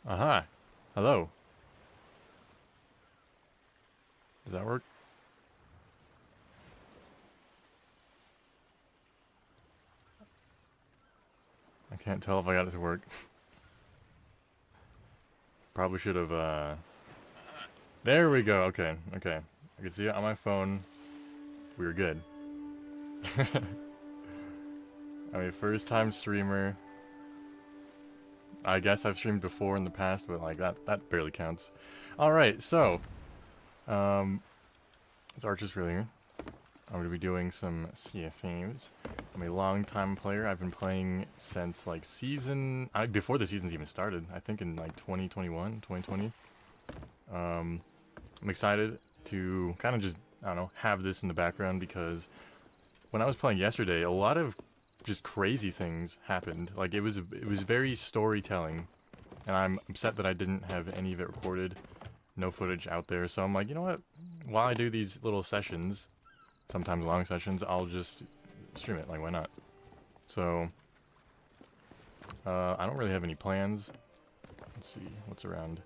Aha. Hello. Does that work? I can't tell if I got it to work. Probably should have, There we go. Okay, okay. I can see it on my phone. We were good. I mean, first time streamer. I guess I've streamed before in the past, but like that barely counts. Alright, so it's Archer's Real here. I'm gonna be doing some Sea of Thieves. I'm a long-time player. I've been playing since like before the season's even started. I think in like 2021, 2020. I'm excited to kind of just, I don't know, have this in the background because when I was playing yesterday, a lot of just crazy things happened. Like it was very storytelling, and I'm upset that I didn't have any of it recorded, no footage out there. So I'm like, you know what? While I do these little sessions, sometimes long sessions, I'll just stream it. Like, why not? So I don't really have any plans. Let's see what's around.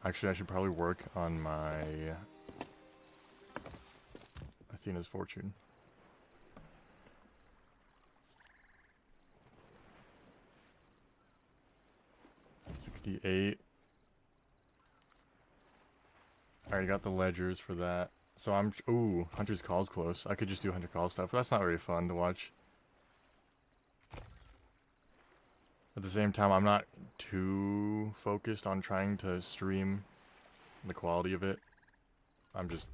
Actually, I should probably work on my Athena's Fortune. $68. I already got the ledgers for that. So I'm... Ooh, Hunter's Call's close. I could just do Hunter Call stuff, but that's not very fun to watch. At the same time, I'm not too focused on trying to stream the quality of it. I'm just...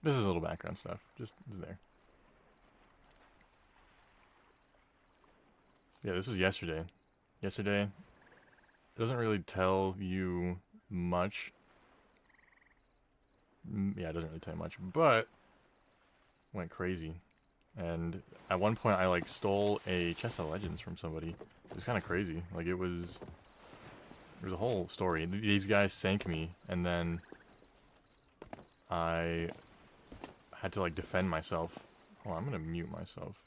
This is a little background stuff. Just there. Yeah, this was yesterday. Yesterday, it doesn't really tell you much. Yeah, it doesn't really tell you much, but went crazy. And at one point, I like stole a chest of legends from somebody. It was kind of crazy. Like it was a whole story. These guys sank me, and then I had to like defend myself. Hold on, I'm gonna mute myself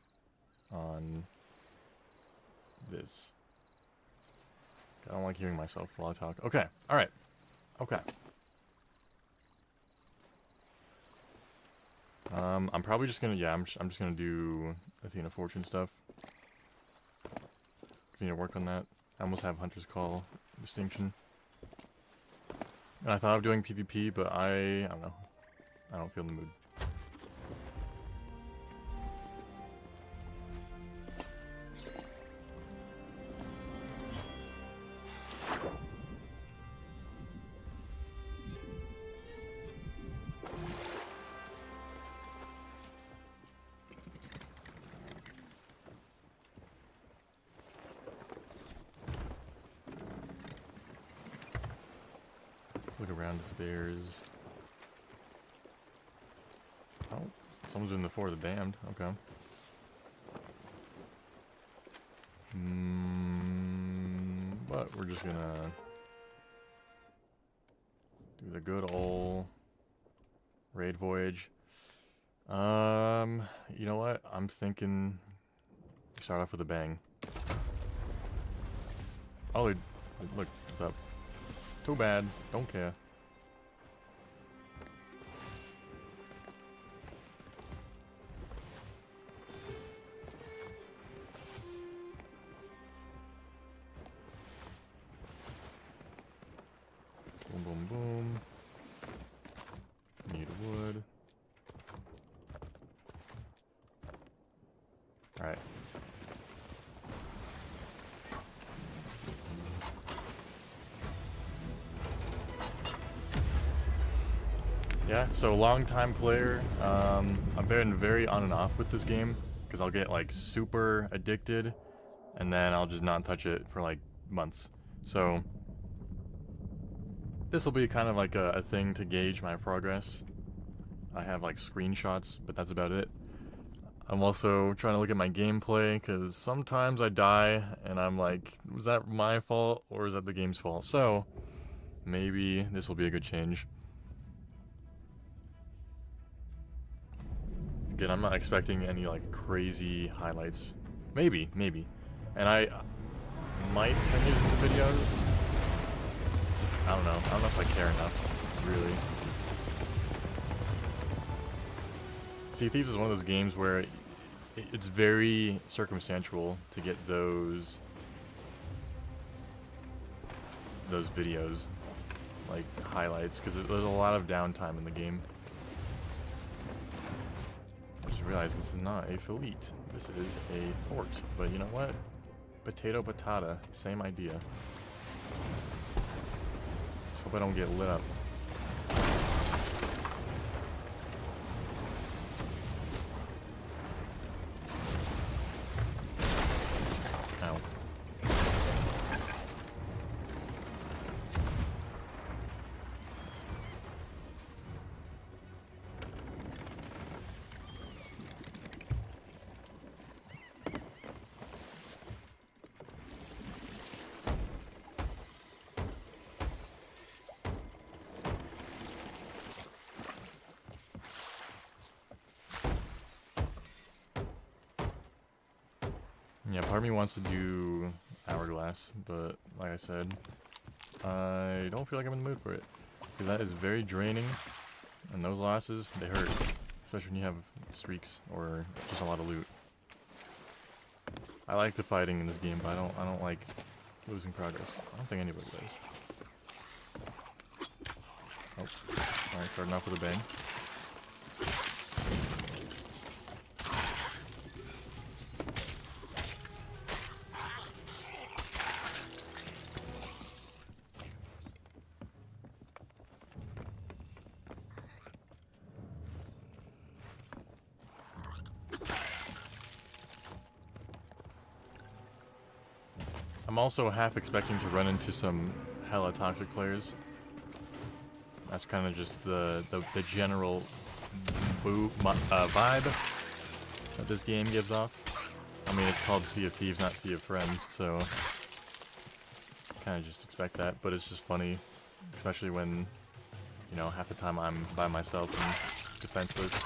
on this. I don't like hearing myself while I talk. Okay, all right, okay. I'm probably just gonna, I'm just gonna do Athena Fortune stuff. Need to work on that. I almost have Hunter's Call distinction. And I thought of doing PvP, but I don't know. I don't feel in the mood. Let's look around if there's... Oh, someone's in the Fort of the Damned. Okay. But we're just gonna do the good old raid voyage. You know what? I'm thinking start off with a bang. Oh, look, what's up? Too bad. Don't care. Boom, boom, boom. Need wood. Alright. Yeah, so long-time player. I've been very on and off with this game because I'll get like super addicted and then I'll just not touch it for like months. So this will be kind of like a thing to gauge my progress. I have like screenshots, but that's about it. I'm also trying to look at my gameplay because sometimes I die and I'm like, was that my fault or is that the game's fault? So maybe this will be a good change. Again, I'm not expecting any like crazy highlights. Maybe. And I might turn these into videos. I don't know. I don't know if I care enough, really. Sea of Thieves is one of those games where it's very circumstantial to get those videos, like highlights, because there's a lot of downtime in the game. I just realized this is not a fleet. This is a fort. But you know what? Potato patata. Same idea. Just hope I don't get lit up. Ow. Yeah, part of me wants to do Hourglass, but like I said, I don't feel like I'm in the mood for it. Because that is very draining, and those losses, they hurt. Especially when you have streaks or just a lot of loot. I like the fighting in this game, but I don't like losing progress. I don't think anybody does. Oh, alright, starting off with a bang. I'm also half expecting to run into some hella toxic players. That's kind of just the general vibe that this game gives off. I mean, it's called Sea of Thieves, not Sea of Friends, so kind of just expect that. But it's just funny, especially when, you know, half the time I'm by myself and defenseless.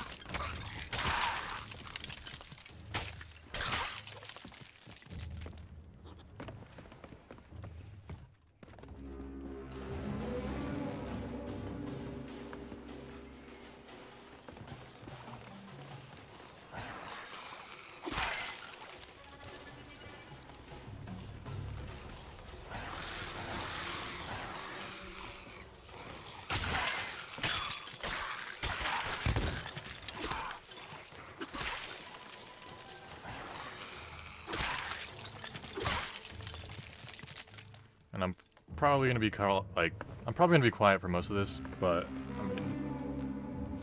And I'm probably gonna be quiet for most of this, but I mean,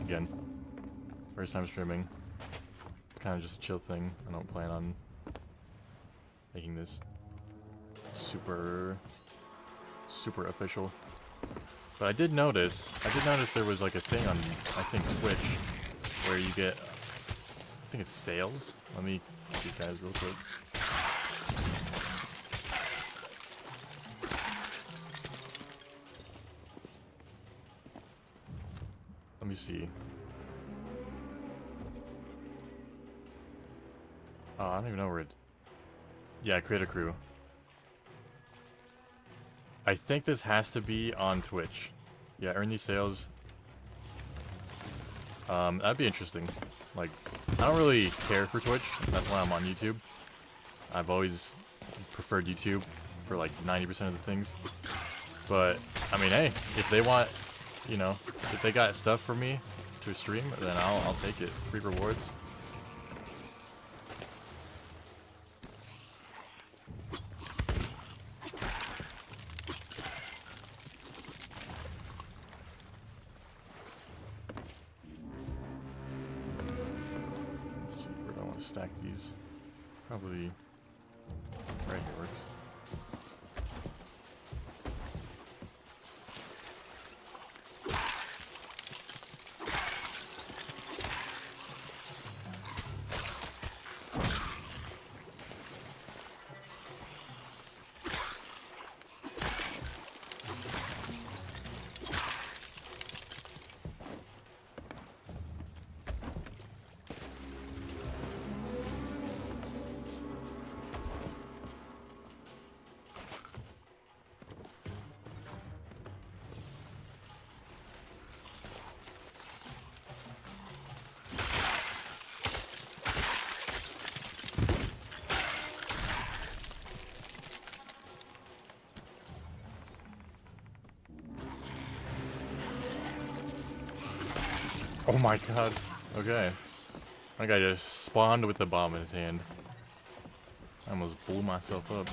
again, first time streaming, it's kind of just a chill thing. I don't plan on making this super official. But I did notice there was like a thing on, I think, Twitch, where you get, I think it's sales. Let me see you guys real quick. Let me see. Oh, I don't even know where it... Yeah, create a crew. I think this has to be on Twitch. Yeah, earn these sales. That'd be interesting. Like, I don't really care for Twitch. That's why I'm on YouTube. I've always preferred YouTube for like 90% of the things. But, I mean, hey, if they want... You know, if they got stuff for me to stream, then I'll take it. Free rewards. Let's see, where do I want to stack these? Probably right here works. Oh my god. Okay. That guy just spawned with the bomb in his hand. I almost blew myself up.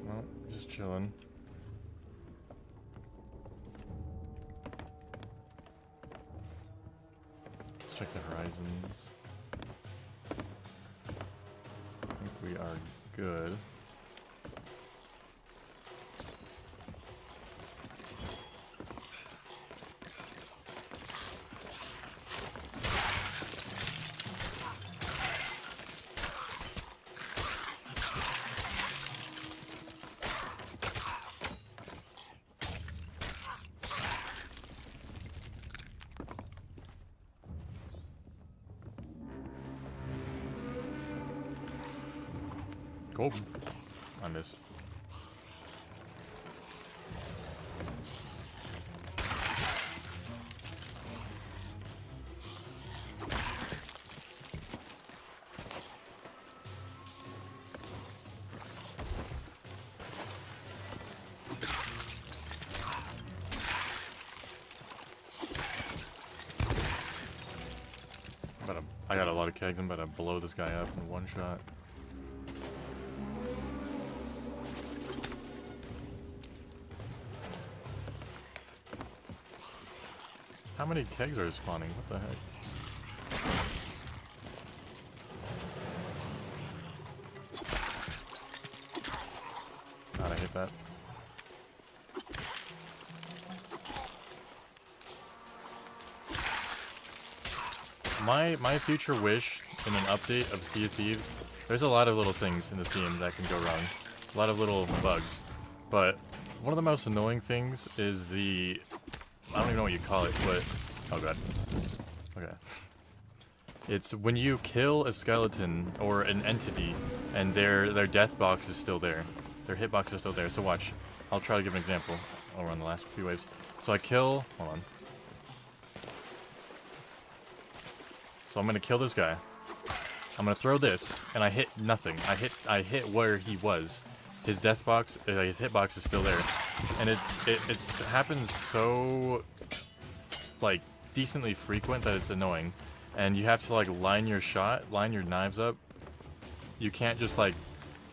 Well, just chilling. Let's check the horizons. I think we are good. Go. I missed. I got a lot of kegs. I'm about to blow this guy up in one shot. How many kegs are spawning? What the heck? God, I hit that. My future wish in an update of Sea of Thieves, there's a lot of little things in the theme that can go wrong. A lot of little bugs. But one of the most annoying things is the... I don't even know what you call it, but... Oh god. Okay. It's when you kill a skeleton or an entity and their death box is still there. Their hitbox is still there. So watch. I'll try to give an example over on the last few waves. So I kill... Hold on. So I'm gonna kill this guy. I'm gonna throw this, and I hit nothing. I hit where he was. His death box, his hitbox is still there, and it's happens so like decently frequent that it's annoying, and you have to like line your knives up. You can't just like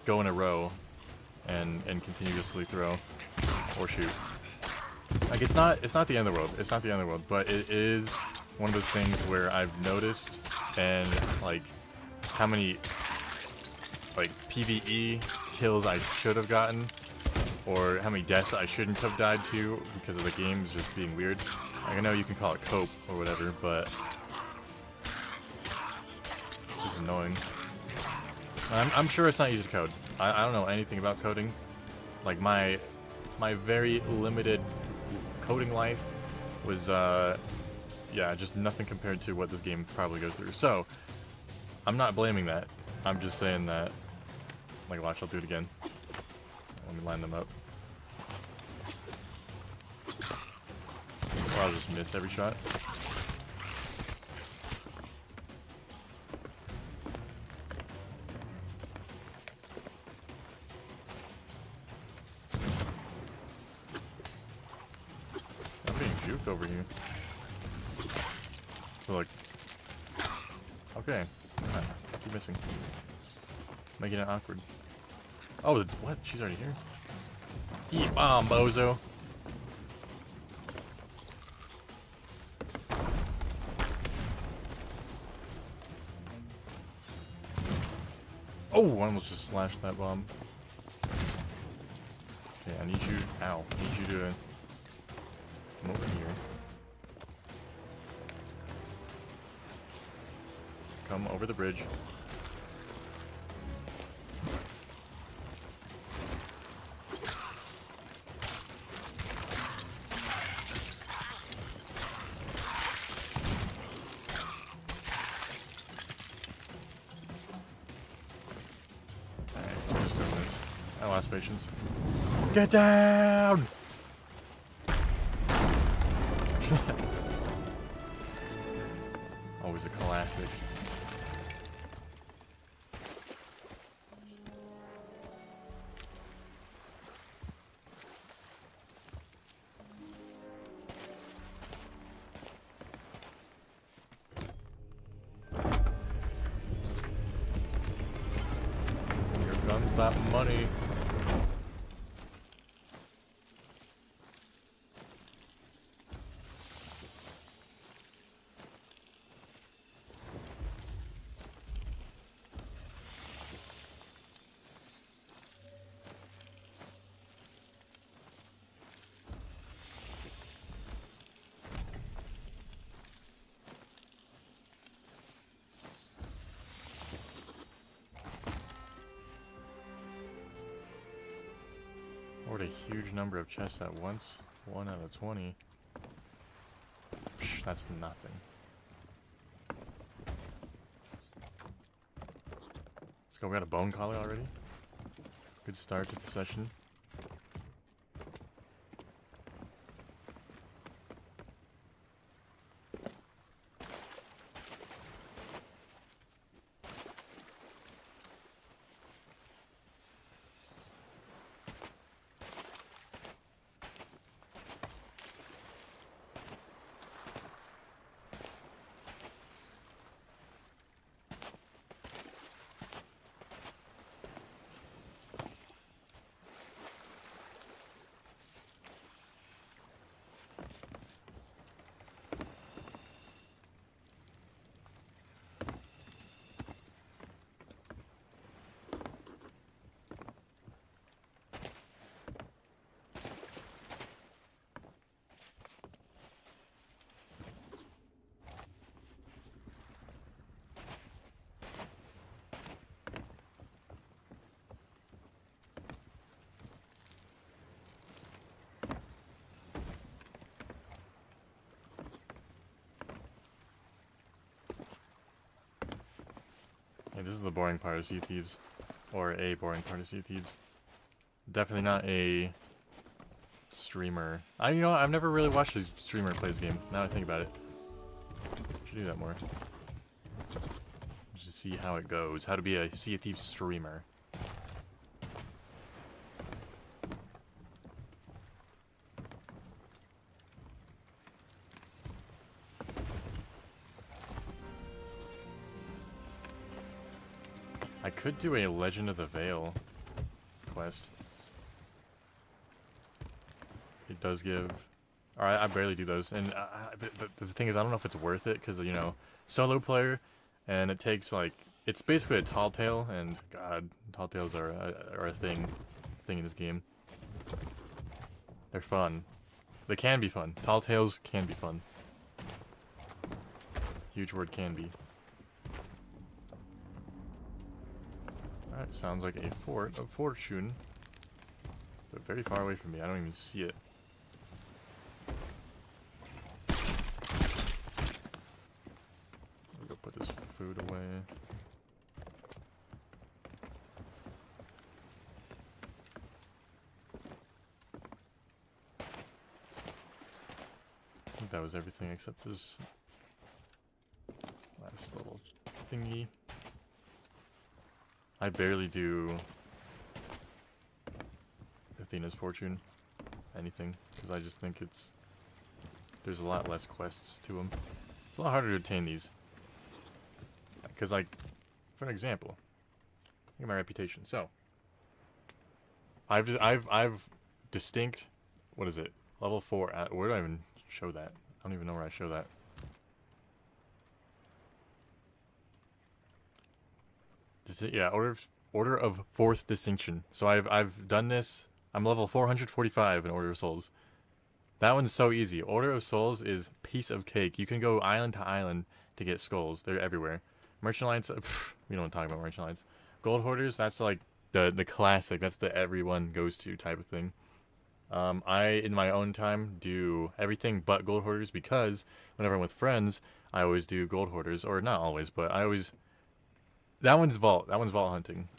go in a row and continuously throw or shoot. Like it's not the end of the world. It's not the end of the world, but it is one of those things where I've noticed, and like how many like PvE kills I should have gotten, or how many deaths I shouldn't have died to because of the game's just being weird. Like, I know you can call it cope or whatever, but it's just annoying. I'm sure it's not easy to code. I don't know anything about coding. Like my very limited coding life was yeah, just nothing compared to what this game probably goes through. So I'm not blaming that. I'm just saying that, like, watch, I'll do it again. Let me line them up. Or I'll just miss every shot. I'm being juked over here. So, like, Okay. Alright, keep missing. Making it awkward. Oh, what? She's already here? Eat bomb, bozo. Oh, I almost just slashed that bomb. Okay, I need you. Ow. I need you to come over here. Come over the bridge. Alright, I'm just doing this. I lost patience. Get down! Always a classic. Here comes that money. What a huge number of chests at once. 1 out of 20. Psh, that's nothing. Let's go. We got a bone collar already. Good start to the session. Yeah, this is the boring part of Sea of Thieves. Or a boring part of Sea of Thieves. Definitely not a streamer. You know, I've never really watched a streamer play this game. Now I think about it. Should do that more. Just see how it goes. How to be a Sea of Thieves streamer. I could do a Legend of the Veil quest. It does give... Alright, I barely do those. And the thing is, I don't know if it's worth it, because, you know, solo player, and it takes, like... It's basically a tall tale, and, God, tall tales are a thing in this game. They're fun. They can be fun. Tall tales can be fun. Huge word, can be. Alright, sounds like a fort of fortune. But very far away from me. I don't even see it. I'll go put this food away. I think that was everything except this last little thingy. I barely do Athena's Fortune, anything, because I just think there's a lot less quests to them. It's a lot harder to obtain these, Because, like, for an example, look at my reputation. So, I've distinct, what is it? Level 4. Where do I even show that? I don't even know where I show that. Yeah, order of 4th distinction. So I've done this. I'm level 445 in Order of Souls. That one's so easy. Order of Souls is piece of cake. You can go island to island to get skulls. They're everywhere. Merchant Alliance, we don't talk about Merchant Alliance. Gold Hoarders, that's like the classic. That's the everyone goes to type of thing. I, in my own time, do everything but Gold Hoarders because whenever I'm with friends, I always do Gold Hoarders. Or not always, but I always... That one's Vault. That one's Vault hunting.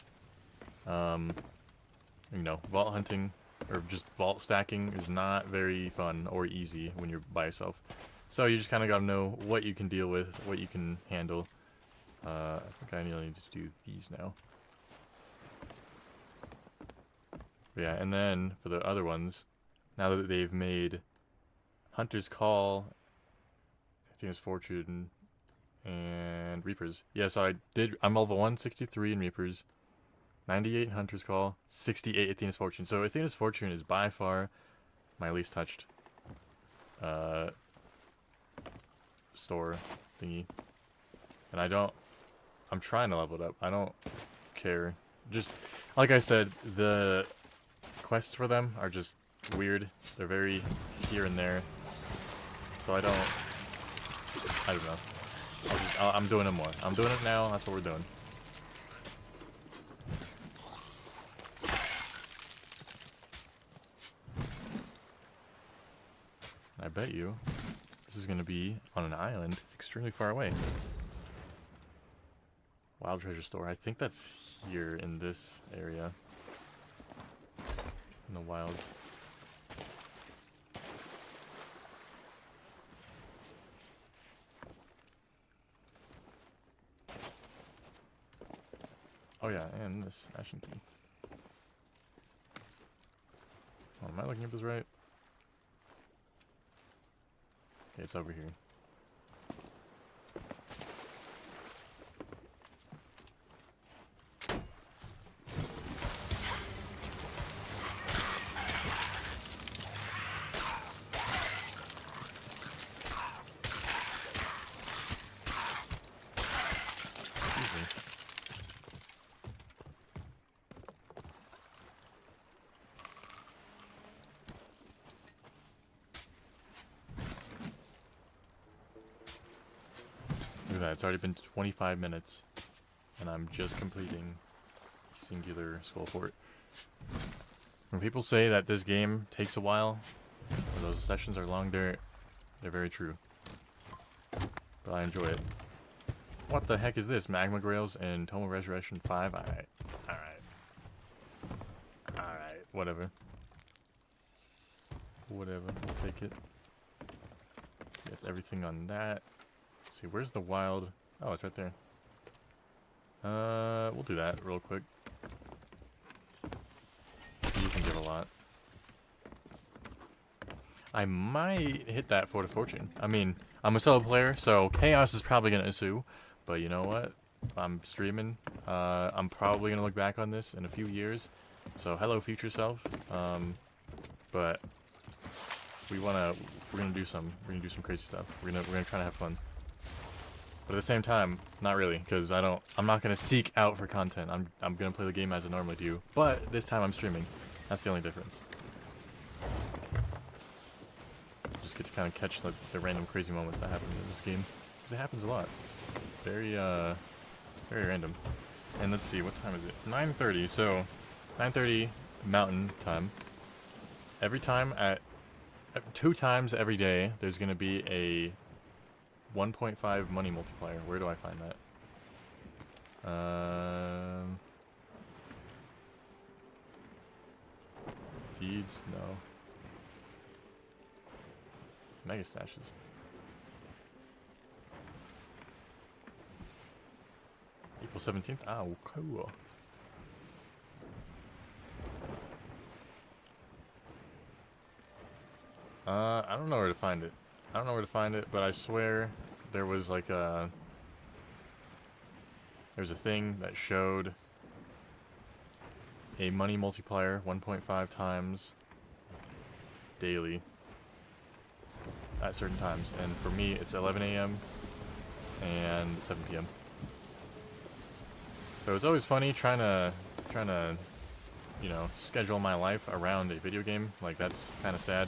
You know, Vault hunting or just Vault stacking is not very fun or easy when you're by yourself. So you just kind of got to know what you can deal with, what you can handle. I think I need to do these now. Yeah, and then for the other ones, now that they've made Hunter's Call, I think it's Fortune, and Reapers. Yeah, so I'm level 163 in Reapers, 98 in Hunter's Call, 68 Athena's Fortune. So Athena's Fortune is by far my least touched store thingy. And I'm trying to level it up. I don't care. Just, like I said, the quests for them are just weird. They're very here and there. So I don't know. I'm doing it more. I'm doing it now. That's what we're doing. I bet you this is going to be on an island extremely far away. Wild Treasure Store. I think that's here in this area. In the wilds. Oh yeah, and this Ashen Key. Oh, am I looking at this right? Okay, it's over here. Look at that, it's already been 25 minutes, and I'm just completing Singular Skull Fort. When people say that this game takes a while, or those sessions are long, they're very true. But I enjoy it. What the heck is this? Magma Grails and Tome of Resurrection 5? Alright. Whatever. We'll take it. That's everything on that. Let's see, where's the wild? Oh, it's right there. We'll do that real quick. You can give a lot. I might hit that Fort of Fortune. I mean, I'm a solo player, so chaos is probably gonna ensue. But you know what? I'm streaming. I'm probably gonna look back on this in a few years. So hello, future self. But we're gonna do some crazy stuff. We're gonna try to have fun. But at the same time, not really, because I'm not gonna seek out for content. I'm gonna play the game as I normally do. But this time I'm streaming. That's the only difference. Just get to kind of catch the random crazy moments that happen in this game, because it happens a lot. Very very random. And let's see, what time is it? 9:30. So 9:30 Mountain Time. Every time at 2 times every day, there's gonna be a 1.5 money multiplier. Where do I find that? Deeds? No. Mega stashes. April 17th? Oh, cool. I don't know where to find it. I don't know where to find it, but I swear there was like a there's a thing that showed a money multiplier 1.5 times daily at certain times, and for me it's 11 a.m. and 7 p.m. So it's always funny trying to you know, schedule my life around a video game. Like, that's kind of sad,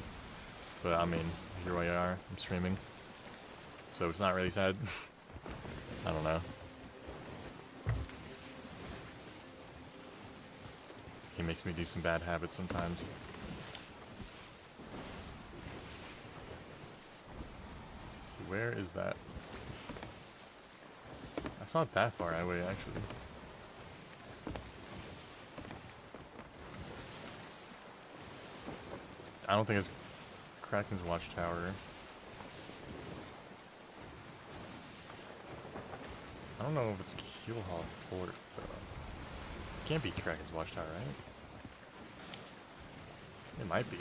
but I mean, here we are, I'm streaming, so it's not really sad. I don't know. He makes me do some bad habits sometimes. Let's see, where is that? That's not that far away, actually. I don't think it's Kraken's Watchtower. I don't know if it's Keelhaul Fort, though. It can't be Kraken's Watchtower, right? It might be.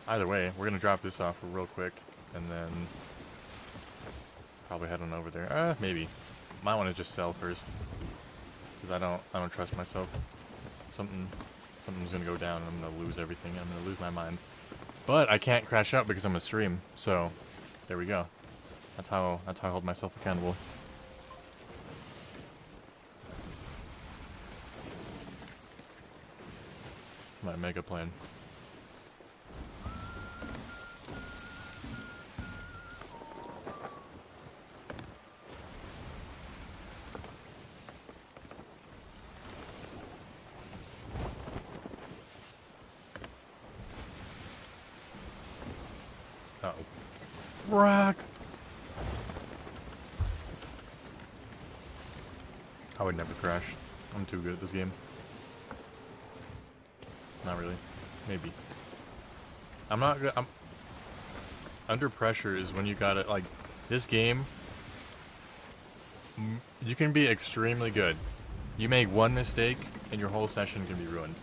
Either way, we're gonna drop this off real quick, and then probably head on over there. Maybe. Might want to just sell first, because I don't trust myself. Something's gonna go down, and I'm gonna lose everything. I'm gonna lose my mind. But I can't crash out because I'm a stream. So there we go. That's how I hold myself accountable. My mega plan. Uh-oh. Rack! I would never crash. I'm too good at this game. Not really. Maybe. I'm not good. I'm under pressure is when you got it. Like, this game, you can be extremely good. You make one mistake and your whole session can be ruined.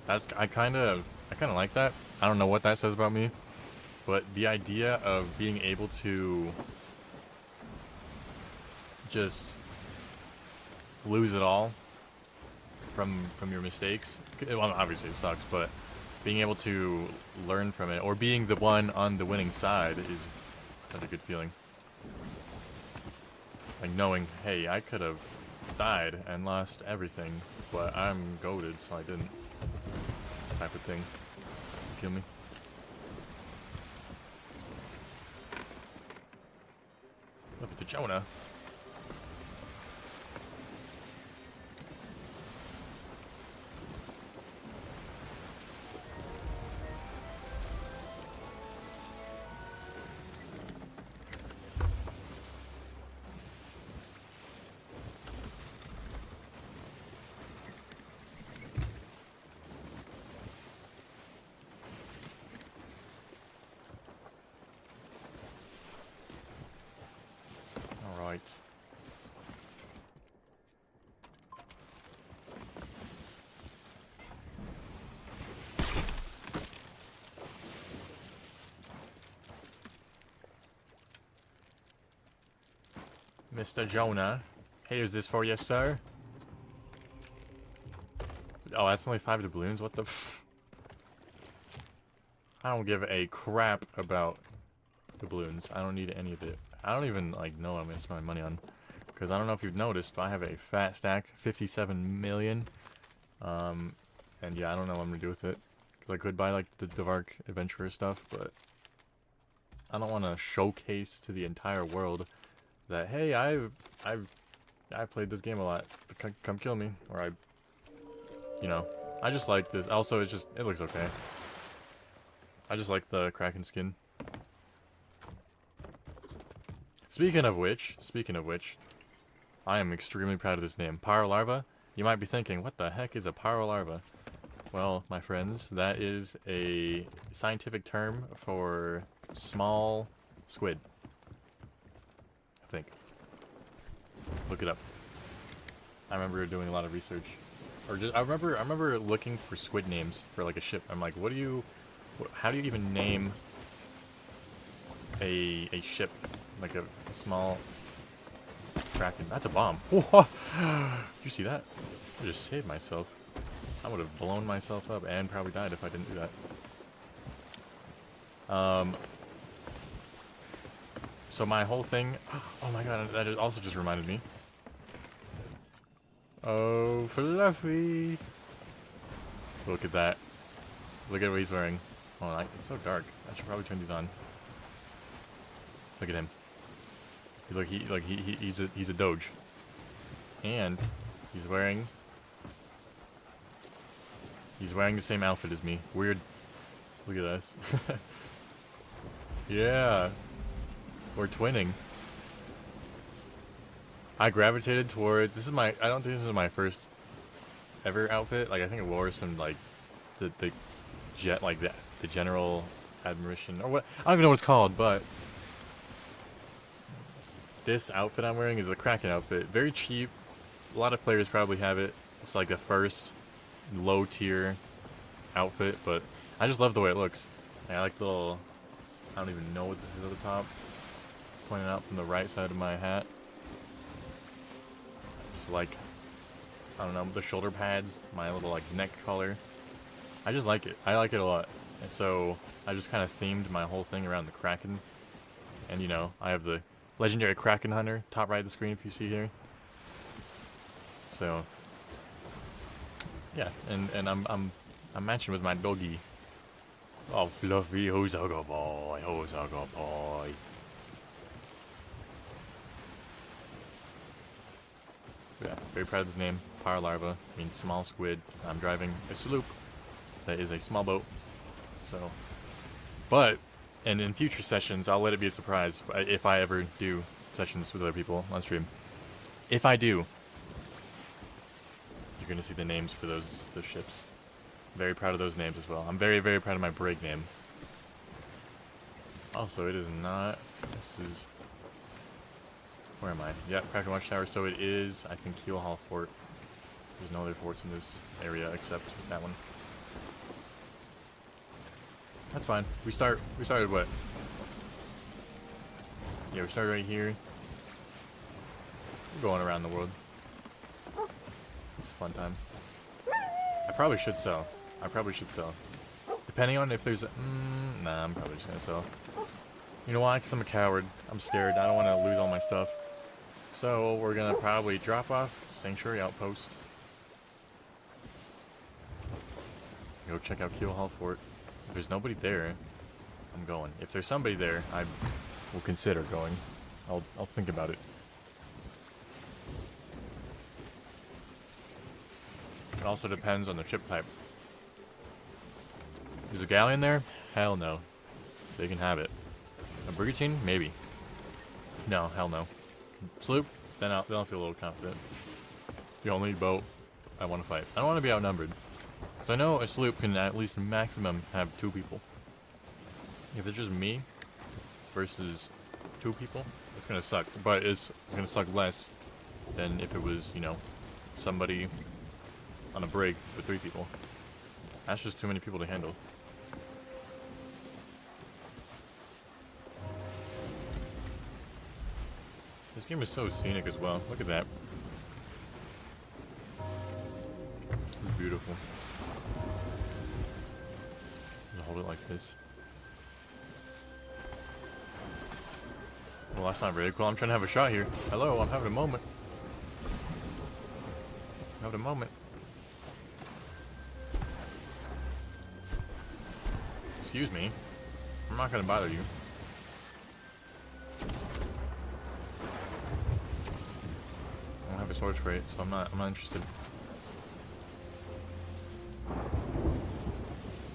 I kind of like that. I don't know what that says about me, but the idea of being able to just lose it all from your mistakes. Well, obviously it sucks, but being able to learn from it, or being the one on the winning side, is such a good feeling. Like knowing, hey, I could have died and lost everything, but I'm goated, so I didn't. Type of thing. You feel me? Look at the Jonah. All right. Mr. Jonah, here's this for you, sir. Oh, that's only 5 doubloons? What the f... I don't give a crap about doubloons. I don't need any of it. I don't even, like, know what I'm gonna spend my money on. Because I don't know if you've noticed, but I have a fat stack, 57 million. And yeah, I don't know what I'm gonna do with it. Because I could buy, like, the Dvark Adventurer stuff, but I don't want to showcase to the entire world that, hey, I've played this game a lot, but come kill me, or you know, I just like this. Also, it looks okay. I just like the Kraken skin. Speaking of which, I am extremely proud of this name, Pyrolarva. You might be thinking, what the heck is a Pyrolarva? Well, my friends, that is a scientific term for small squid. I think. Look it up. I remember doing a lot of research, or just, I remember looking for squid names for like a ship. I'm like, how do you even name a ship, like a small Kraken. That's a bomb. Did you see that? I just saved myself. I would have blown myself up and probably died if I didn't do that. So my whole thing... Oh my god, that also just reminded me. Oh, Fluffy! Look at that. Look at what he's wearing. Oh, it's so dark. I should probably turn these on. Look at him. Look, he's a doge. And he's wearing the same outfit as me. Weird. Look at us. Yeah. We're twinning. I gravitated towards... This is my... I don't think this is my first ever outfit. Like, I think I wore some, like, the general admiration, or what... I don't even know what it's called, but... This outfit I'm wearing is the Kraken outfit. Very cheap. A lot of players probably have it. It's like the first low-tier outfit, but I just love the way it looks. I like the little... I don't even know what this is at the top. Pointing out from the right side of my hat. Just like, I don't know, the shoulder pads, my little like neck collar. I just like it. I like it a lot. And so I just kind of themed my whole thing around the Kraken. And you know, I have the legendary Kraken Hunter, top right of the screen if you see here. So yeah, and I'm matching with my doggy. Oh, Fluffy, who's a good boy? Who's a good boy? Yeah, very proud of his name. Power Larva means small squid. I'm driving a sloop that is a small boat. So, but, and in future sessions, I'll let it be a surprise if I ever do sessions with other people on stream. If I do, you're going to see the names for those ships. Very proud of those names as well. I'm very, very proud of my brig name. Also, it is not... This is... Where am I? Yeah, Kraken Watchtower. So it is, I think, Keel Hall Fort. There's no other forts in this area except that one. That's fine. We started what? Yeah, we started right here. We're going around the world. It's a fun time. I probably should sell. Depending on if there's a... nah, I'm probably just gonna sell. You know why? Because I'm a coward. I'm scared. I don't want to lose all my stuff. So we're gonna probably drop off Sanctuary Outpost. Go check out Keel Hall Fort. If there's nobody there, I'm going. If there's somebody there, I will consider going. I'll think about it. It also depends on the ship type. Is a galleon there? Hell no. They can have it. A brigantine? Maybe. No, hell no. Sloop? Then I'll feel a little confident. It's the only boat I want to fight. I don't want to be outnumbered. So I know a sloop can at least maximum have 2 people. If it's just me versus 2 people, it's gonna suck. But it's gonna suck less than if it was, you know, somebody on a brig with 3 people. That's just too many people to handle. This game is so scenic as well. Look at that. It's beautiful. Just hold it like this. Well, that's not very cool. I'm trying to have a shot here. Hello, I'm having a moment. I'm having a moment. Excuse me. I'm not gonna bother you. I don't have a storage crate, so I'm not interested.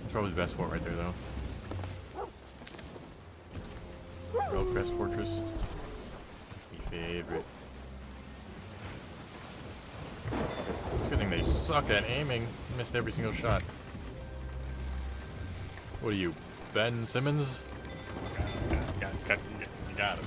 That's probably the best fort right there, though. Railcrest Fortress. That's my favorite. It's a good thing they suck at aiming. Missed every single shot. What are you, Ben Simmons? You got him.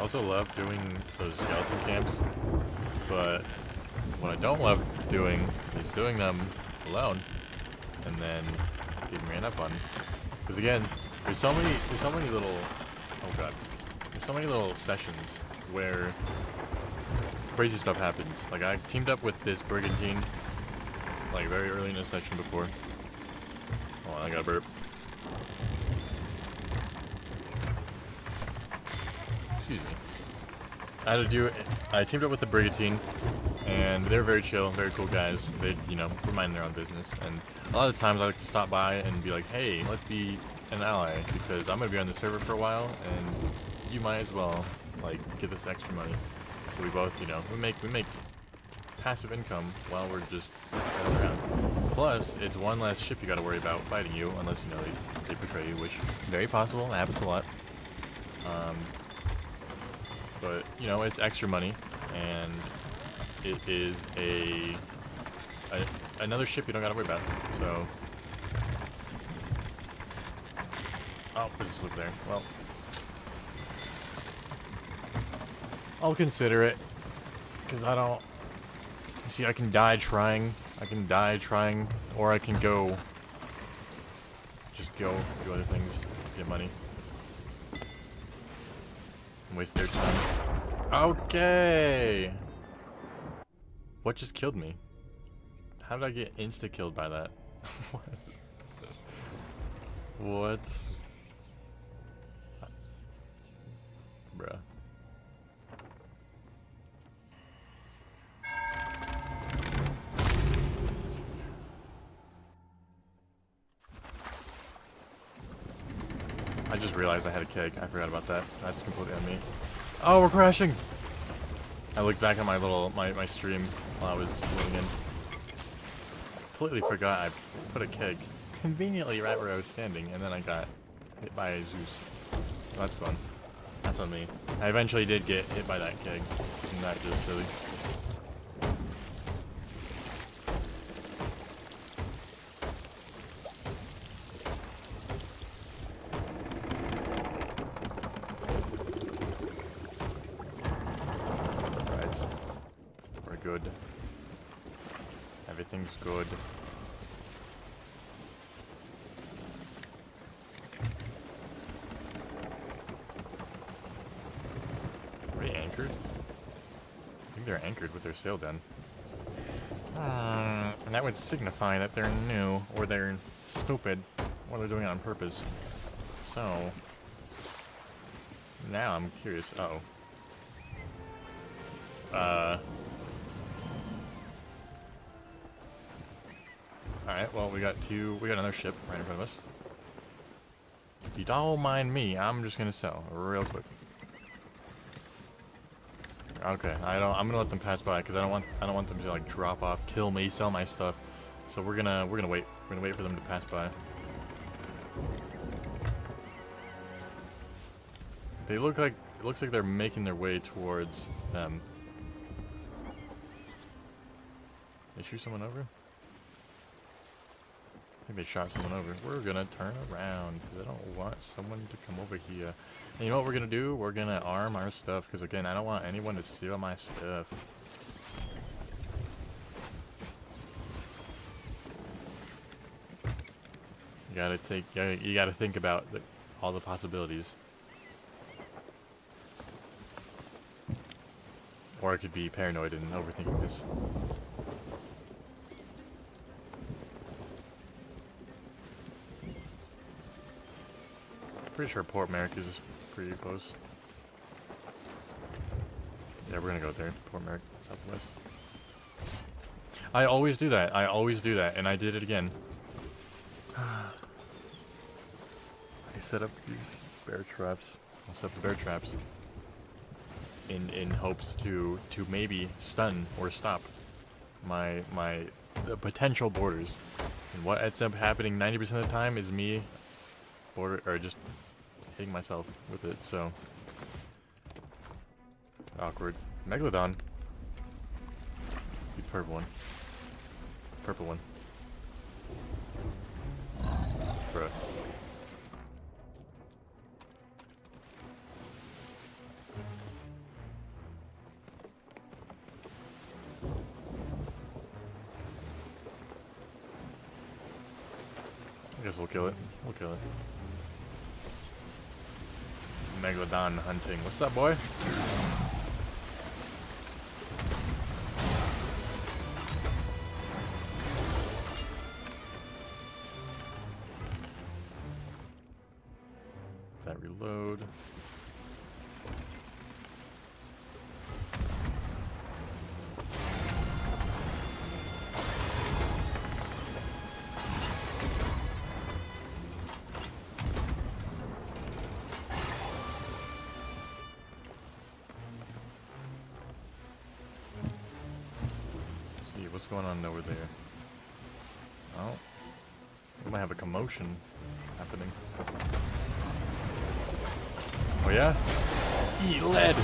also love doing those skeleton camps, but what I don't love doing is doing them alone and then getting ran up on. Because again, there's so many little, oh god, there's so many little sessions where crazy stuff happens. Like I teamed up with this brigantine, like very early in the section before. Hold on, I got a burp. Excuse me. I teamed up with the brigantine, and they're very chill, very cool guys. They, you know, were minding their own business. And a lot of times I like to stop by and be like, hey, let's be an ally, because I'm gonna be on the server for a while, and you might as well, like, get this extra money. So we both, you know, we make passive income while we're just sitting around. Plus, it's one less ship you gotta worry about fighting you, unless, you know, they betray you, which very possible, happens a lot. But, you know, it's extra money, and it is another ship you don't gotta worry about, so... Oh, there's a slip there. Well... I'll consider it, because I don't... See, I can die trying, or I can go... Just go do other things, get money. And waste their time. Okay! What just killed me? How did I get insta-killed by that? What? What? Bruh. I just realized I had a keg. I forgot about that. That's completely on me. Oh, we're crashing! I looked back at my stream while I was loading in. Completely forgot I put a keg conveniently right where I was standing, and then I got hit by a Zeus. That's fun. That's on me. I eventually did get hit by that keg, and that just silly. Good. Everything's good. Are they anchored? I think they're anchored with their sail down. And that would signify that they're new, or they're stupid, or they're doing it on purpose. So, now I'm curious. Uh-oh. Alright, well, we got another ship right in front of us. If you don't mind me, I'm just gonna sell real quick. Okay, I'm gonna let them pass by because I don't want them to like drop off, kill me, sell my stuff. So we're gonna wait. We're gonna wait for them to pass by. They look like it looks like they're making their way towards them. They shoot someone over? I think they shot someone over. We're gonna turn around because I don't want someone to come over here. And you know what we're gonna do? We're gonna arm our stuff because again, I don't want anyone to steal my stuff. You gotta think about all the possibilities. Or I could be paranoid and overthinking this. Pretty sure Port Merrick is pretty close. Yeah, we're gonna go there. Port Merrick, southwest. I always do that. And I did it again. I set up these bear traps. I'll set up the bear traps in hopes to maybe stun or stop my potential boarders. And what ends up happening 90% of the time is me just hitting myself with it, so awkward. Megalodon. The purple one. Purple one. Bruh. guess we'll kill it. We'll kill it. Megalodon hunting. What's up, boy? That reload. What's going on over there? Oh, we might have a commotion happening. Oh yeah? Eat lead!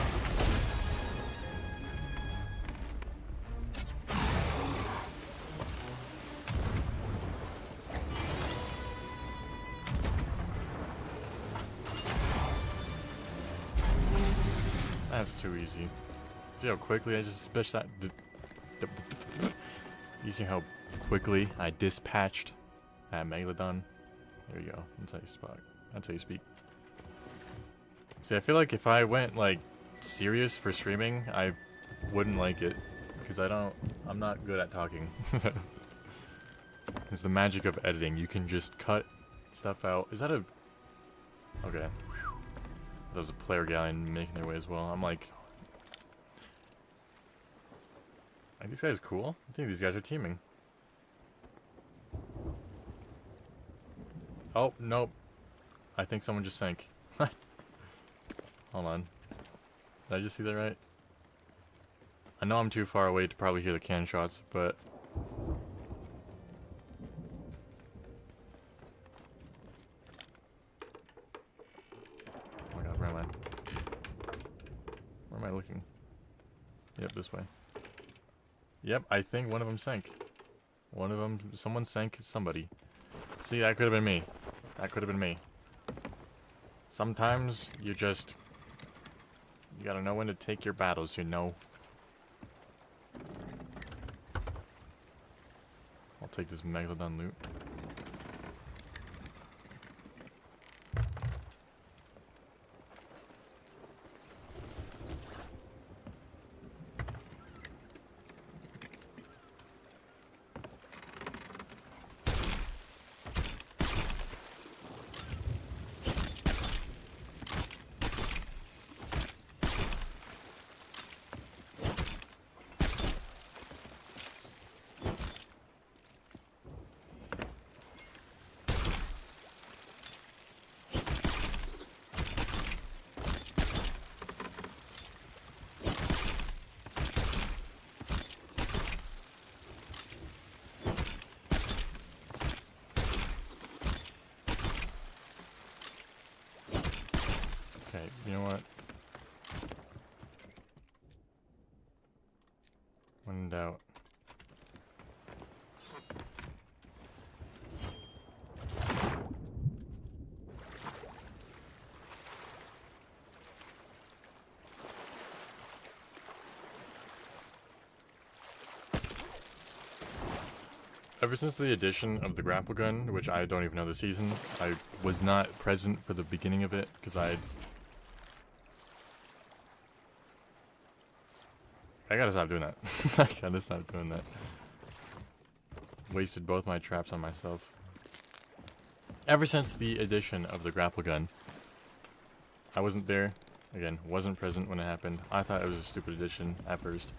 That's too easy. See how quickly I just dispatched that? You see how quickly I dispatched that Megalodon? There you go. That's how you spot. That's how you speak. See, I feel like if I went, like, serious for streaming, I wouldn't like it. Because I'm not good at talking. It's the magic of editing. You can just cut stuff out. Is that a... Okay. That was a player galleon making their way as well. I'm like... Are these guys cool? I think these guys are teaming. Oh, nope. I think someone just sank. Hold on. Did I just see that right? I know I'm too far away to probably hear the cannon shots, but... Oh my god, where am I? Where am I looking? Yep, this way. Yep, I think one of them sank. One of them, someone sank somebody. See, that could have been me. That could have been me. Sometimes you just... You gotta know when to take your battles, you know. I'll take this Megalodon loot. Okay, you know what? When in doubt. Ever since the addition of the grapple gun, which I don't even know the season, I was not present for the beginning of it because I gotta stop doing that. I gotta stop doing that. Wasted both my traps on myself. Ever since the addition of the grapple gun, I wasn't there. Again, wasn't present when it happened. I thought it was a stupid addition at first.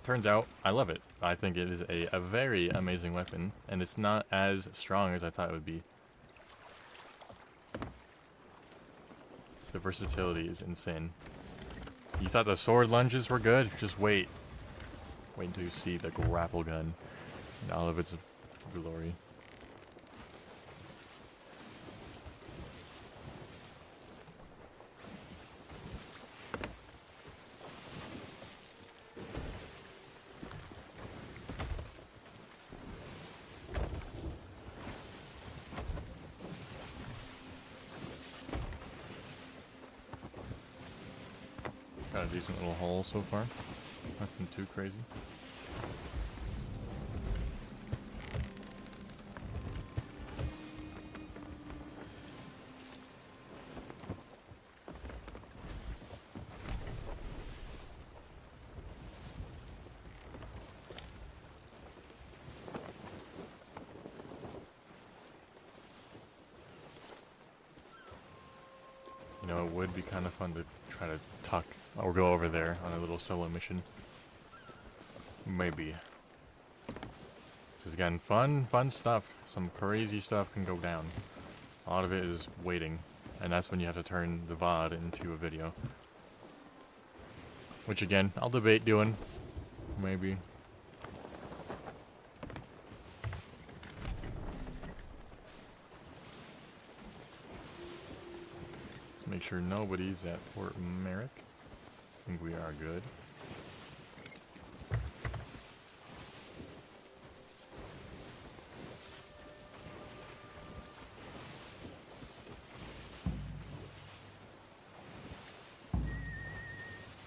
Turns out, I love it. I think it is a very amazing weapon, and it's not as strong as I thought it would be. The versatility is insane. You thought the sword lunges were good? Just wait. Wait until you see the grapple gun in all of its glory. Got a decent little haul so far. Nothing too crazy. know, it would be kind of fun to try to tuck or go over there on a little solo mission. Maybe. Because again, fun stuff. Some crazy stuff can go down. A lot of it is waiting. And that's when you have to turn the VOD into a video. Which again, I'll debate doing. Maybe. Let's make sure nobody's at Fort Merrick. I think we are good.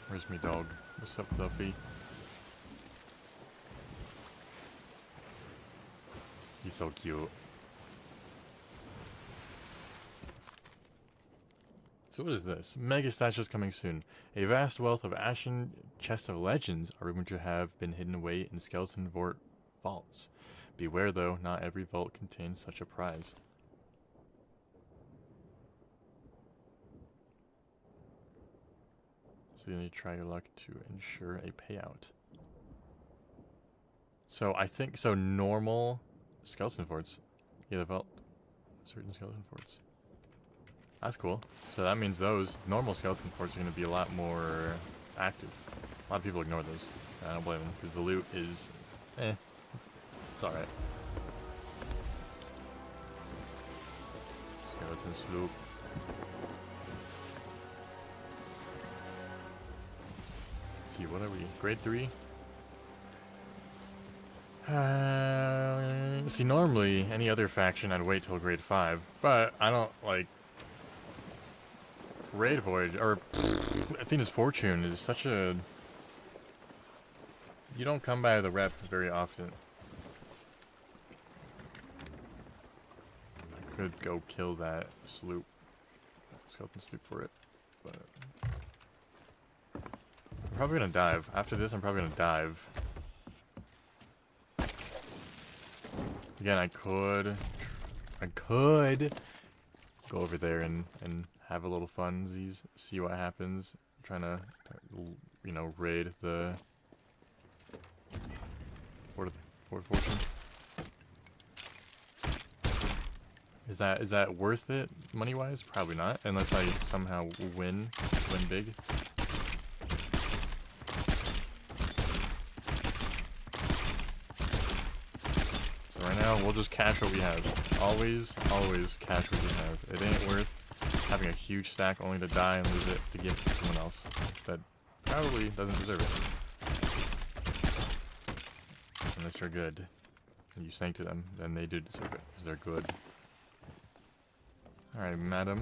Where's me dog? What's up, Fluffy? He's so cute. So what is this? Mega statues coming soon. A vast wealth of ashen chests of legends are rumored to have been hidden away in skeleton vaults. Beware though, not every vault contains such a prize. So you need to try your luck to ensure a payout. So I think, so normal skeleton forts. Yeah, the vault. Certain skeleton forts. That's cool. So that means those normal skeleton forts are going to be a lot more active. A lot of people ignore those. I don't blame them, because the loot is, it's alright. Skeleton sloop. Let's see, what are we? Grade 3? See, normally, any other faction I'd wait till grade 5, but I don't, like, Raid Voyage, or Athena's Fortune is such a... You don't come by the rep very often. I could go kill that sloop, skeleton sloop for it, but... I'm probably gonna dive. After this, I'm probably gonna dive. Again, I could go over there and have a little funsies, see what happens. I'm trying to, you know, raid the Fort Fortune. Is that worth it money wise? Probably not, unless I somehow win big. Right now, we'll just cash what we have. Always cash what we have. It ain't worth having a huge stack only to die and lose it to give it to someone else that probably doesn't deserve it. Unless you're good and you sang to them, then they do deserve it because they're good. Alright, madam.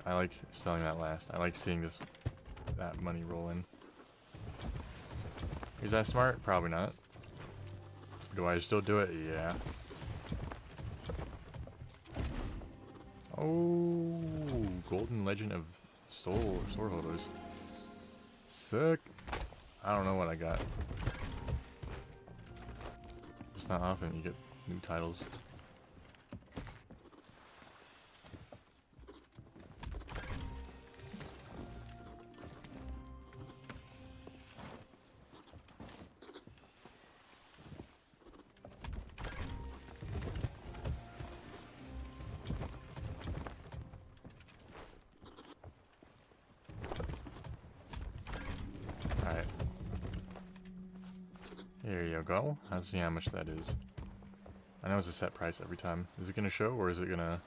I like selling that last. I like seeing that money roll in. Is that smart? Probably not. Do I still do it? Yeah. Oh, Golden Legend of Sword Holders. Sick. I don't know what I got. It's not often you get new titles. There you go. Let's see how much that is. I know it's a set price every time. Is it gonna show or is it gonna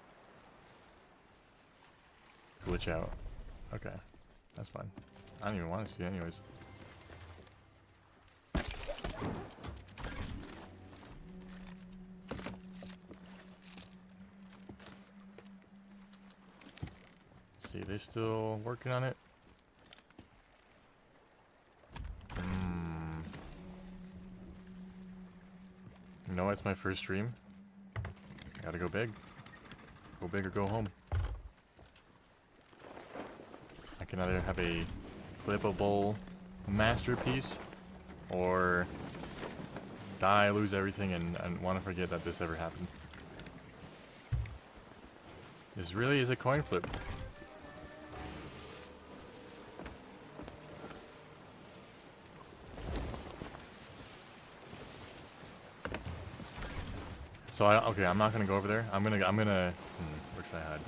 glitch out? Okay, that's fine. I don't even want to see it anyways. Let's see, they still working on it? You know, it's my first stream. I gotta go big. Go big or go home. I can either have a clippable masterpiece or die, lose everything, and want to forget that this ever happened. This really is a coin flip. So okay, I'm not gonna go over there. I'm gonna. Where should I hide?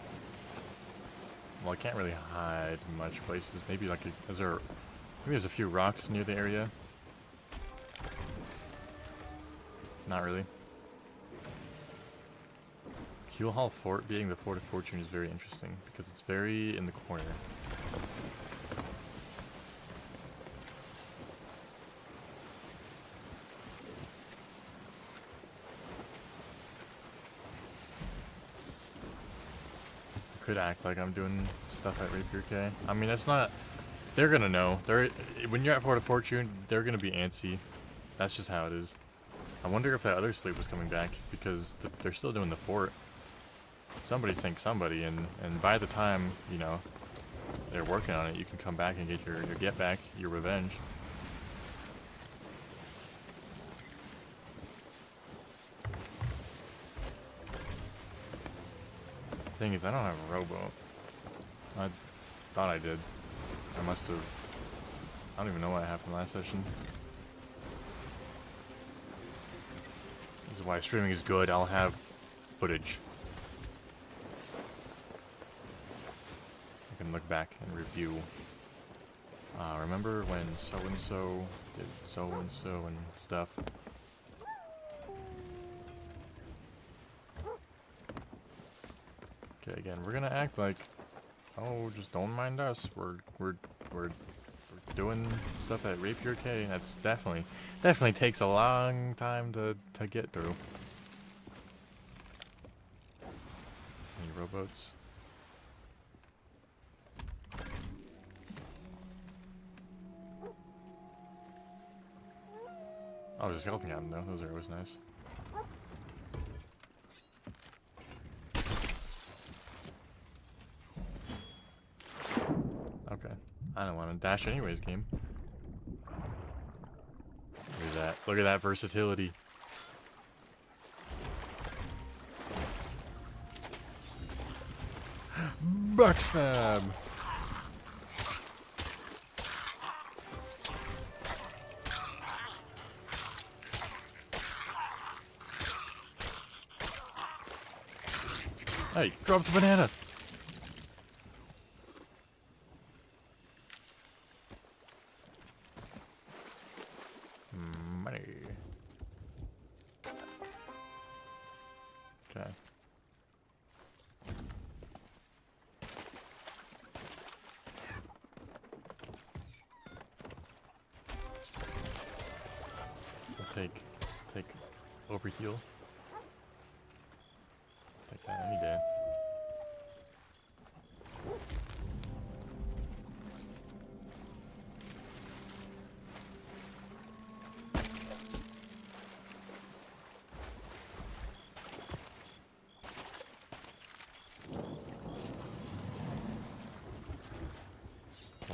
Well, I can't really hide much places. Maybe like maybe there's a few rocks near the area. Not really. Keel Hall Fort being the Fort of Fortune is very interesting because it's very in the corner. I could act like I'm doing stuff at Rapier K. I mean, that's not. They're gonna know. When you're at Fort of Fortune, they're gonna be antsy. That's just how it is. I wonder if that other slave was coming back because they're still doing the fort. Somebody sank somebody, and by the time, you know, they're working on it, you can come back and get your get back, your revenge. The thing is, I don't have a rowboat. I thought I did. I must have. I don't even know what happened last session. This is why streaming is good. I'll have footage. I can look back and review. Remember when so-and-so did so-and-so and stuff? Okay, again, we're gonna act like, oh, just don't mind us. We're doing stuff at Rapier K. That's definitely takes a long time to get through. Any rowboats? Oh, there's a skeleton cabin though. Those are always nice. Okay. I don't want to dash anyways, game. Look at that. Look at that versatility. Backstab! Hey, drop the banana! Money. Okay. We'll take overheal. Take that any day.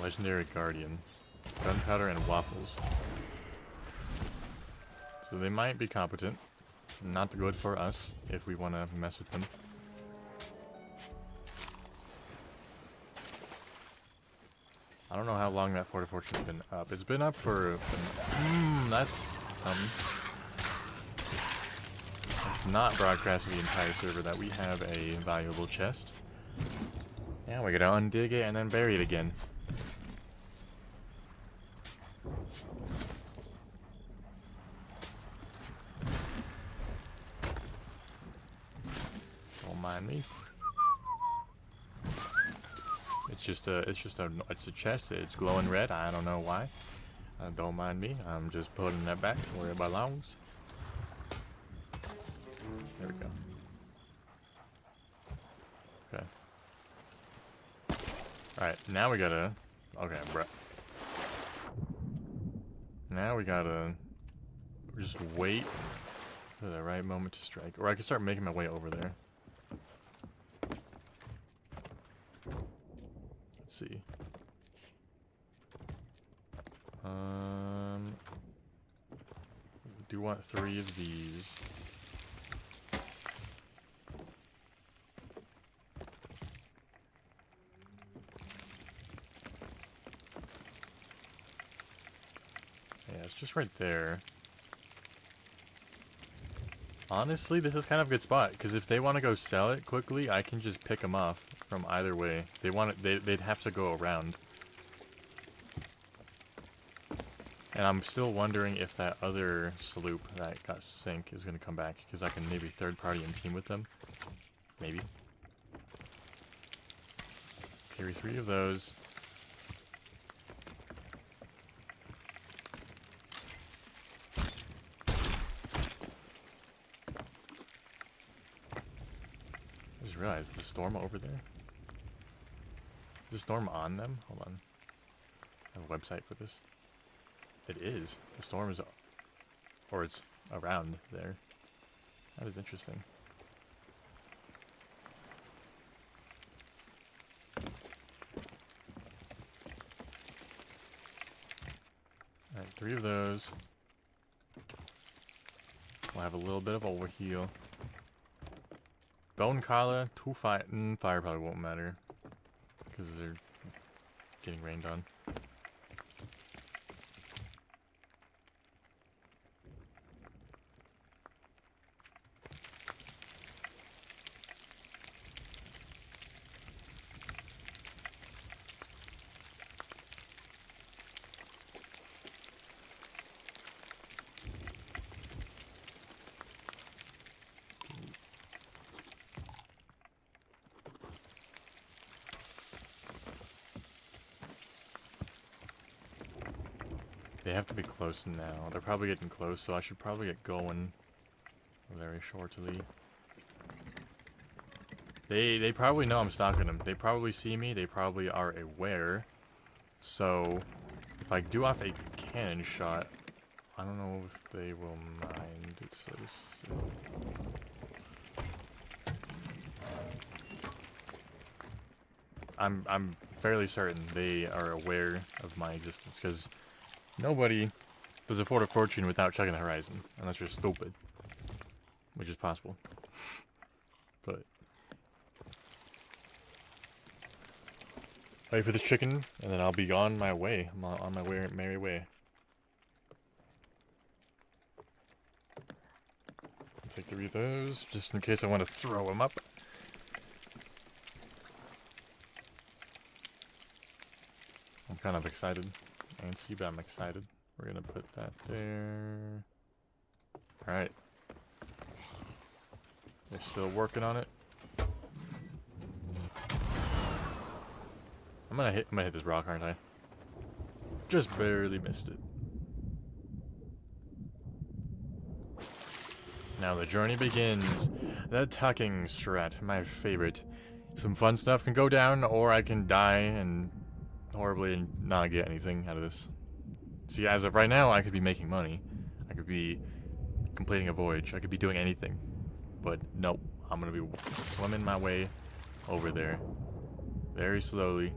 Legendary Guardian. Gunpowder and waffles. So they might be competent. Not good for us if we want to mess with them. I don't know how long that Fort of Fortune's been up. It's been up for... that's... It's not broadcast to the entire server that we have a valuable chest. Yeah, we gotta undig it and then bury it again. Don't mind me. It's a chest. It's glowing red. I don't know why. Don't mind me. I'm just putting that back where it belongs. There we go. Okay. Alright, now we gotta... Okay, bruh. Now we gotta... just wait for the right moment to strike. Or I can start making my way over there. Let's see. do want 3 of these. Yeah, it's just right there. Honestly, this is kind of a good spot, because if they want to go sell it quickly, I can just pick them off from either way. They want it, they'd have to go around. And I'm still wondering if that other sloop that got sink is going to come back, because I can maybe third party and team with them. Maybe. Carry 3 of those. I just realized the storm over there. Is the storm on them? Hold on. I have a website for this. It is. The storm is, or it's around there. That is interesting. Alright, 3 of those. We'll have a little bit of overheal. Bone collar, 2 fire. Fire probably won't matter, because they're getting rained on. They have to be close now. They're probably getting close, so I should probably get going very shortly. They probably know I'm stalking them. They probably see me. They probably are aware. So if I do off a cannon shot, I don't know if they will mind. It says. I'm fairly certain they are aware of my existence, because nobody does a Fort of Fortune without checking the horizon, unless you're stupid, which is possible. But wait for this chicken, and then I'll be on my way. I'm on my way, merry way. I'll take 3 of those, just in case I want to throw them up. I'm kind of excited. I can see, but I'm excited. We're gonna put that there. Alright. They're still working on it. I'm gonna hit this rock, aren't I? Just barely missed it. Now the journey begins. The tucking strat, my favorite. Some fun stuff can go down, or I can die and horribly and not get anything out of this. See, as of right now, I could be making money. I could be completing a voyage. I could be doing anything. But nope, I'm gonna be swimming my way over there. Very slowly.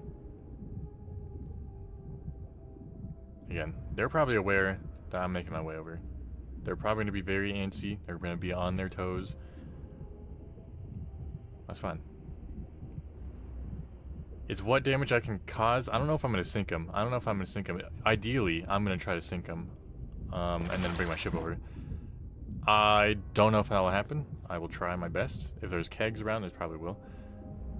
Again, they're probably aware that I'm making my way over. They're probably gonna be very antsy. They're gonna be on their toes. That's fine. It's what damage I can cause. I don't know if I'm going to sink him. I don't know if I'm going to sink him. Ideally, I'm going to try to sink him. And then bring my ship over. I don't know if that will happen. I will try my best. If there's kegs around, there probably will.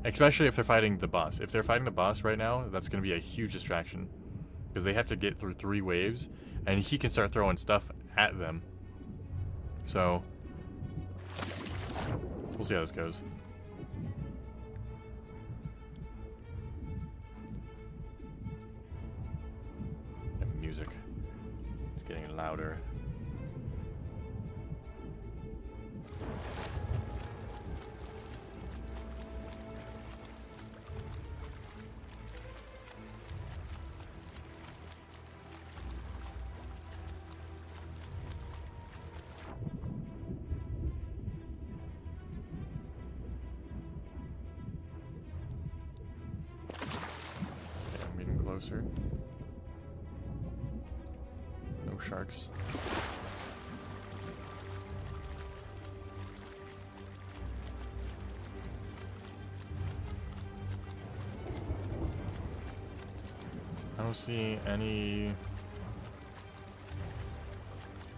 Especially if they're fighting the boss. If they're fighting the boss right now, that's going to be a huge distraction. Because they have to get through 3 waves. And he can start throwing stuff at them. So we'll see how this goes. Music. It's getting louder. Okay, I'm getting closer. No sharks. don't see any...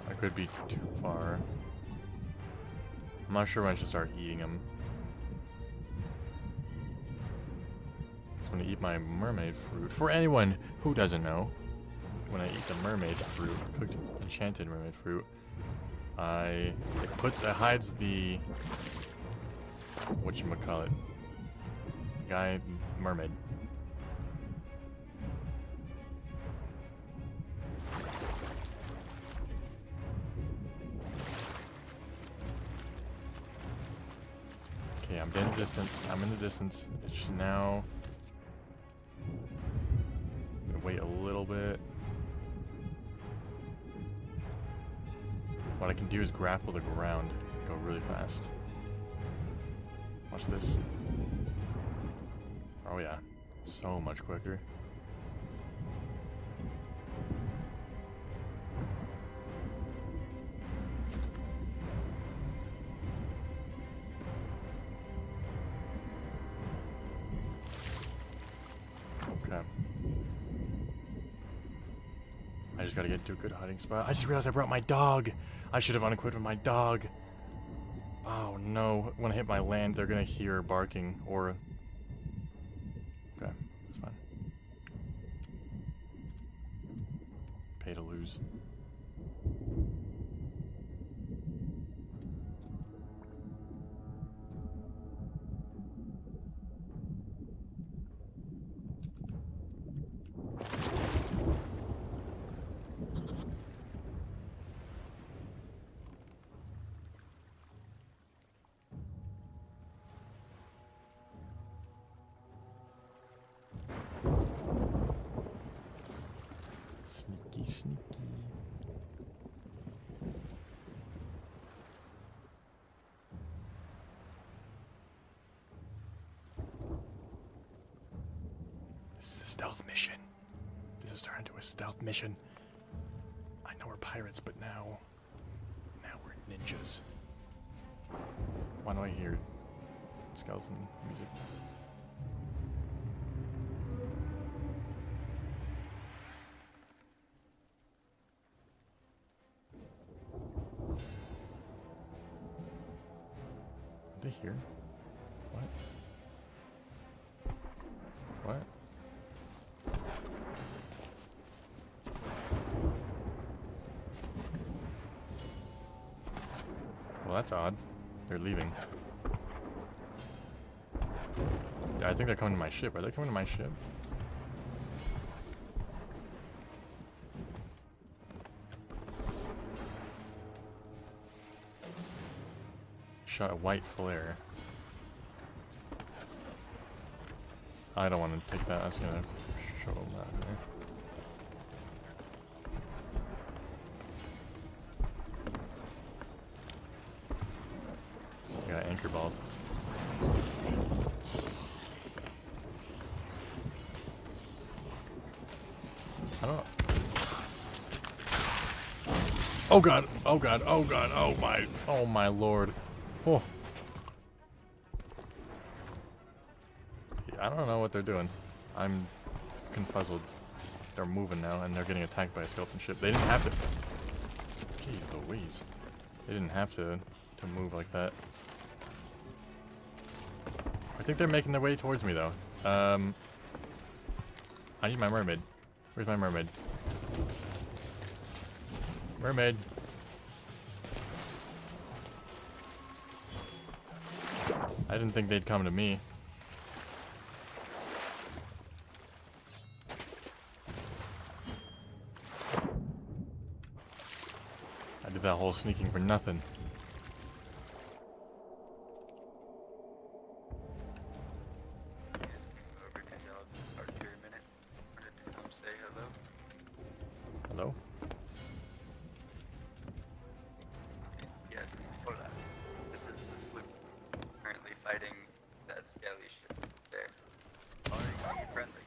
I could be too far. I'm not sure when I should start eating them. So I'm gonna eat my mermaid fruit. For anyone who doesn't know, when I eat the mermaid fruit, cooked enchanted mermaid fruit, it hides the whatchamacallit, guy mermaid. Okay, I'm in the distance. I'm in the distance. It should now wait a little bit. What I can do is grapple the ground, go really fast. Watch this. Oh yeah, so much quicker. Okay. I just gotta get into a good hiding spot. I just realized I brought my dog. I should have unequipped with my dog. Oh no, when I hit my land, they're gonna hear barking or... Okay, that's fine. Pay to lose. Sneaky, sneaky. This is a stealth mission. This is turning into a stealth mission. I know we're pirates, but now we're ninjas. Why do I hear skeleton music? Are they here? What? What? Well, that's odd. They're leaving. I think they're coming to my ship. Are they coming to my ship? Shot a white flare. I don't want to take that. That's gonna show them that there. I got anchor balled. I don't know. Oh god, oh god, oh god, oh my lord. Oh. Yeah, I don't know what they're doing. I'm confuzzled. They're moving now and they're getting attacked by a skeleton ship. They didn't have to. Jeez Louise. They didn't have to move like that. I think they're making their way towards me though. I need my mermaid. Where's my mermaid? Mermaid. I didn't think they'd come to me. I did that whole sneaking for nothing. Hello? Yes, hola. This is the sloop currently fighting that scaly ship there. Are you friendly?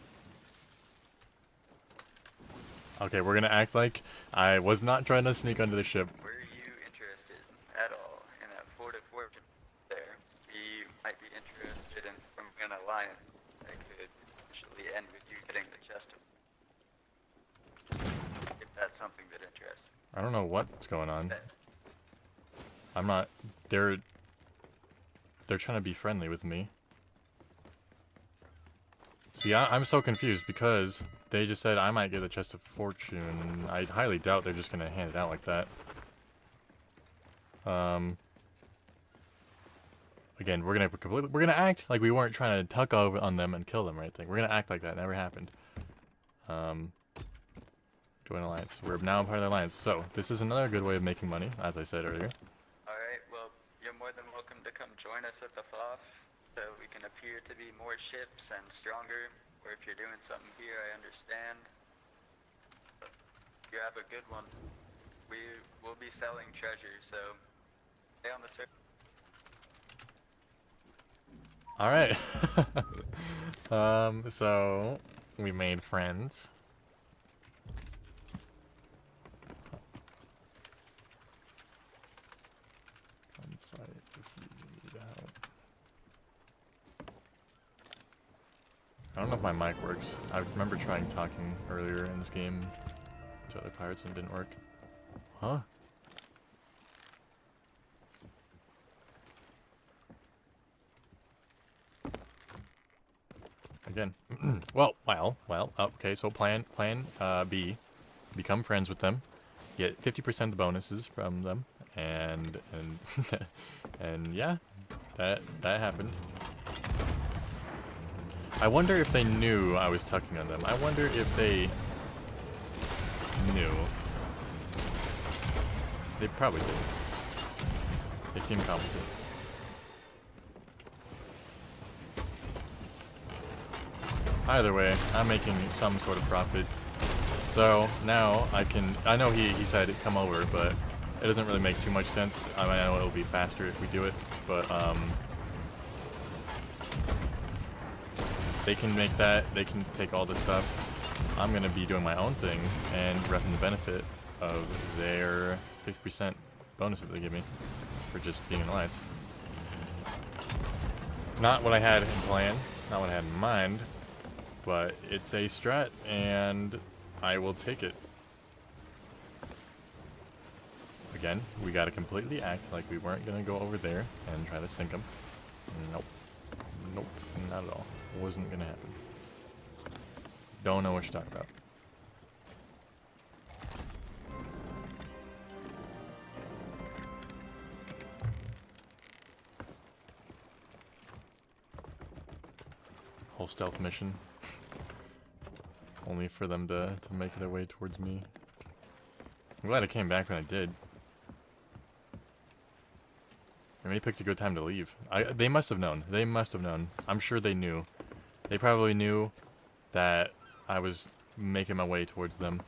Okay, we're gonna act like I was not trying to sneak under the ship. Were you interested at all in that fort of fortune there? We might be interested in forming an alliance that could potentially end with you getting the chest. something that interests. I don't know what's going on. That, I'm not. They're trying to be friendly with me. See, I'm so confused because they just said I might get a chest of fortune, and I highly doubt they're just gonna hand it out like that. Again, we're gonna act like we weren't trying to tuck over on them and kill them or anything. We're gonna act like that never happened. Join alliance. We're now part of the alliance. So this is another good way of making money, as I said earlier. Alright, well, you're more than welcome to come join us at the FOF, so we can appear to be more ships and stronger, or if you're doing something here, I understand. But you have a good one. We will be selling treasure, so stay on the server. Alright. So we made friends. Come fight if you need help. I don't know if my mic works. I remember trying talking earlier in this game to other pirates and it didn't work. Huh? Again. well, okay, so plan B. Become friends with them. Get 50% of the bonuses from them. And and yeah, that happened. I wonder if they knew I was tucking on them. I wonder if they knew. They probably did. They seem competent. Either way, I'm making some sort of profit. So now I know he said come over, but it doesn't really make too much sense. I mean, I know it'll be faster if we do it, but they can make that, they can take all this stuff. I'm gonna be doing my own thing and repping the benefit of their 50% bonus that they give me for just being in alliance. Not what I had in plan, not what I had in mind, but it's a strat and I will take it. Again, we gotta completely act like we weren't gonna go over there and try to sink them. Nope. Nope, not at all. Wasn't gonna happen. Don't know what you're talking about. Whole stealth mission. Only for them to make their way towards me. I'm glad I came back when I did. I may picked a good time to leave. They must have known. They must have known. I'm sure they knew. They probably knew that I was making my way towards them.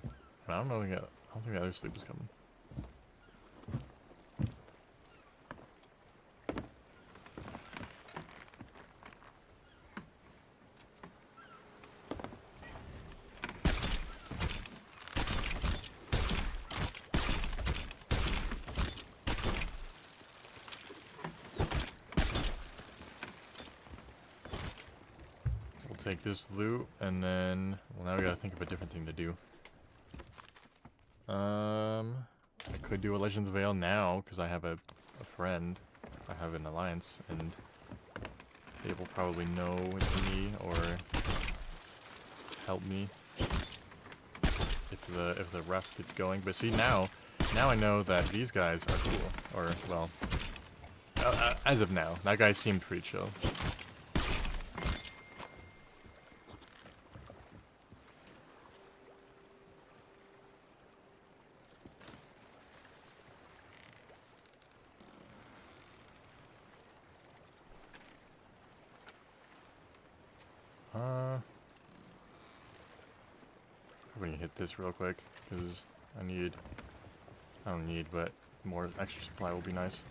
And I don't think the other sleep was coming. Take this loot, and then, well, now we gotta think of a different thing to do. I could do a Legends of Veil now, because I have a friend. I have an alliance, and they will probably know it's me, or help me if the ref gets going. But see, now I know that these guys are cool, or, well, as of now, that guy seemed pretty chill. I'm gonna hit this real quick, because I don't need, but more extra supply will be nice.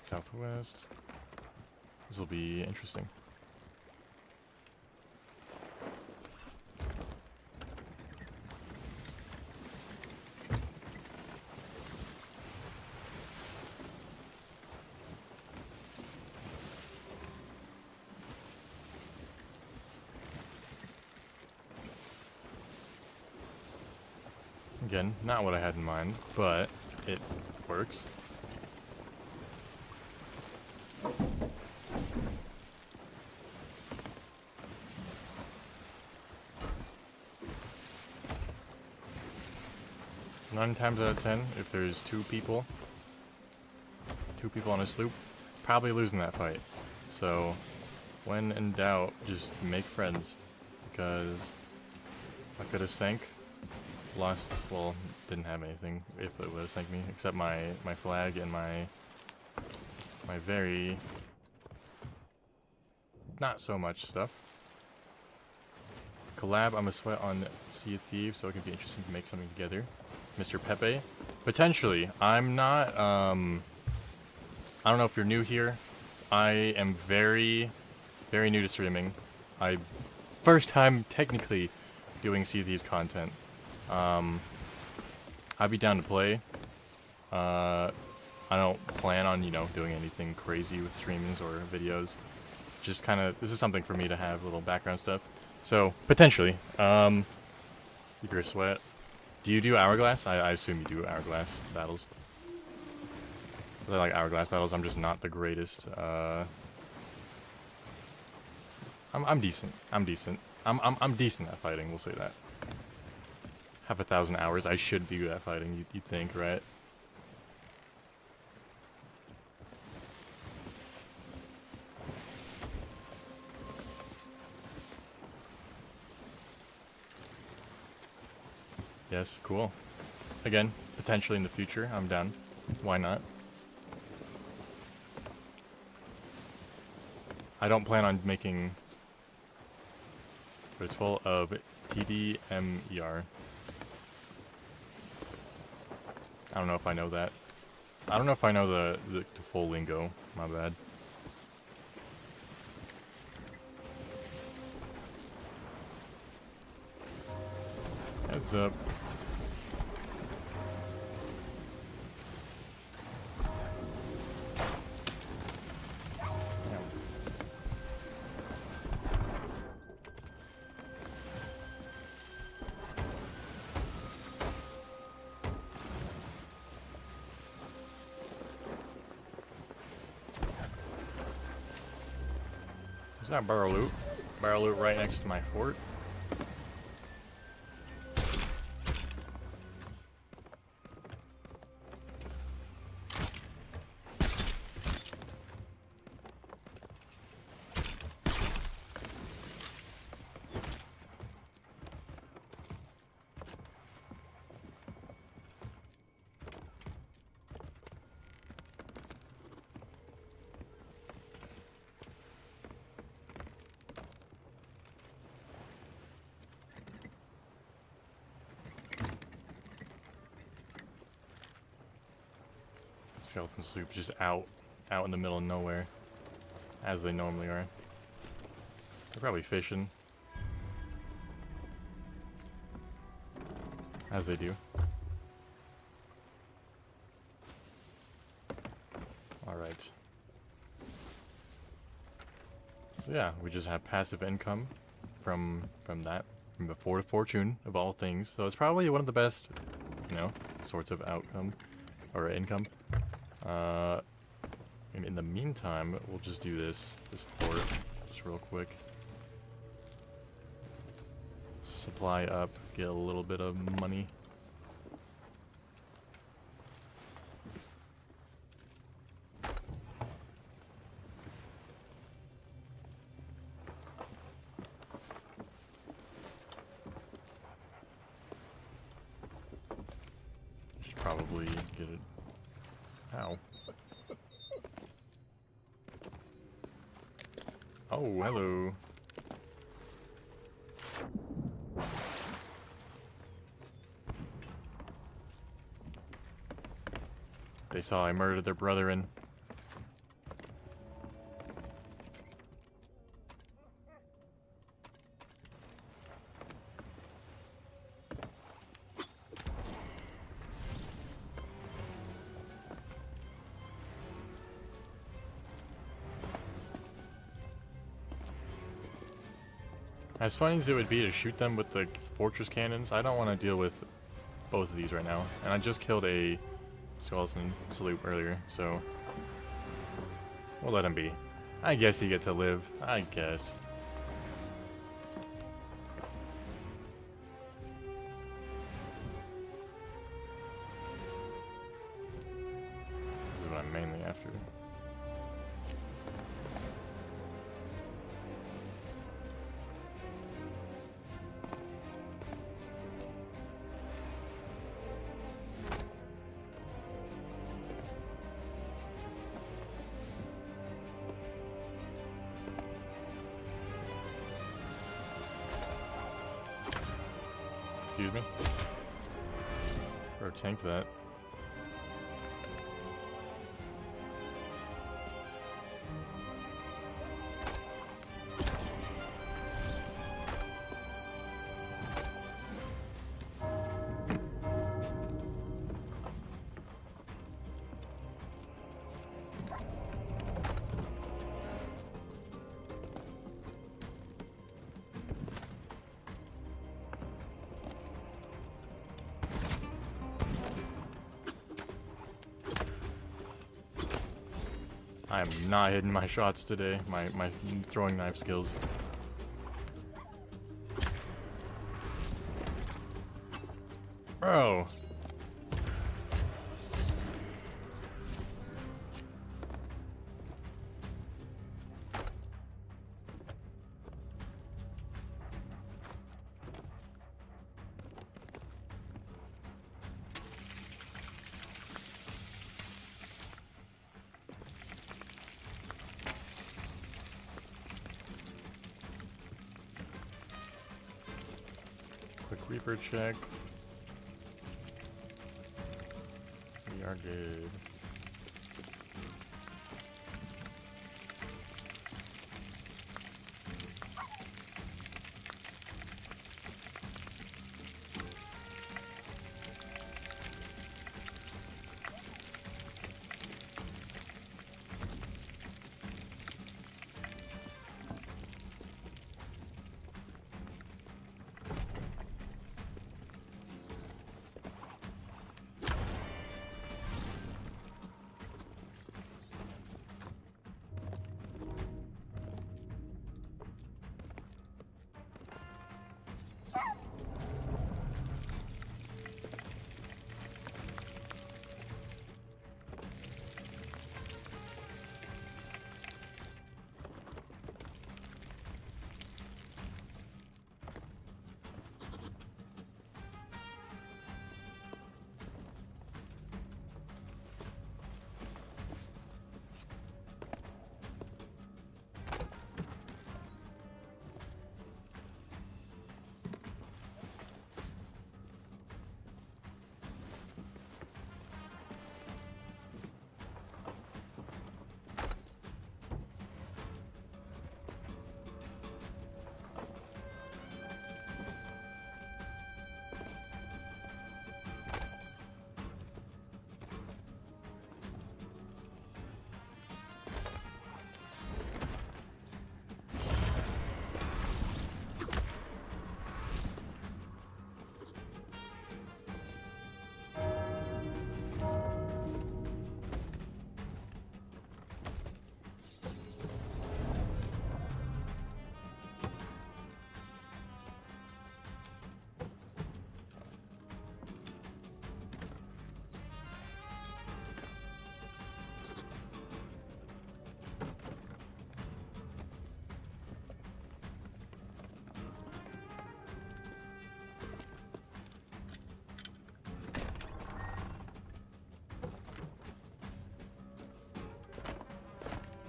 Southwest. This will be interesting. Again, not what I had in mind, but it works. Nine times out of 10, if there's two people on a sloop, probably losing that fight. So, when in doubt, just make friends, because I could have sank, lost, well, didn't have anything if it would have sank me, except my flag and my very not so much stuff. Collab, I'm a sweat on Sea of Thieves, so it could be interesting to make something together. Mr. Pepe, potentially. I'm not, I don't know if you're new here. I am very new to streaming. First time technically doing Sea of Thieves content. I'd be down to play. I don't plan on, doing anything crazy with streamings or videos. Just kind of, this is something for me to have, little background stuff. So, potentially. If you're a sweat. Do you do Hourglass? I assume you do Hourglass battles. I like Hourglass battles, I'm just not the greatest. I'm decent. I'm decent. I'm decent at fighting, we'll say that. Have 1,000 hours, I should be good at fighting, you'd think, right? Yes, cool. Again, potentially in the future, I'm down. Why not? I don't plan on making... But it's full of TDMER. I don't know if I know that. I don't know if I know the full lingo. My bad. Heads up. Is that barrel loot? Barrel loot right next to my fort. Skeleton sloop just out in the middle of nowhere, as they normally are. They're probably fishing, as they do. All right. So yeah, we just have passive income from that, from the Fort of Fortune of all things. So it's probably one of the best, sorts of outcome or income. And in the meantime, we'll just do this fort just real quick. Supply up, get a little bit of money. Should probably get it. Ow. Oh, hello. They saw I murdered their brethren. As funny as it would be to shoot them with the fortress cannons, I don't want to deal with both of these right now. And I just killed a skeleton salute earlier, so we'll let him be. I guess you get to live. I guess. This is what I'm mainly after. Excuse me. Or tank that. I am not hitting my shots today, my throwing knife skills. Bro. Quick Reaper check. We are good.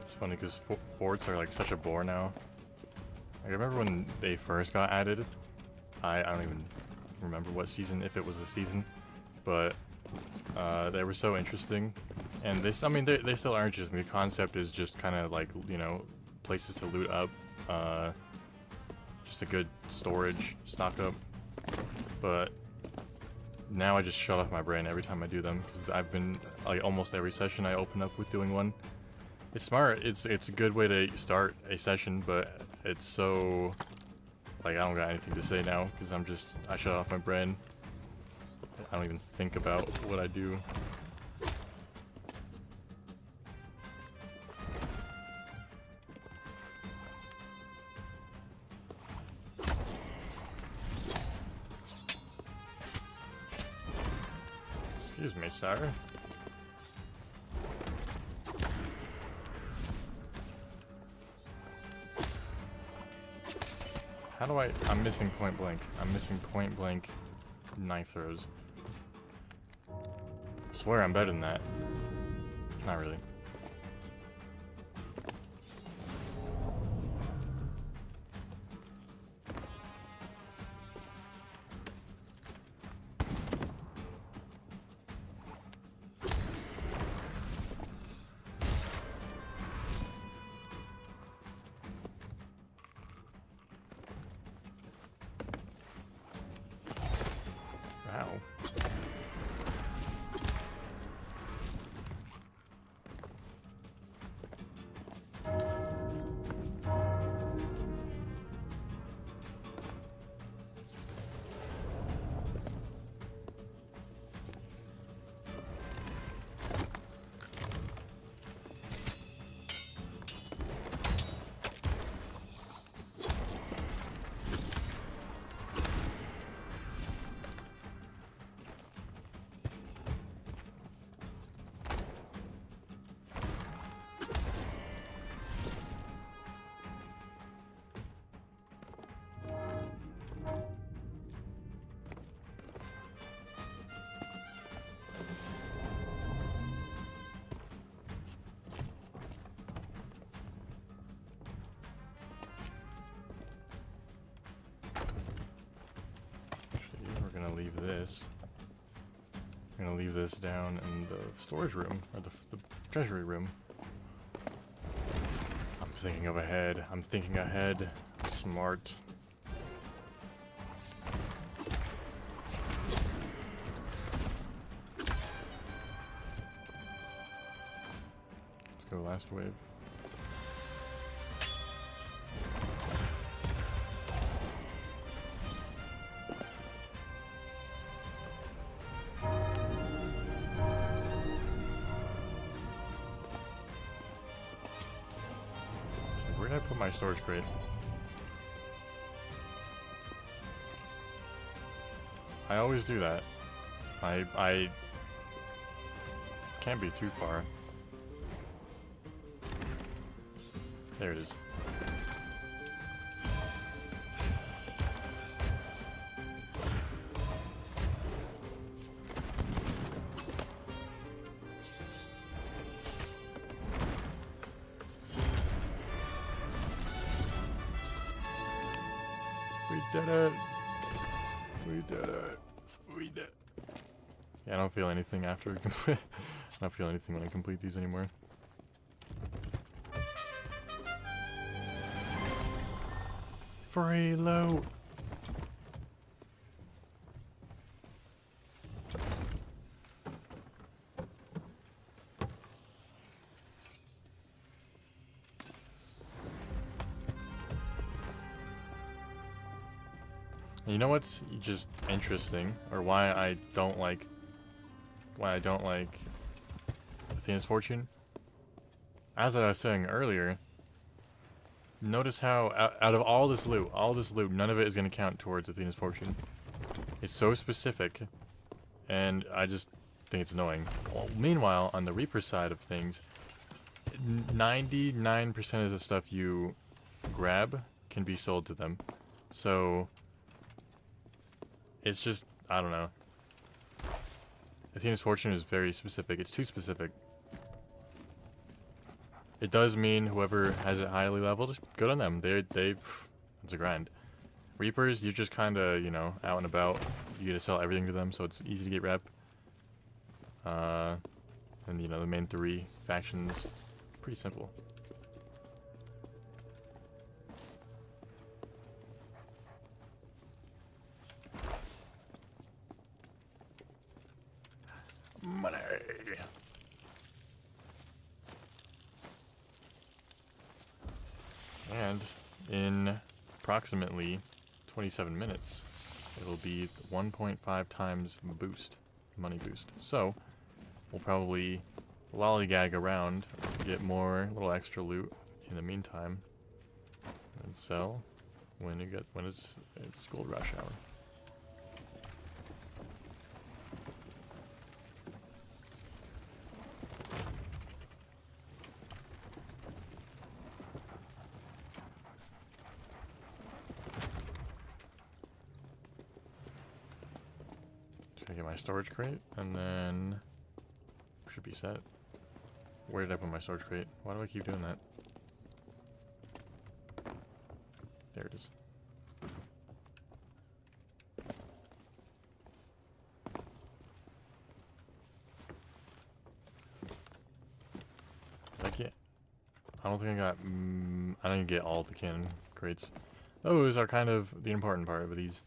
It's funny because forts are like such a bore now. I remember when they first got added. I don't even remember what season, if it was the season, but they were so interesting. And I mean, they still are interesting. The concept is just kind of like, you know, places to loot up, just a good storage, stock up. But now I just shut off my brain every time I do them because I've been like almost every session I open up with doing one. It's smart. It's a good way to start a session, but it's so like I don't got anything to say now because I shut off my brain. I don't even think about what I do. Excuse me, sir. How do I'm missing point blank. I'm missing point blank knife throws. I swear I'm better than that. Not really. Wow. We're gonna leave this. We're gonna leave this down in the storage room, or the treasury room. I'm thinking of ahead. I'm thinking ahead. I'm smart. Let's go last wave. Where did I put my storage crate? I always do that. I can't be too far. There it is. We did it. We did it. We did. Yeah, I don't feel anything after. I don't feel anything when I complete these anymore. Free loot. You know what's just interesting, or why I don't like Athena's Fortune? As I was saying earlier, notice how out of all this loot, none of it is going to count towards Athena's Fortune. It's so specific, and I just think it's annoying. Well, meanwhile, on the Reaper side of things, 99% of the stuff you grab can be sold to them. So it's just, I don't know. Athena's Fortune is very specific. It's too specific. It does mean whoever has it highly leveled, good on them. It's a grind. Reapers, you're just kind of, you know, out and about. You get to sell everything to them, so it's easy to get rep. And, you know, the main three factions, pretty simple. Money. And in approximately 27 minutes, it'll be 1.5 times boost, money boost. So we'll probably lollygag around, get more little extra loot in the meantime, and sell when it's gold rush hour. Should I get my storage crate and then should be set. Where did I put my storage crate? Why do I keep doing that? There it is. I don't think I got. I didn't get all the cannon crates. Those are kind of the important part of these.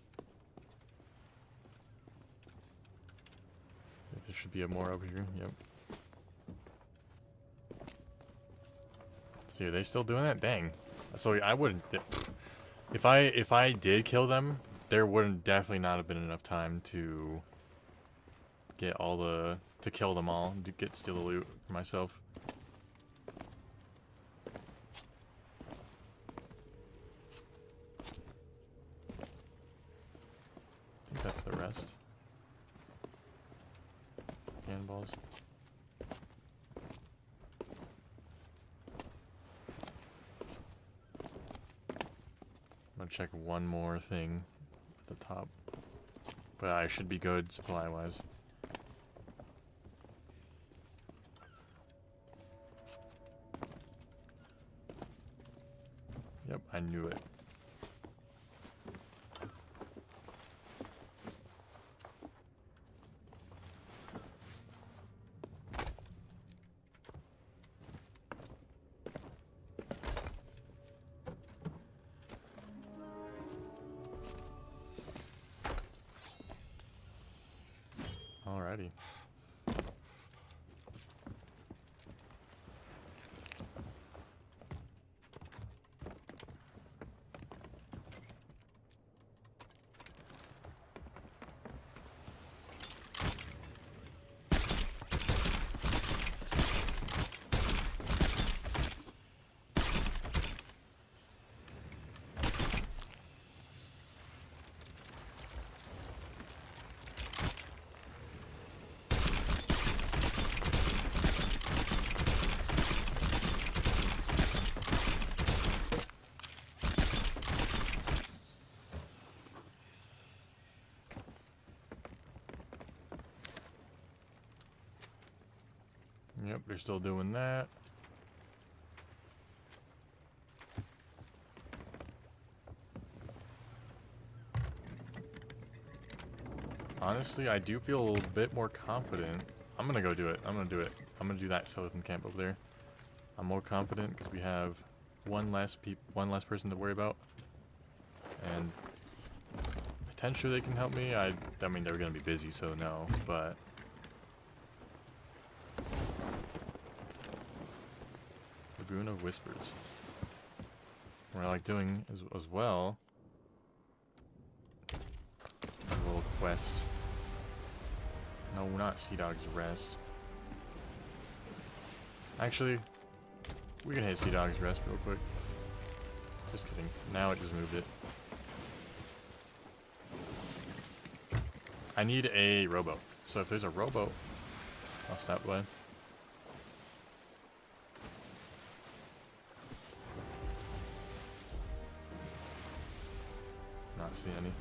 There should be more over here. Yep. See, are they still doing that? Dang. So I wouldn't. If I did kill them, there wouldn't definitely not have been enough time to get all the kill them all to steal the loot for myself. I think that's the rest. Cannonballs. I'm gonna check one more thing at the top, but I should be good supply-wise. Yep, I knew it. Alrighty. Yep, they're still doing that. Honestly, I do feel a little bit more confident. I'm gonna go do it. I'm gonna do it. I'm gonna do that skeleton camp over there. I'm more confident because we have one less person to worry about, and potentially they can help me. I mean, they're gonna be busy, so no, but. Lagoon of Whispers. What I like doing is, as well, a little quest. No, not Sea Dog's Rest. Actually, we can hit Sea Dog's Rest real quick. Just kidding. Now it just moved it. I need a rowboat. So if there's a rowboat, I'll stop by. Not see any.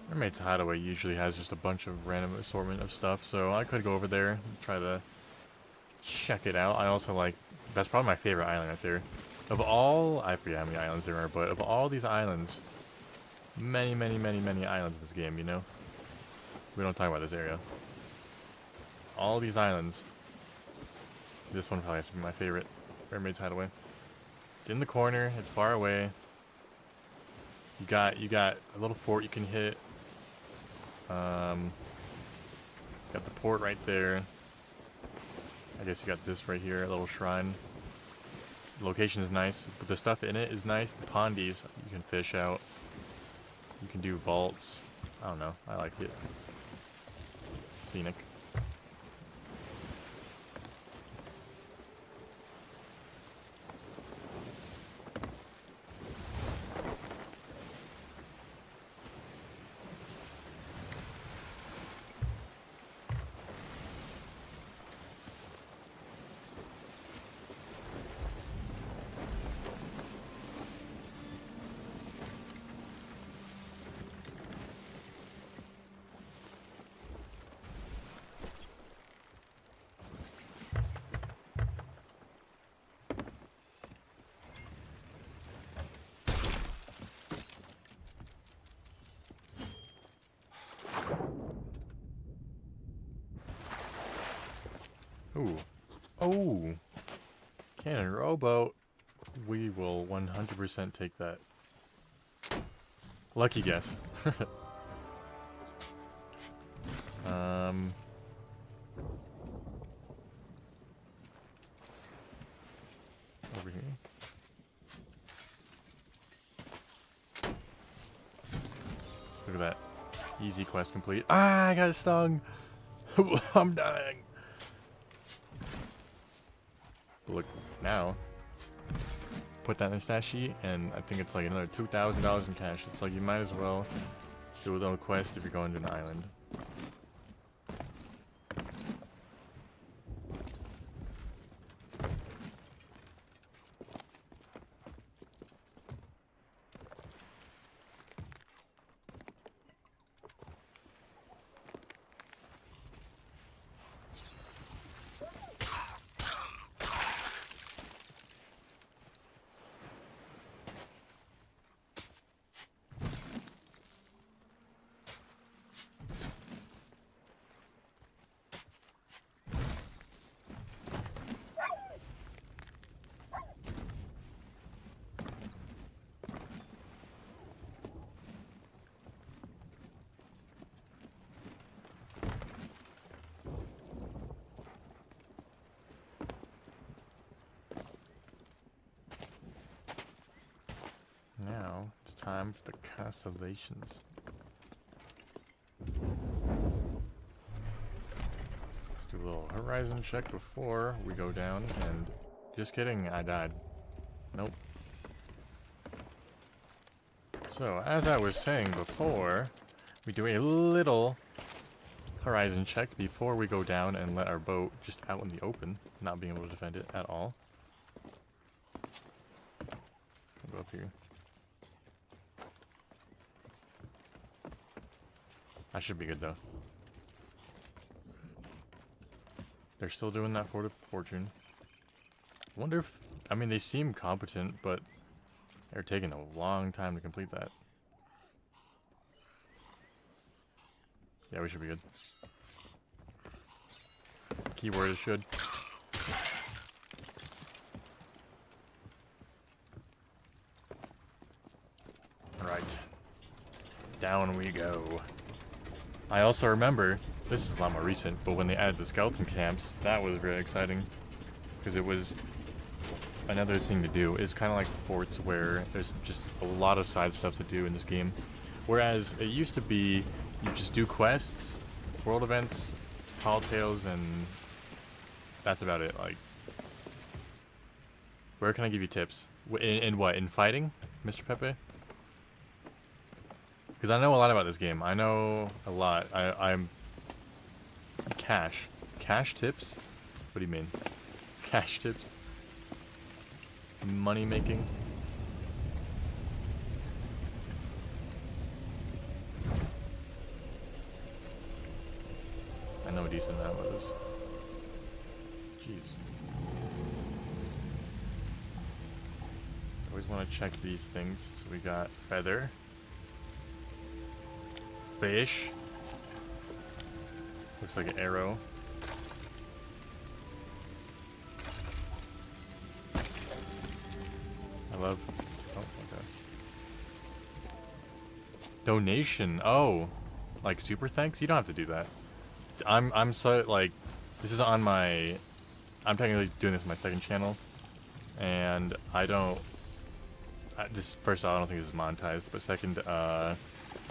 Mermaid's Hideaway usually has just a bunch of random assortment of stuff, so I could go over there and try to check it out. I also like, that's probably my favorite island right there. Of all, I forget how many islands there are, but of all these islands, many islands in this game, you know? We don't talk about this area. all these islands. This one probably has to be my favorite. Mermaid's Hideaway. It's in the corner. It's far away. You got a little fort you can hit. Got the port right there. I guess you got this right here, a little shrine. The location is nice, but the stuff in it is nice. The pondies you can fish out. You can do vaults. I don't know. I like it. Scenic. Ooh. Oh! Cannon rowboat. We will 100% take that. Lucky guess. Over here. Look at that. Easy quest complete. Ah, I got stung! I'm dying! But look, now, put that in a stash sheet, and I think it's like another $2,000 in cash. It's like you might as well do a little quest if you're going to an island. Now, it's time for the constellations. Let's do a little horizon check before we go down, and just kidding, I died. Nope. So, as I was saying before, we do a little horizon check before we go down and let our boat just out in the open, not being able to defend it at all. I'll go up here. I should be good though. They're still doing that Fort of Fortune. Wonder if, I mean, they seem competent, but they're taking a long time to complete that. Yeah, we should be good. Keyword is should. Right. Down we go. I also remember, this is a lot more recent, but when they added the skeleton camps, that was very exciting. Because it was another thing to do. It's kind of like the forts where there's just a lot of side stuff to do in this game. Whereas it used to be, you just do quests, world events, tall tales, and that's about it. Like, where can I give you tips? In what? In fighting, Mr. Pepe? Because I know a lot about this game. I know a lot. I'm... Cash. Cash tips? What do you mean? Cash tips? Money making? I know a decent amount of this. Jeez. Always want to check these things. So we got feather. Fish. Looks like an arrow. I love. Oh, okay. Donation. Oh, like super thanks. You don't have to do that. I'm so like, this is on my. I'm technically doing this on my second channel, and I don't. This first off, I don't think this is monetized, but second,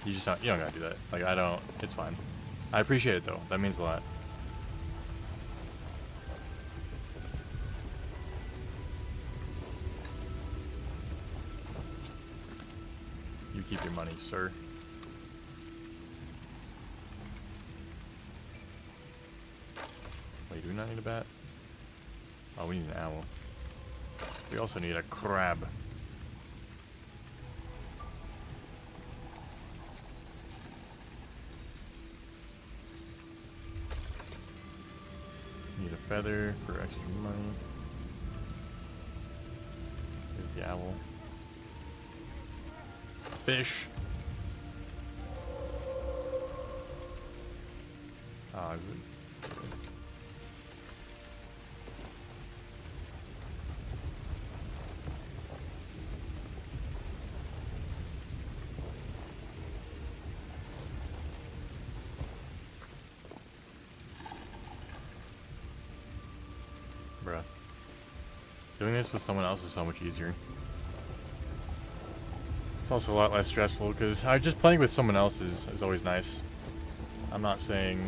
you just don't. You don't gotta do that. Like I don't. It's fine. I appreciate it though. That means a lot. You keep your money, sir. Wait, do we not need a bat? Oh, we need an owl. We also need a crab. Need a feather for extra money. Here's the owl. Fish. Ah, is it? Bruh. Doing this with someone else is so much easier. It's also a lot less stressful because just playing with someone else is always nice. I'm not saying,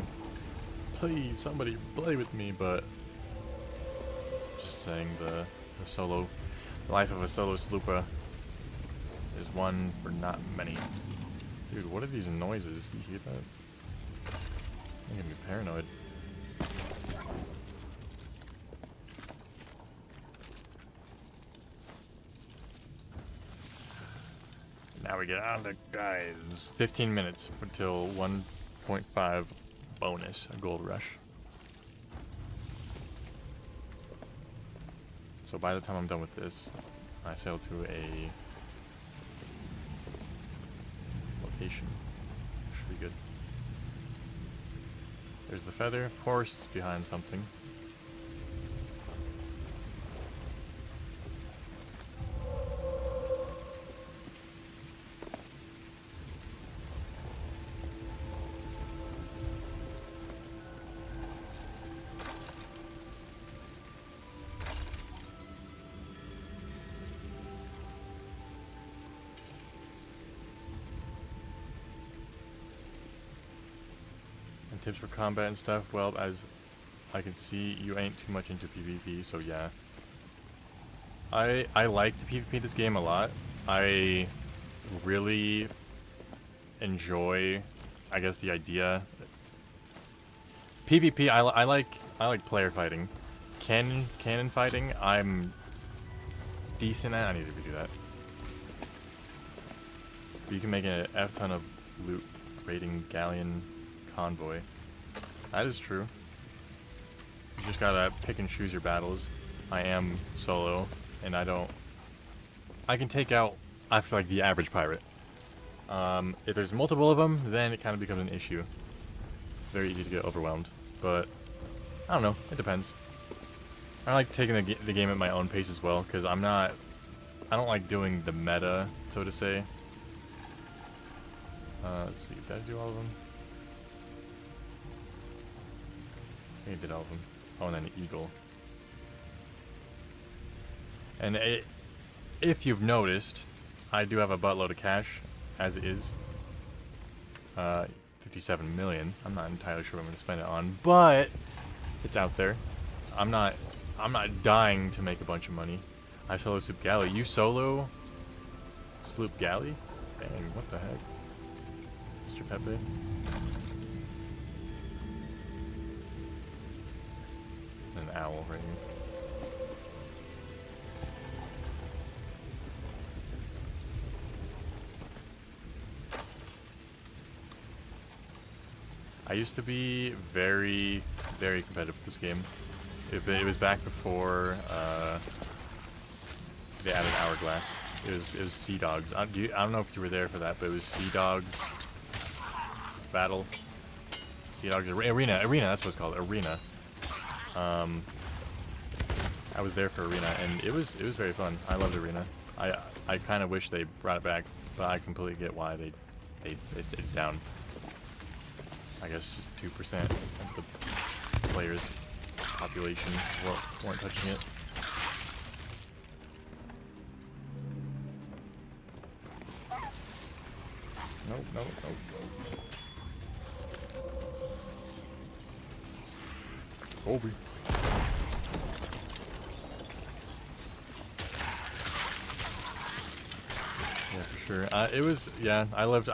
please somebody play with me, but just saying the life of a solo slooper is one for not many. Dude, what are these noises? You hear that? I'm gonna be paranoid. Now we get on the guys. 15 minutes until 1.5 bonus, a gold rush. So by the time I'm done with this, I sail to a location. Should be good. There's the feather. Of course, it's behind something. Tips for combat and stuff. Well, as I can see, you ain't too much into PvP, so yeah. I like the PvP this game a lot. I really enjoy, I guess, the idea. PvP, I like player fighting. Cannon fighting, I'm decent at. I need to redo that. But you can make an F ton of loot raiding galleon convoy. That is true. You just gotta pick and choose your battles. I am solo, and I can take out, I feel like, the average pirate. If there's multiple of them, then it kind of becomes an issue. Very easy to get overwhelmed. But, I don't know, it depends. I like taking the game at my own pace as well, because I don't like doing the meta, so to say. Let's see, did I do all of them? I think I did all of them. Oh, and then an eagle. And if you've noticed, I do have a buttload of cash, as it is. 57 million. I'm not entirely sure what I'm going to spend it on, but it's out there. I'm not dying to make a bunch of money. I solo sloop galley. You solo sloop galley? Dang, what the heck? Mr. Pepe? An owl right here. I used to be very, very competitive with this game. It was back before they added Hourglass. It was Sea Dogs. I don't know if you were there for that, but it was Sea Dogs Battle. Sea Dogs Arena. That's what it's called. Arena. I was there for Arena, and it was very fun. I loved Arena. I kind of wish they brought it back, but I completely get why it's down. I guess just 2% of the players' population weren't touching it. Nope, nope, nope, nope. Kobe. Yeah, for sure. It was, yeah. I loved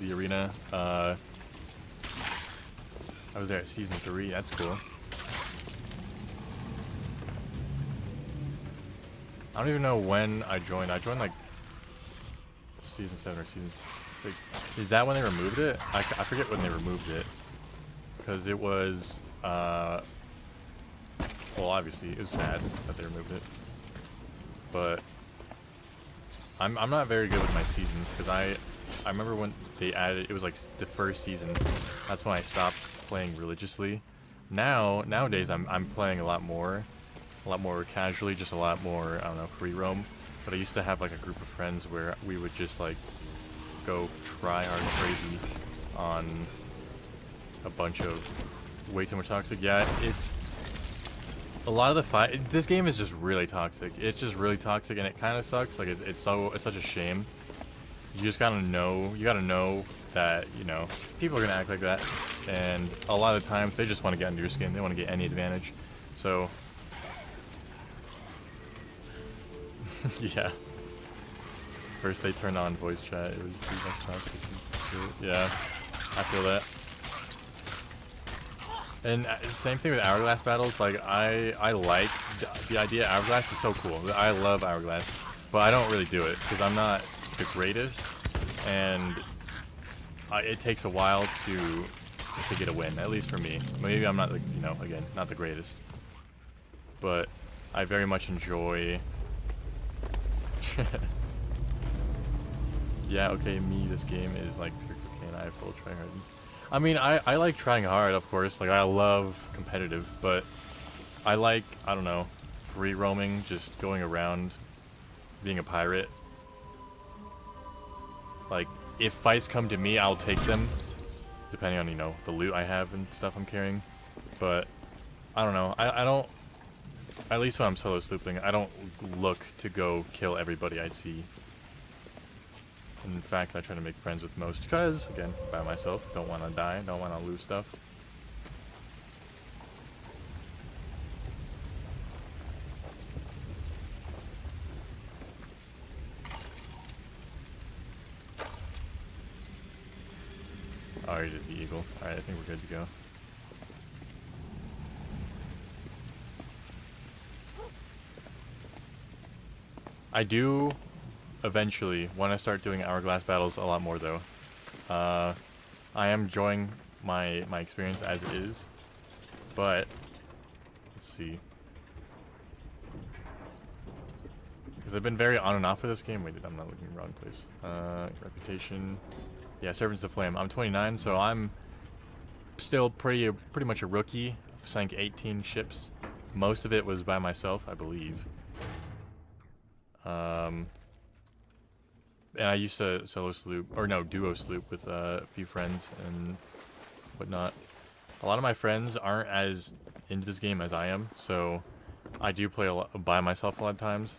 the arena. I was there at season 3. That's cool. I don't even know when I joined. I joined like season 7 or season 6. Is that when they removed it? I forget when they removed it. Because it was, well, obviously it was sad that they removed it. But I'm not very good with my seasons because I remember when they added, it was like the first season. That's when I stopped playing religiously. Nowadays I'm playing a lot more casually, just a lot more, I don't know, free roam. But I used to have like a group of friends where we would just like go try hard crazy on a bunch of way too much toxic. Yeah, it's a lot of the fight. This game is just really toxic. It's just really toxic, and it kind of sucks. Like it's such a shame. You just gotta know. You gotta know that people are gonna act like that, and a lot of the times they just want to get under your skin. They want to get any advantage. So yeah. First they turned on voice chat. It was too much toxic. Yeah, I feel that. And same thing with Hourglass battles. Like I like the idea. Hourglass is so cool. I love Hourglass, but I don't really do it because I'm not the greatest, and it takes a while to get a win. At least for me. Maybe I'm not, again, not the greatest, but I very much enjoy. Yeah. Okay. Me. This game is like pure cocaine. I full try hard. I mean, I like trying hard, of course. Like, I love competitive, but I like, I don't know, free roaming, just going around, being a pirate. Like, if fights come to me, I'll take them, depending on, the loot I have and stuff I'm carrying. But, I don't know, I don't, at least when I'm solo slooping, I don't look to go kill everybody I see. In fact, I try to make friends with most because, again, by myself, don't want to die, don't want to lose stuff. Oh, you did the eagle. Alright, I think we're good to go. I do eventually want to start doing Hourglass battles a lot more, though. I am enjoying my experience as it is, but let's see. Because I've been very on and off with this game. Wait, I'm not looking in the wrong place. Reputation. Yeah, Servants of Flame. I'm 29, so I'm still pretty much a rookie. I've sank 18 ships. Most of it was by myself, I believe. And I used to solo sloop, or no, duo sloop with a few friends and whatnot. A lot of my friends aren't as into this game as I am, so I do play a lot by myself a lot of times.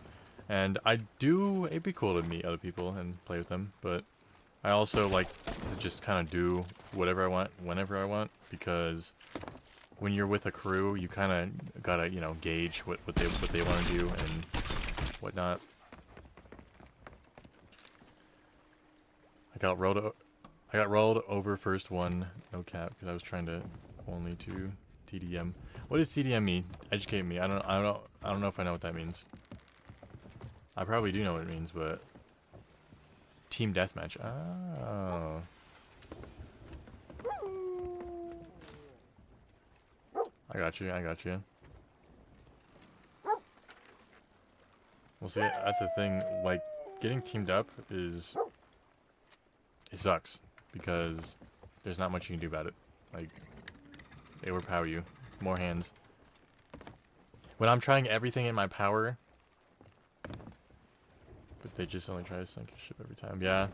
And it'd be cool to meet other people and play with them, but I also like to just kind of do whatever I want, whenever I want, because when you're with a crew, you kind of gotta, gauge what they want to do and whatnot. I got rolled over first one, no cap, because I was trying to only to TDM. What does TDM mean? Educate me. I don't know if I know what that means. I probably do know what it means, but team deathmatch. Oh. I got you. Well, see, that's the thing. Like, getting teamed up it sucks because there's not much you can do about it. Like, they overpower you. More hands. When I'm trying everything in my power, but they just only try to sink a ship every time. Yeah.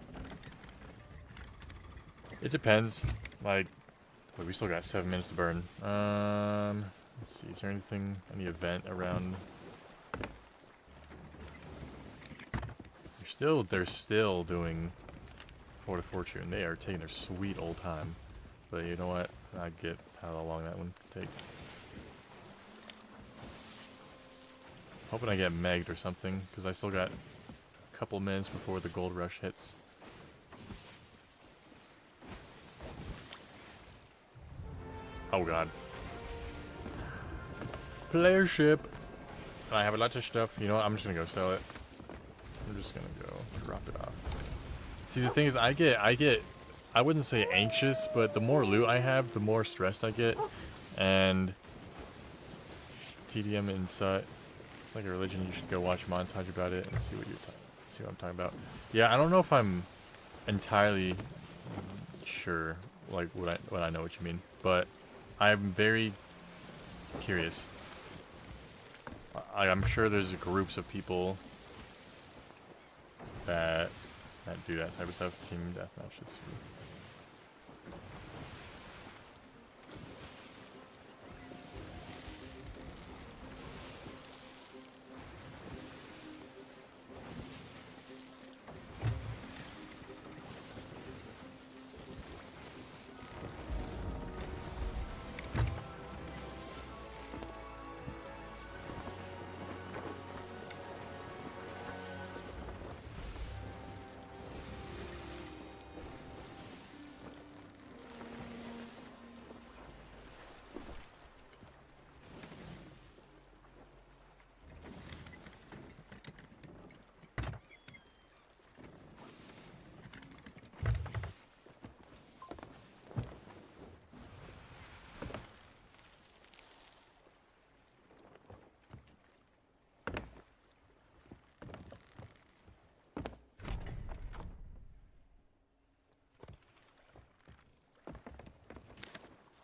It depends. Like, wait, we still got 7 minutes to burn. Let's see. Is there anything, any event around? They're still doing Fort of Fortune. They are taking their sweet old time. But you know what? I get how long that one could take. Hoping I get megged or something, because I still got a couple minutes before the gold rush hits. Oh god. Player ship. I have a lot of stuff. You know what? I'm just gonna go sell it. I'm just gonna go drop it off. See, the thing is, I wouldn't say anxious, but the more loot I have, the more stressed I get. And TDM and Sut, it's like a religion. You should go watch a montage about it and see what I'm talking about. Yeah, I don't know if I'm entirely sure, like what I know what you mean, but I'm very curious. I'm sure there's groups of people that do that type of stuff. Team deathmatch. Let's see.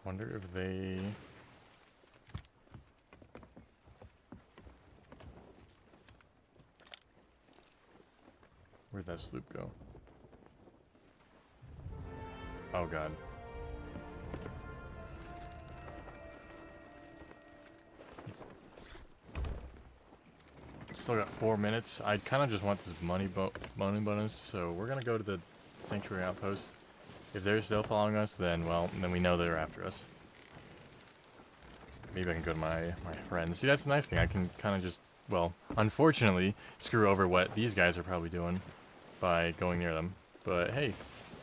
Wonder if they... Where'd that sloop go? Oh god. Still got 4 minutes. I kind of just want this money bonus, so we're gonna go to the Sanctuary Outpost. If they're still following us, then, well, then we know they're after us. Maybe I can go to my friends. See, that's the nice thing. I can kind of just, well, unfortunately, screw over what these guys are probably doing by going near them. But, hey,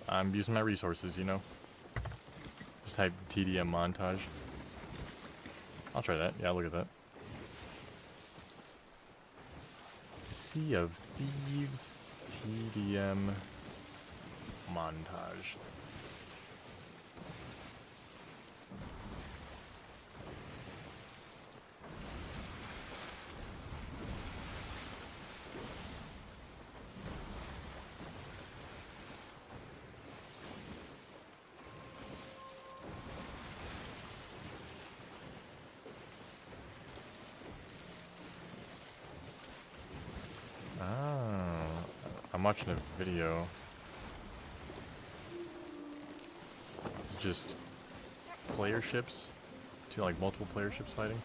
I'm using my resources, you know? Just type TDM montage. I'll try that. Yeah, look at that. Sea of Thieves TDM montage. I'm watching a video. It's just player ships, like multiple player ships fighting.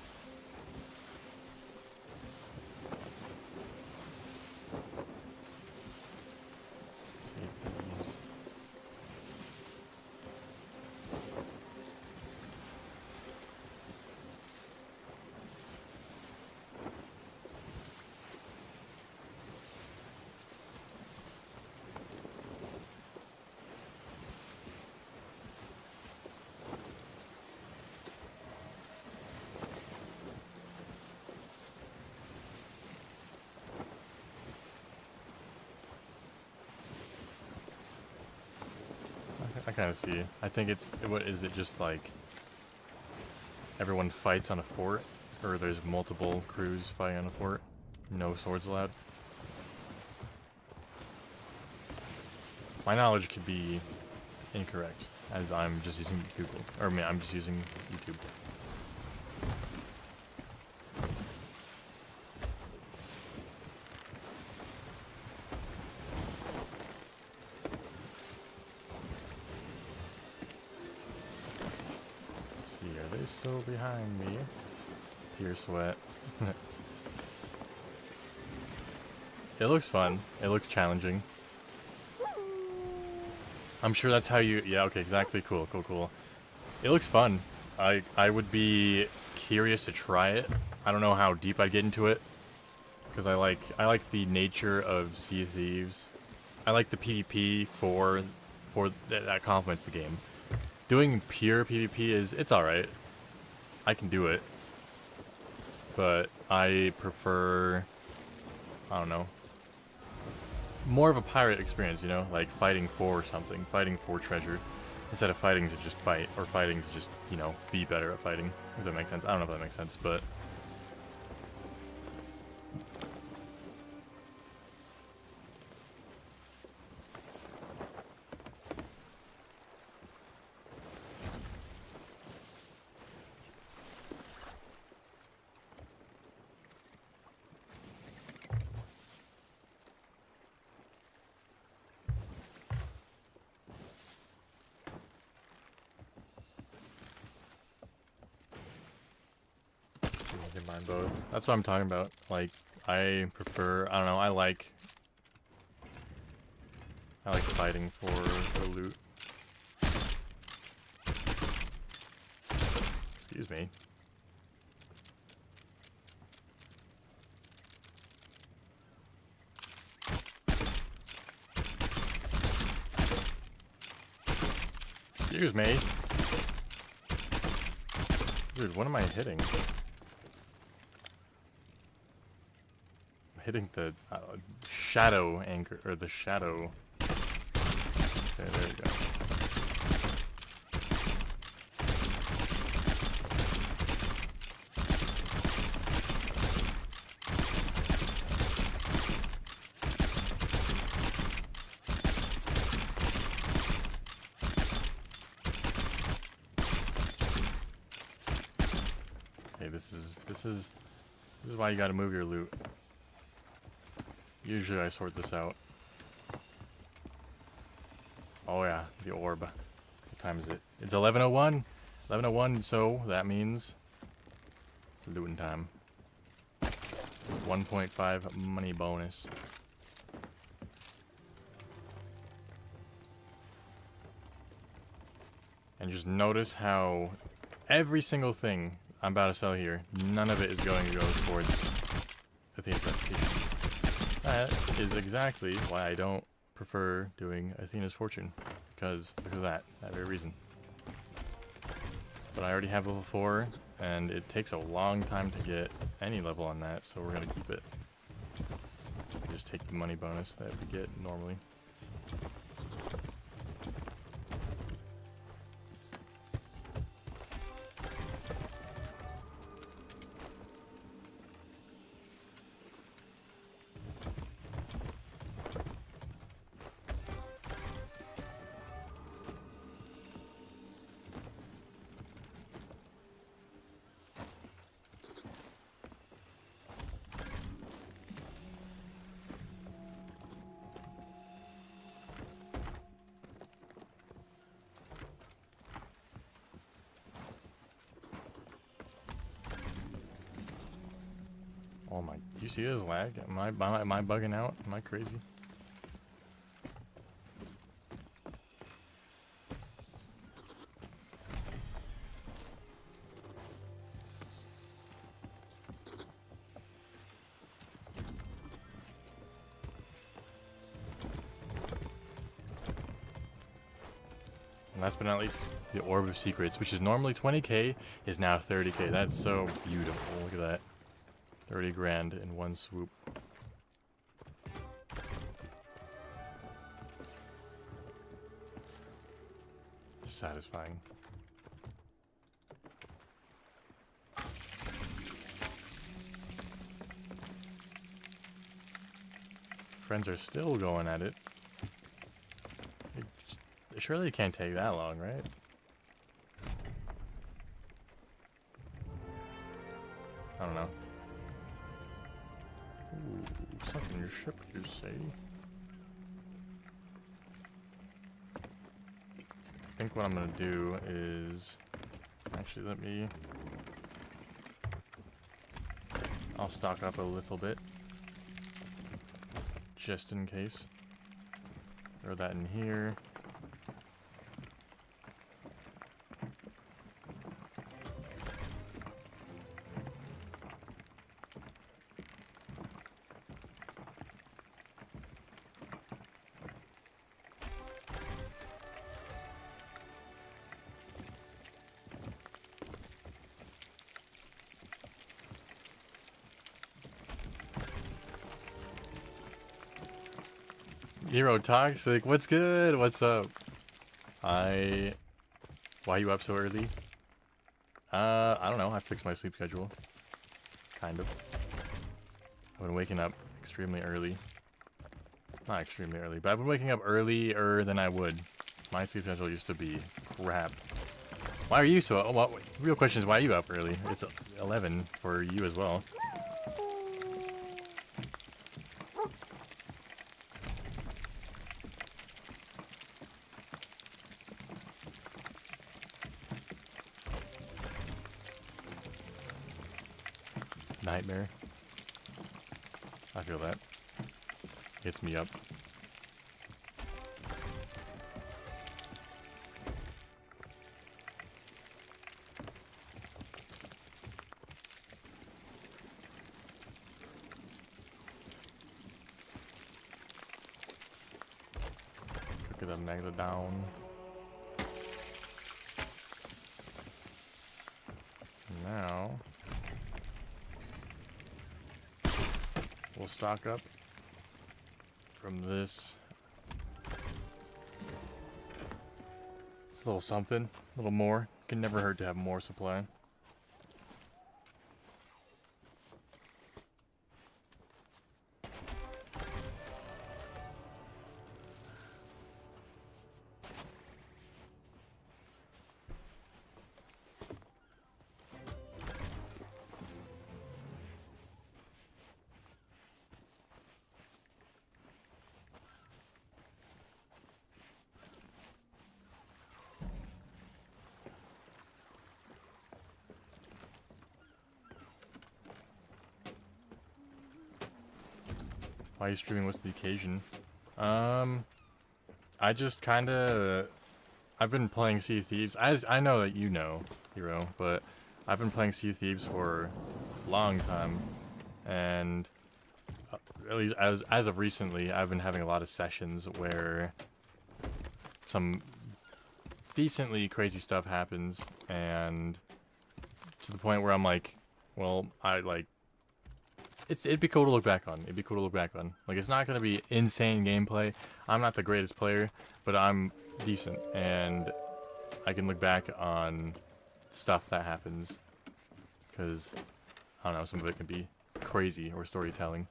Sea of Thieves. I kind of see. I think it's, what is it, just like everyone fights on a fort, or there's multiple crews fighting on a fort, no swords allowed? My knowledge could be incorrect, as I'm just using Google, or I mean, I'm just using YouTube. still behind me. Pure sweat. It looks fun. It looks challenging. I'm sure that's how you... Yeah, okay, exactly. Cool, cool, cool. It looks fun. I would be curious to try it. I don't know how deep I'd get into it. Because I like the nature of Sea of Thieves. I like the PvP for that complements the game. Doing pure PvP it's alright. I can do it. But I prefer, I don't know, more of a pirate experience, you know? Like fighting for something, fighting for treasure. Instead of fighting to just fight, or fighting to just, you know, be better at fighting. If that makes sense. I don't know if that makes sense, but... I can mine both. That's what I'm talking about. Like, I prefer, I don't know, I like fighting for the loot. Excuse me. Excuse me. Dude, what am I hitting? I'm hitting the shadow anchor, or the shadow. Okay, there we go. Okay, this is why you gotta move your loot. Usually I sort this out. Oh yeah, the orb. What time is it? It's 11:01. 11:01, so that means it's looting time. 1.5 money bonus. And just notice how every single thing I'm about to sell here, none of it is going to go towards Athena's reputation. That is exactly why I don't prefer doing Athena's fortune. Because of that very reason. But I already have level 4, and it takes a long time to get any level on that, so we're going to keep it. Just take the money bonus that we get normally. Oh my, do you see this lag? Am I bugging out? Am I crazy? And last but not least, the Orb of Secrets, which is normally 20k, is now 30k. That's so beautiful. Look at that. 30 grand in one swoop. Satisfying. Friends are still going at it. Surely it can't take that long, right? I don't know. Ooh, stuff in your ship, you say? I think what I'm gonna do is Actually, let me... I'll stock up a little bit. Just in case. Throw that in here. Hero Toxic, what's good? What's up? Why are you up so early? I don't know. I fixed my sleep schedule. Kind of. I've been waking up extremely early. Not extremely early, but I've been waking up earlier than I would. My sleep schedule used to be crap. Why are you so... Oh, well, real question is, why are you up early? It's 11 for you as well. Nightmare. I feel that. Gets me up. Cook that magnet down. Now we'll stock up from this. It's a little something, a little more. Can never hurt to have more supply. Why are you streaming? What's the occasion? I just kinda... I've been playing Sea of Thieves. I know that you know, Hero, but I've been playing Sea of Thieves for a long time. And at least as of recently, I've been having a lot of sessions where some decently crazy stuff happens. And to the point where I'm like, well, it'd be cool to look back on. It'd be cool to look back on. Like, it's not going to be insane gameplay. I'm not the greatest player, but I'm decent. And I can look back on stuff that happens. Because, I don't know, some of it can be crazy or storytelling.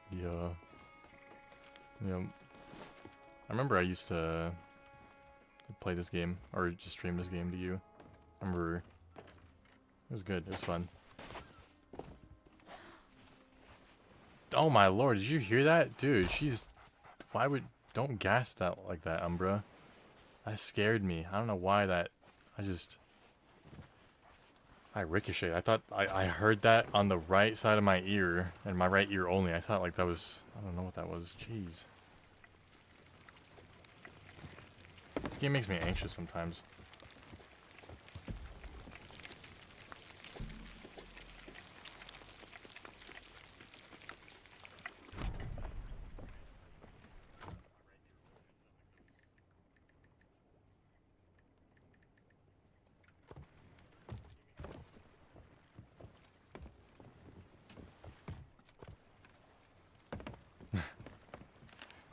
Yeah. You know, I remember I used to play this game, or just stream this game to you. I remember it was good, it was fun. Oh my lord, did you hear that? Dude, don't gasp that like that, Umbra. That scared me. I don't know why that, I ricocheted. I thought I heard that on the right side of my ear, and my right ear only. I thought like that was, I don't know what that was. Jeez. This game makes me anxious sometimes.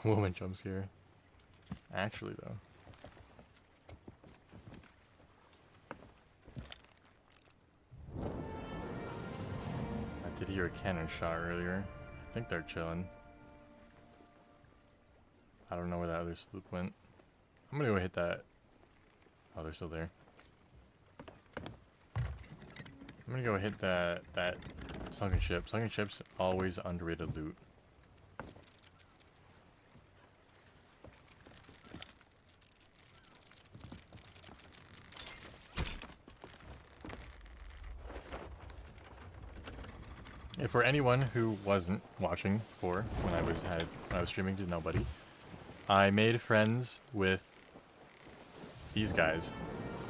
Woman jump scare. Actually, though. I did hear a cannon shot earlier. I think they're chilling. I don't know where that other sloop went. I'm gonna go hit that. Oh, they're still there. I'm gonna go hit that sunken ship. Sunken ships always underrated loot. And for anyone who wasn't watching when I was streaming to nobody, I made friends with these guys.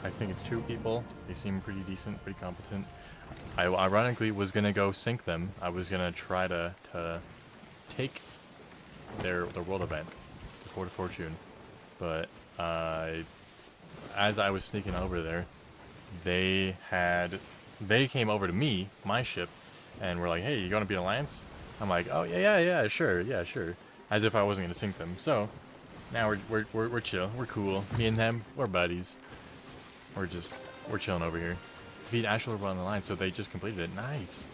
I think it's 2 people. They seem pretty decent, pretty competent. I ironically was gonna go sink them. I was gonna try to take their world event, the Port of Fortune, but as I was sneaking over there, they came over to me, my ship, and were like, "Hey, you gonna be an alliance?" I'm like, "Oh yeah, sure, as if I wasn't gonna sink them. So now we're chill, we're cool. Me and them, we're buddies. We're chilling over here. Defeat Ashler on the line, so they just completed it. Nice.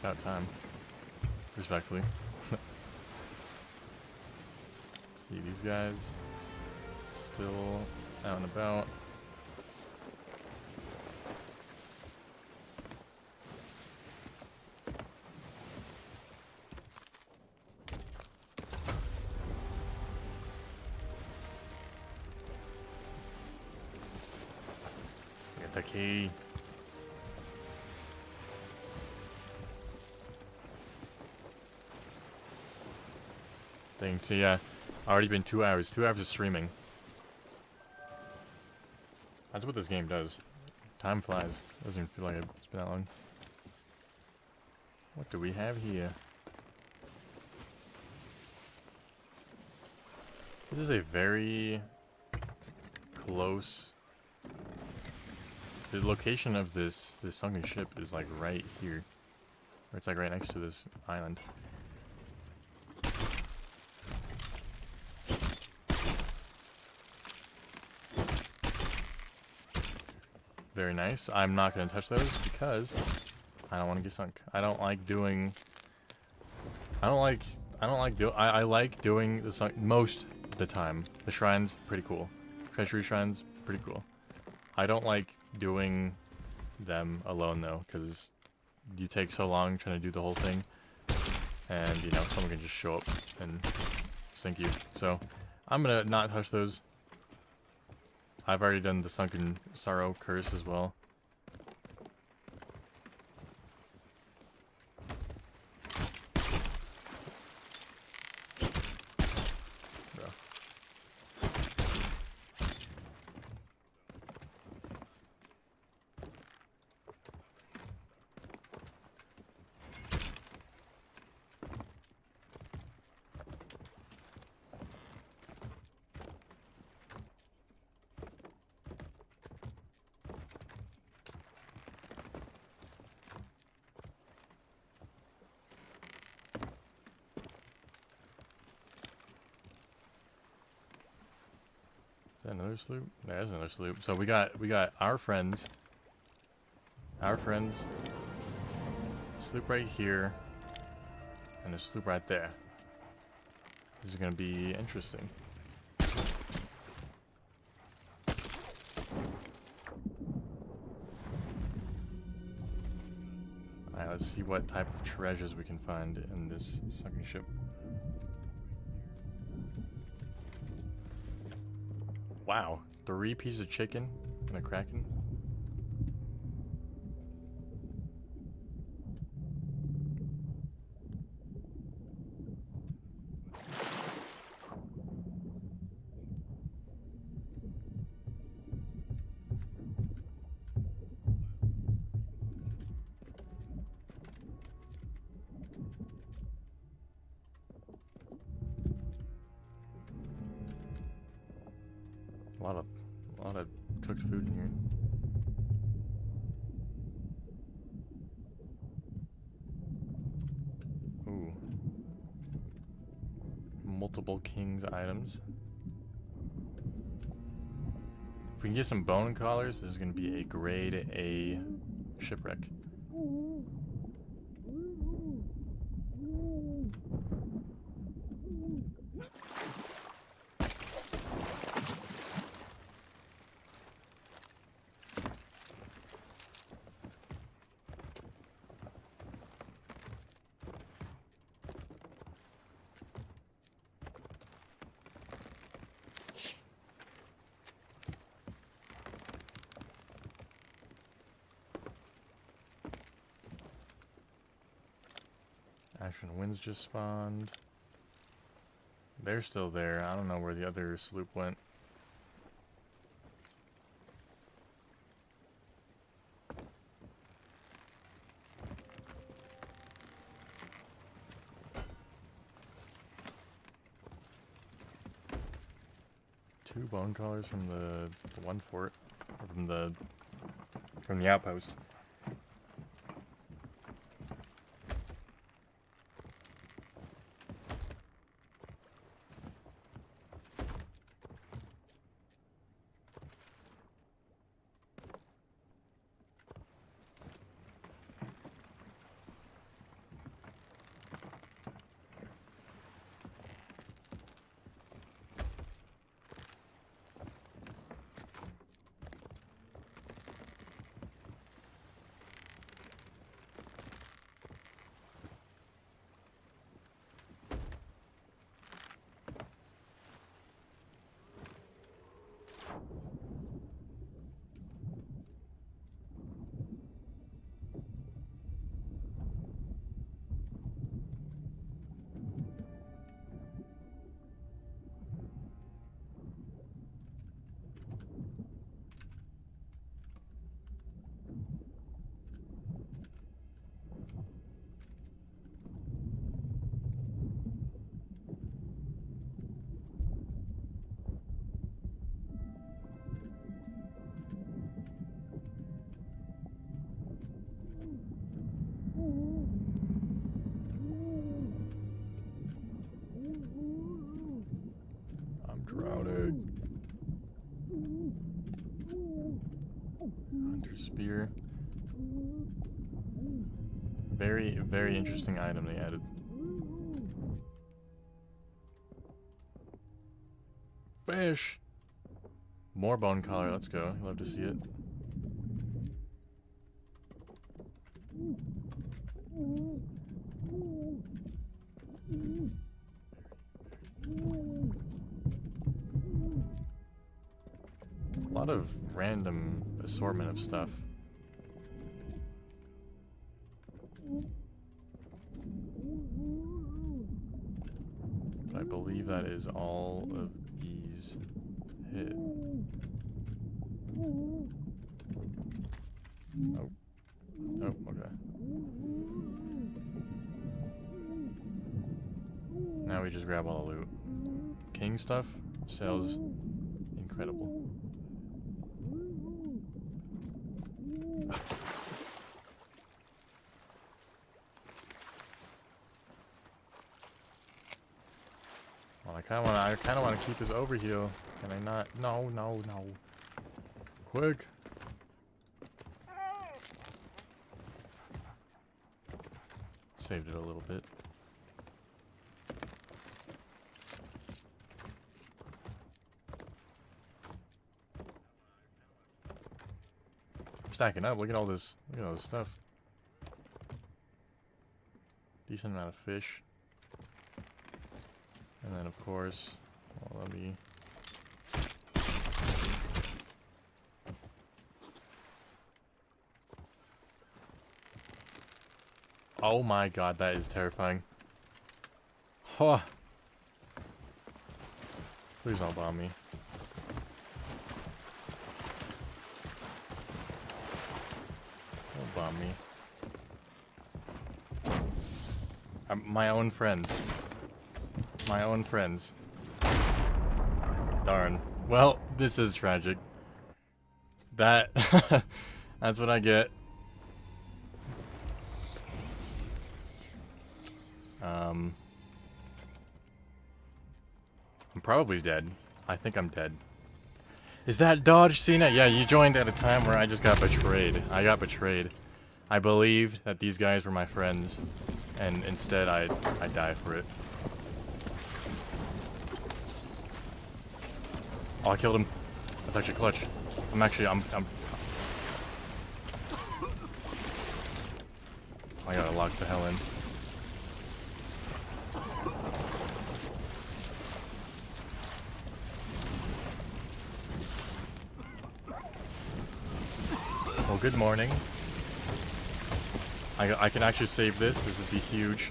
About time. Respectfully. See these guys still out and about. Get the key. Thanks. So yeah, already been 2 hours. 2 hours of streaming. That's what this game does. Time flies. Doesn't even feel like it's been that long. What do we have here? This is a very close. The location of this sunken ship is like right here. Or it's like right next to this island. Very nice. I'm not going to touch those because I don't want to get sunk. I like doing the sunk most of the time. The shrines, pretty cool. Treasury shrines, pretty cool. I don't like doing them alone though, because you take so long trying to do the whole thing, and you know someone can just show up and sink you. So I'm gonna not touch those. I've already done the Sunken Sorrow curse as well. Bro. Is that another sloop? There's another sloop. So we got our friends. Our friends. Sloop right here. And a sloop right there. This is gonna be interesting. Alright, let's see what type of treasures we can find in this sunken ship. Wow, 3 pieces of chicken and a kraken. A lot of cooked food in here. Ooh. Multiple king's items. If we can get some bone collars, this is going to be a grade A shipwreck. Action winds just spawned. They're still there. I don't know where the other sloop went. Two bone collars from the one fort, or from the outpost. Drowning. Hunter spear. Very, very interesting item they added. Fish! More bone collar, let's go. Love to see it. A lot of random assortment of stuff. But I believe that is all of these hit. Oh. Oh, okay. Now we just grab all the loot. King stuff sells incredible. Well, I kind of want to keep this overheal. Can I not? No, no, no. Quick. Saved it a little bit. I'm stacking up. Look at all this. Look at all this stuff. Decent amount of fish. And then, of course, well, let me. Oh my god, that is terrifying. Huh. Please don't bomb me. Don't bomb me. My own friends. My own friends. Darn. Well, this is tragic. That... that's what I get. I'm probably dead. I think I'm dead. Is that Dodge Cena? Yeah, you joined at a time where I just got betrayed. I got betrayed. I believed that these guys were my friends, and instead I die for it. Oh, I killed him. That's actually clutch. I'm I gotta lock the hell in. Well, good morning. I can actually save this. This would be huge.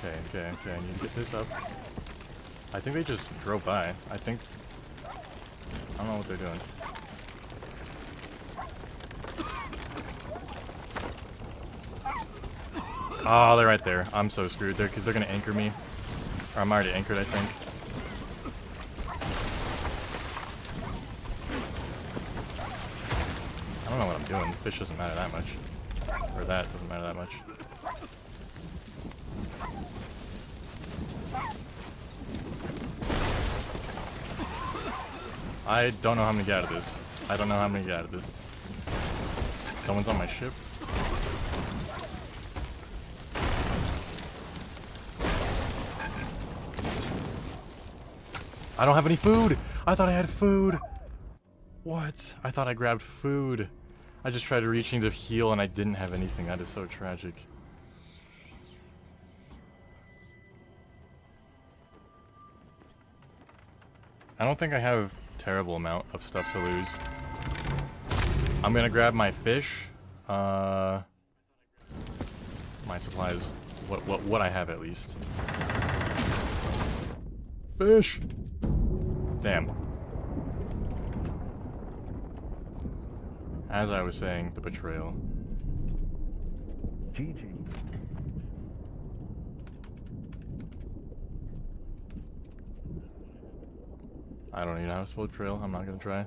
Okay, I need to get this up. I think they just drove by. I don't know what they're doing. Oh, they're right there. I'm so screwed there because they're going to anchor me. Or I'm already anchored, I think. I don't know what I'm doing. Fish doesn't matter that much. Or that doesn't matter that much. I don't know how I'm gonna get out of this. I don't know how I'm gonna get out of this. Someone's on my ship. I don't have any food! I thought I had food! What? I thought I grabbed food. I just tried reaching to heal and I didn't have anything. That is so tragic. I don't think I have a terrible amount of stuff to lose. I'm gonna grab my fish. My supplies. What I have at least. Fish! Damn. As I was saying, the betrayal. GG. I don't even know how to spell betrayal. I'm not gonna try.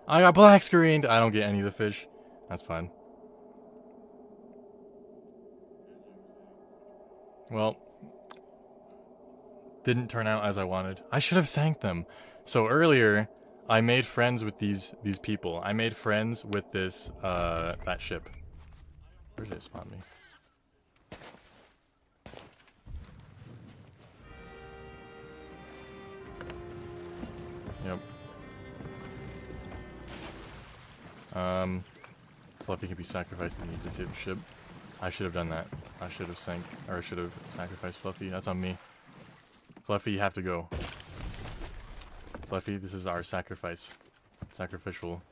I got black screened! I don't get any of the fish. That's fine. Well, didn't turn out as I wanted. I should have sank them. So earlier, I made friends with these people. I made friends with this, that ship. Where did it spawn me? Yep. Fluffy can be sacrificed if you need to save the ship. I should have done that. I should have sank, or I should have sacrificed Fluffy. That's on me. Fluffy, you have to go. Fluffy, this is our sacrifice. Sacrificial.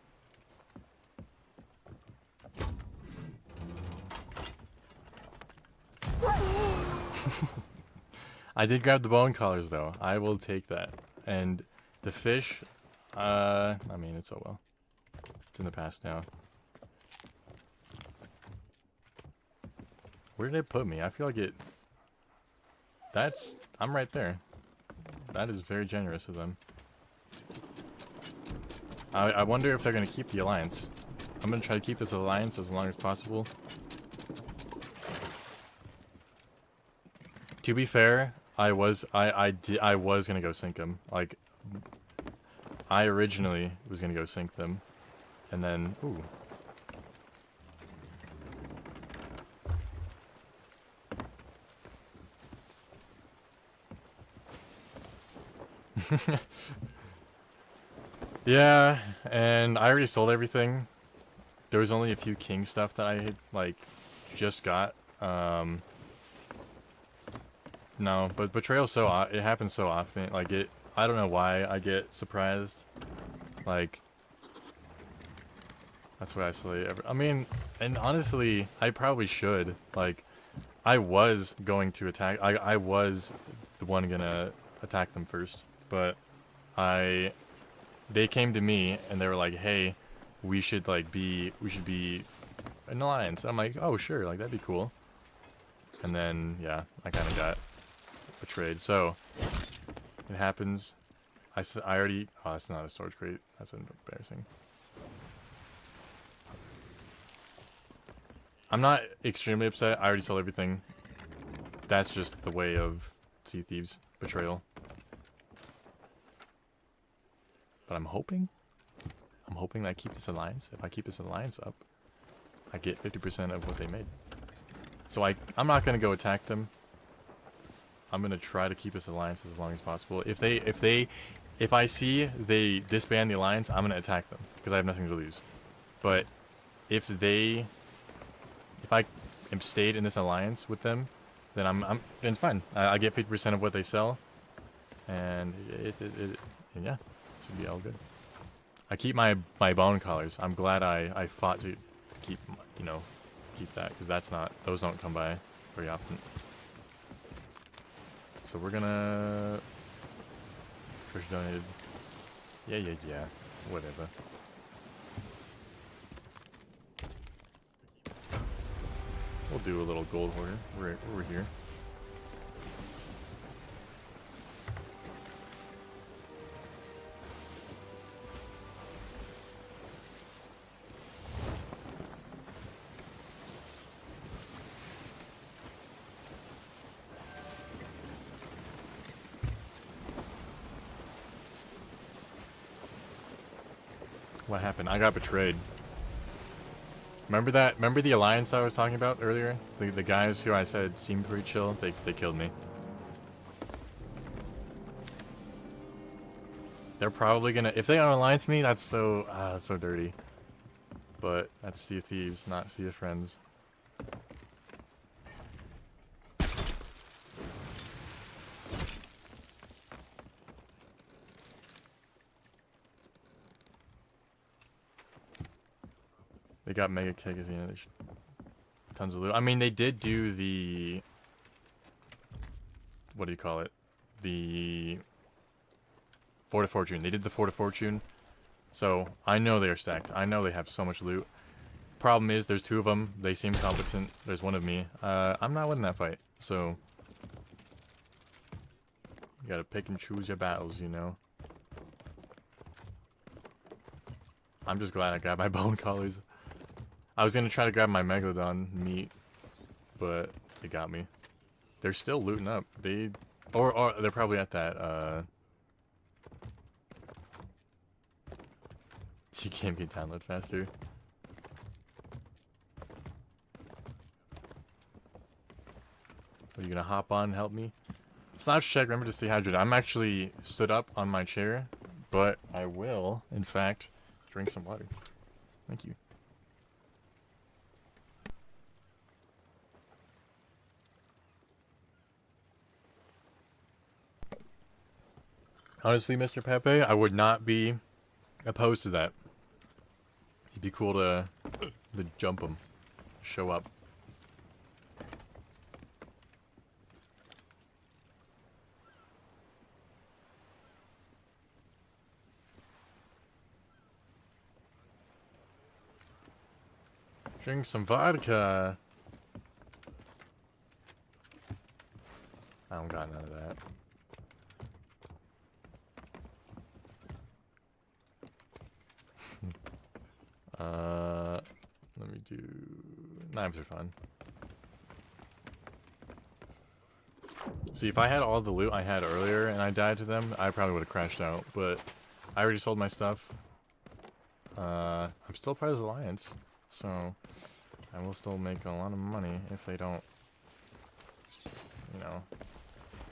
I did grab the bone collars though. I will take that. And the fish, I mean, it's oh well. It's in the past now. Where did it put me? I feel like it... I'm right there. That is very generous of them. I wonder if they're going to keep the alliance. I'm going to try to keep this alliance as long as possible. To be fair, I was going to go sink them. Like, I originally was going to go sink them. And then, ooh. Yeah, and I already sold everything. There was only a few king stuff that I had, like, just got. No, but betrayal it happens so often. Like, I don't know why I get surprised. Like, that's what I say. I mean, and honestly, I probably should. Like, I was going to attack. I was the one gonna attack them first, but they came to me and they were like, "Hey, we should be an alliance." I'm like, "Oh, sure, like that'd be cool." And then, yeah, I kind of got betrayed. So it happens. I already. Oh, that's not a storage crate. That's embarrassing. I'm not extremely upset. I already sold everything. That's just the way of Sea Thieves betrayal. But I'm hoping that I keep this alliance. If I keep this alliance up, I get 50% of what they made. So I'm not gonna go attack them. I'm gonna try to keep this alliance as long as possible. If I see they disband the alliance, I'm gonna attack them because I have nothing to lose. But if I am stayed in this alliance with them, then then it's fine. I get 50% of what they sell, and yeah. It's gonna be all good. I keep my bone collars. I'm glad I fought to keep, keep that, because those don't come by very often. So we're gonna... Chris donated. Yeah. Whatever. We'll do a little gold hoarder. We're here. What happened? I got betrayed. Remember that? Remember the alliance I was talking about earlier? The guys who I said seemed pretty chill? They killed me. They're probably gonna... If they unalliance me, that's so dirty. But that's Sea of Thieves, not Sea of Friends. They got Mega Keg at the end. Tons of loot. I mean, they did do the... What do you call it? The... Fort of Fortune. They did the Fort of Fortune. So, I know they are stacked. I know they have so much loot. Problem is, there's 2 of them. They seem competent. There's 1 of me. I'm not winning that fight. So... You gotta pick and choose your battles, you know? I'm just glad I got my bone collars. I was gonna try to grab my Megalodon meat, but they got me. They're still looting up. Or they're probably at that, You can't get download faster. Are you gonna hop on and help me? Slouch check, remember to stay hydrated. I'm actually stood up on my chair, but I will, in fact, drink some water. Thank you. Honestly, Mr. Pepe, I would not be opposed to that. It'd be cool to jump him, show up. Drink some vodka. I don't got none of that. Let me do... Knives are fun. See, if I had all the loot I had earlier and I died to them, I probably would have crashed out, but I already sold my stuff. I'm still part of the alliance, so I will still make a lot of money if they don't, you know.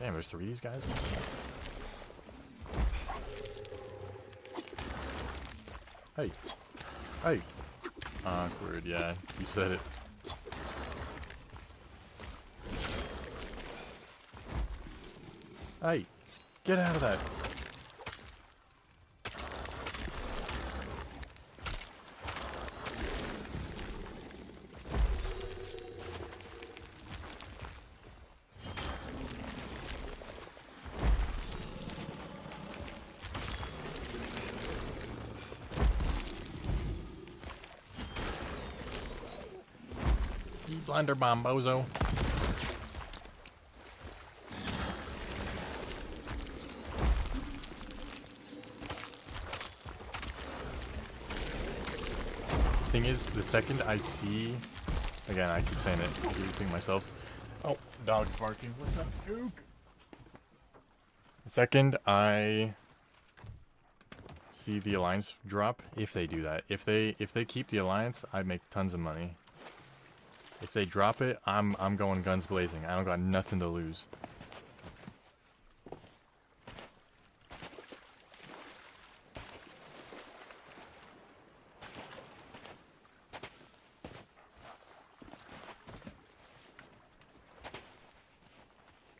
Damn, there's 3 of these guys? Hey. Hey. Awkward, yeah. You said it. Hey. Get out of that. Blinder bomb, bozo. Thing is, the second I see... Again, I keep saying it. I keep repeating myself. Oh, dog's barking. What's up, Duke? The second I see the alliance drop, if they do that, if they keep the alliance, I make tons of money. If they drop it, I'm going guns blazing. I don't got nothing to lose.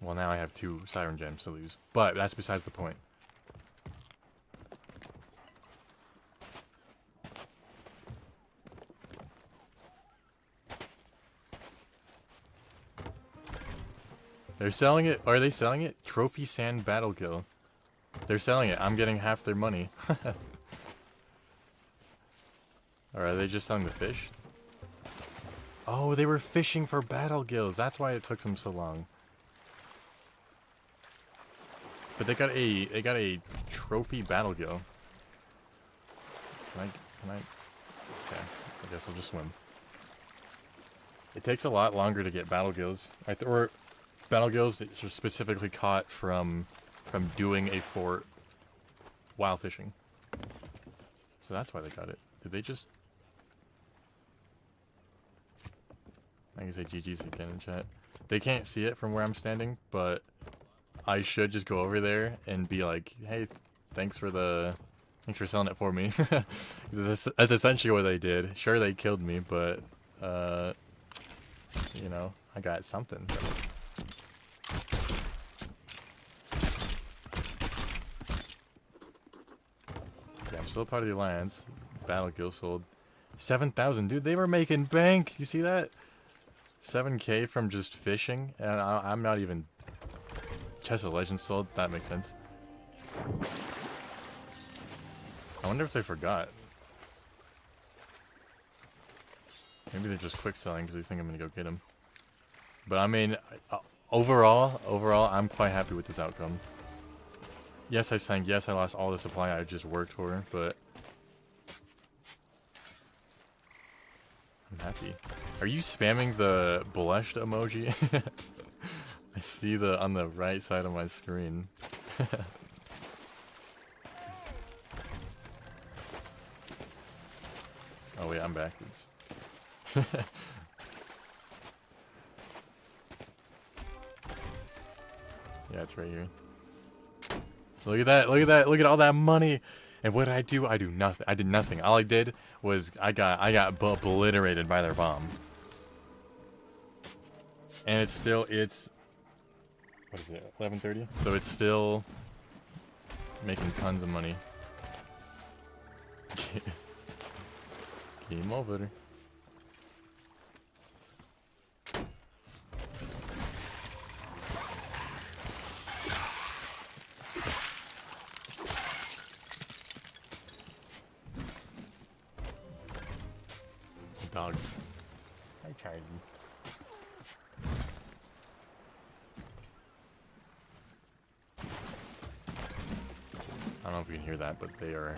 Well, now I have 2 Siren Gems to lose. But that's besides the point. They're selling it. Are they selling it? Trophy Sand Battle Gill. They're selling it. I'm getting half their money. Or are they just selling the fish? Oh, they were fishing for battle gills. That's why it took them so long. But they got a trophy battle gill. Can I? Okay, I guess I'll just swim. It takes a lot longer to get battle gills. Or battle gills that are specifically caught from doing a fort while fishing. So that's why they got it. Did they just... I can say GG's again in chat. They can't see it from where I'm standing, but I should just go over there and be like, hey, thanks for selling it for me. That's essentially what they did. Sure, they killed me, but, you know, I got something. Yeah, I'm still part of the alliance. Battle Guild sold 7,000. Dude, they were making bank. You see that? 7K from just fishing, and I'm not even... Chest of Legends sold. That makes sense. I wonder if they forgot. Maybe they're just quick selling because they think I'm gonna go get them. But I mean, overall, I'm quite happy with this outcome. Yes, I sank. Yes, I lost all the supply I just worked for, but I'm happy. Are you spamming the blushed emoji? I see the on the right side of my screen. Oh wait, I'm backwards. Yeah, it's right here. Look at that, look at that, look at all that money! And what did I do? I do nothing. I did nothing. All I did was I got obliterated by their bomb. And it's still, what is it, 11:30? So it's still making tons of money. Game over. Dogs. Hi, Charlie. I don't know if you can hear that, but they are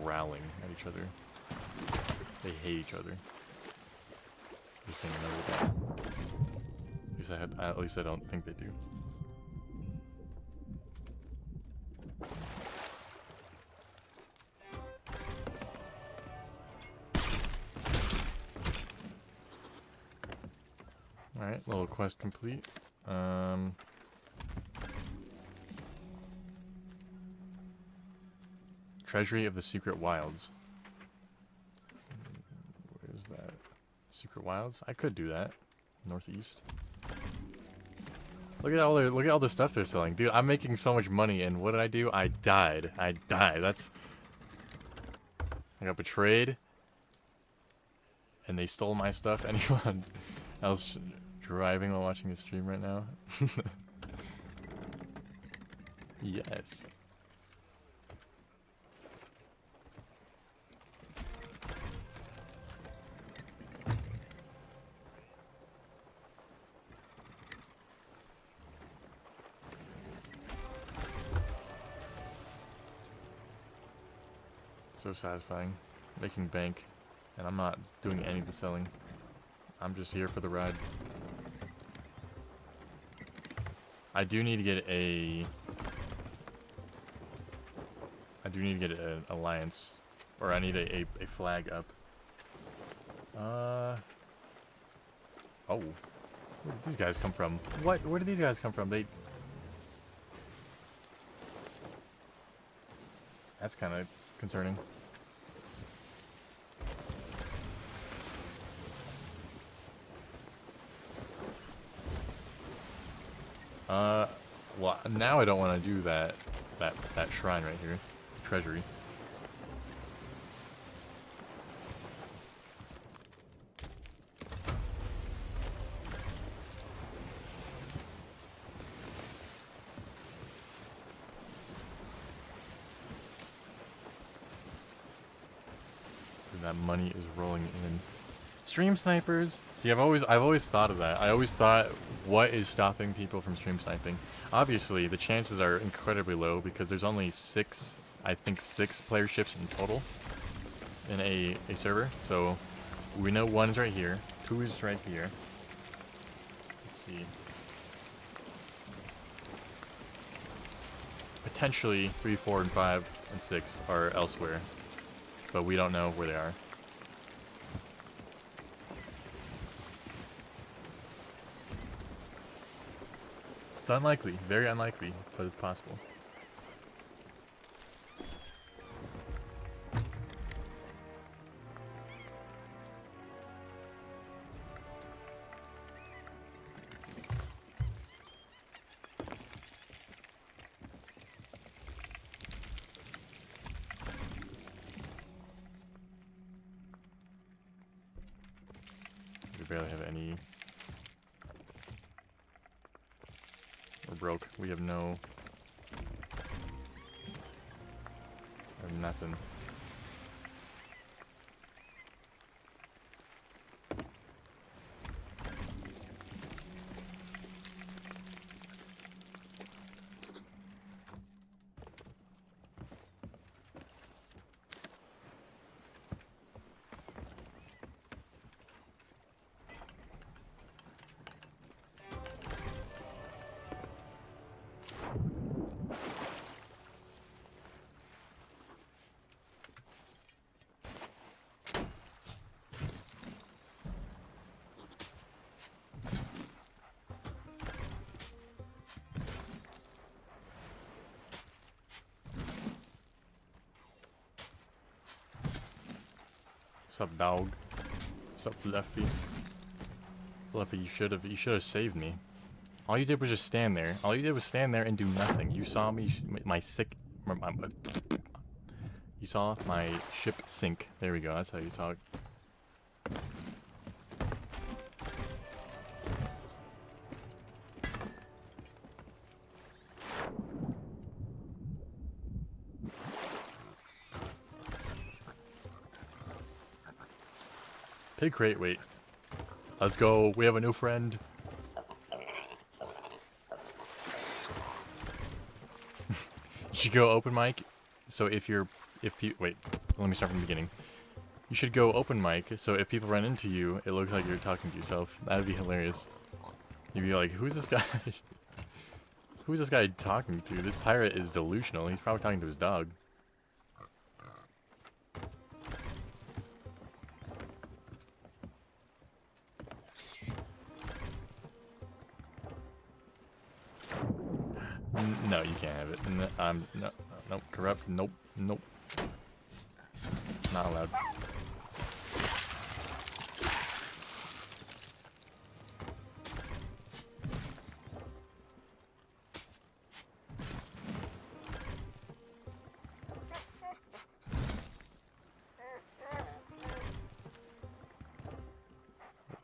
growling at each other. They hate each other. Just thinking over that. At least I don't think they do. Alright, little quest complete. Treasury of the Secret Wilds. Where's that? Secret Wilds? I could do that. Northeast. Look at all the stuff they're selling. Dude, I'm making so much money, and what did I do? I died. I got betrayed. And they stole my stuff. Anyone else driving while watching the stream right now? Yes. So satisfying. Making bank. And I'm not doing any of the selling. I'm just here for the ride. I do need to get an alliance. Or I need a flag up. Oh. Where did these guys come from? What? Where did these guys come from? That's kind of concerning. Well, now I don't want to do that shrine right here. Treasury. That money is rolling in. Stream snipers. See, I've always thought of that. I always thought, what is stopping people from stream sniping? Obviously, the chances are incredibly low because there's only six player ships in total in a server. So we know one is right here, two is right here. Let's see. Potentially 3, 4, and 5, and 6 are elsewhere, but we don't know where they are. It's unlikely, very unlikely, but it's possible. We barely have any. We're broke. We have no. We have nothing. What's up, dog? What's up, Fluffy? Fluffy, you should have saved me. All you did was just stand there. All you did was stand there and do nothing. You saw me, you saw my ship sink. There we go. That's how you talk. Pig crate, wait. Let's go. We have a new friend. You should go open mic. So wait, let me start from the beginning. You should go open mic, so if people run into you, it looks like you're talking to yourself. That'd be hilarious. You'd be like, who's this guy? Who's this guy talking to? This pirate is delusional. He's probably talking to his dog. No, you can't have it. No, corrupt. Nope. Not allowed.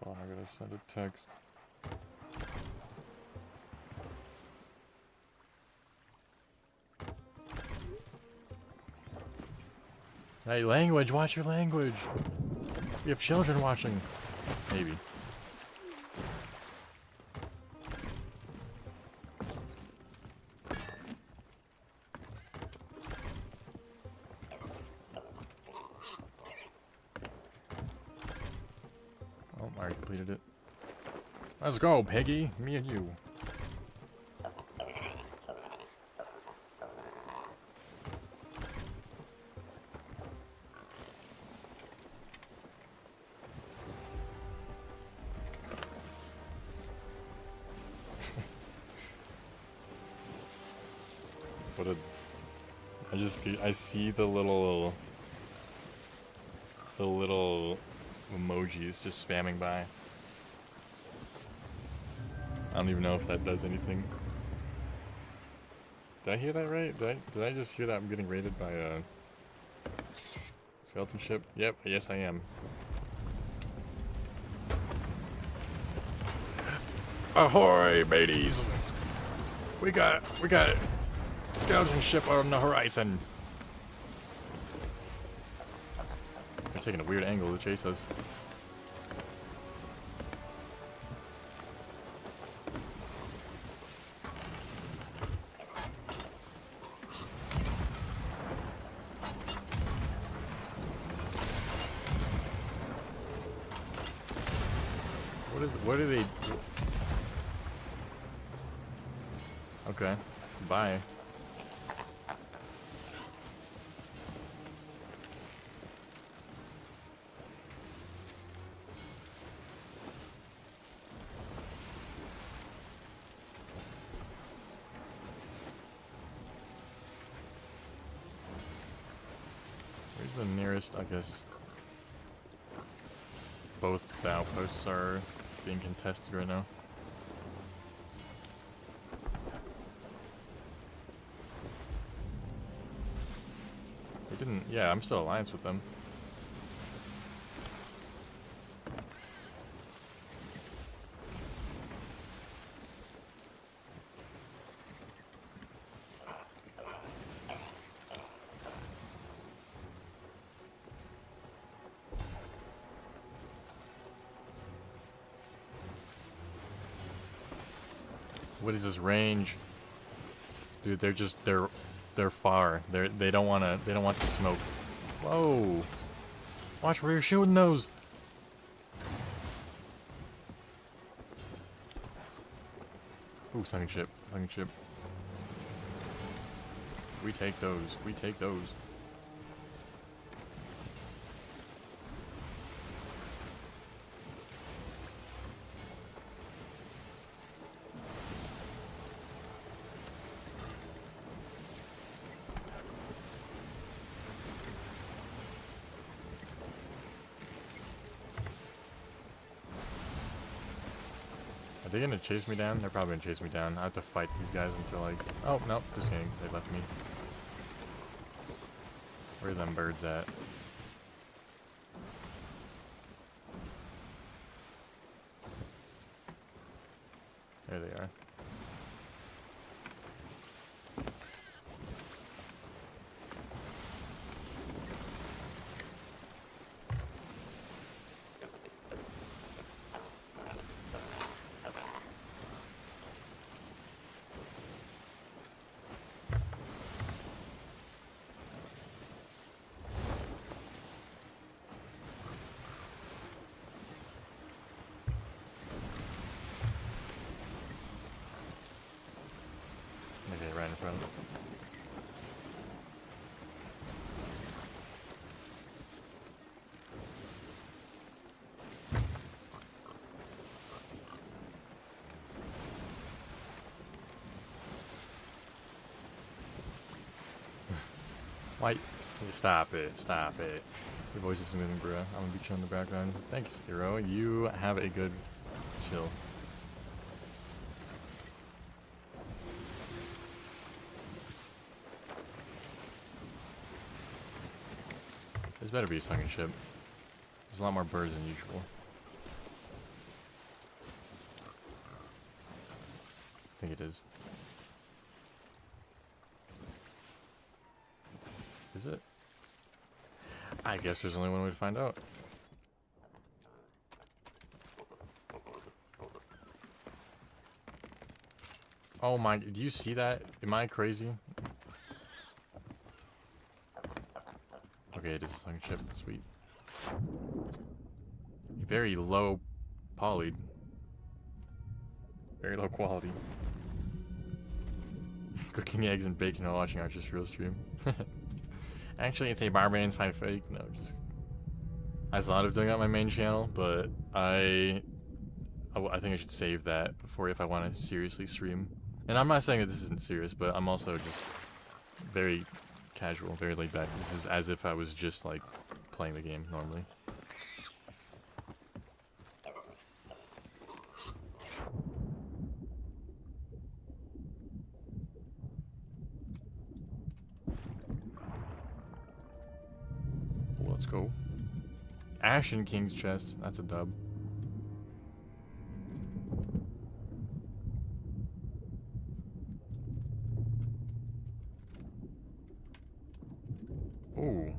Oh, I gotta send a text. Hey, language, watch your language. We have children watching. Maybe. Oh, I already completed it. Let's go, Piggy. Me and you. I see the little emojis just spamming by. I don't even know if that does anything. Did I hear that right? Did I just hear that I'm getting raided by a skeleton ship? Yep, yes I am. Ahoy, mateys! We got skeleton ship on the horizon. They're taking a weird angle to chase us. What are they? Okay, bye. Where's the nearest? I guess both the outposts are being contested right now. They didn't. Yeah, I'm still alliance with them. What is this range? Dude, they're far. They don't want the smoke. Whoa. Watch where you're shooting those. Ooh, sunken ship. Sunken ship. We take those. We take those. Are they gonna chase me down? They're probably gonna chase me down. I have to fight these guys until like... Oh, no, just kidding. They left me. Where are them birds at? There they are. Okay, right in front of them. Why? Stop it. Stop it. Your voice is moving, bro. I'm gonna beat you in the background. Thanks, Hero. You have a good chill. This better be a sunken ship. There's a lot more birds than usual. I think it is. Is it? I guess there's only one way to find out. Oh my, do you see that? Am I crazy? Okay, it is a sunken ship. Sweet. Very low poly. Very low quality. Cooking eggs and bacon while watching Archer's real stream. Actually, it's a Barbarians Fight Fake. No, just... I thought of doing that on my main channel, but I think I should save that before if I want to seriously stream. And I'm not saying that this isn't serious, but I'm also just very casual, very laid back. This is as if I was just like playing the game normally. Let's go. Ashen King's chest. That's a dub. Ooh.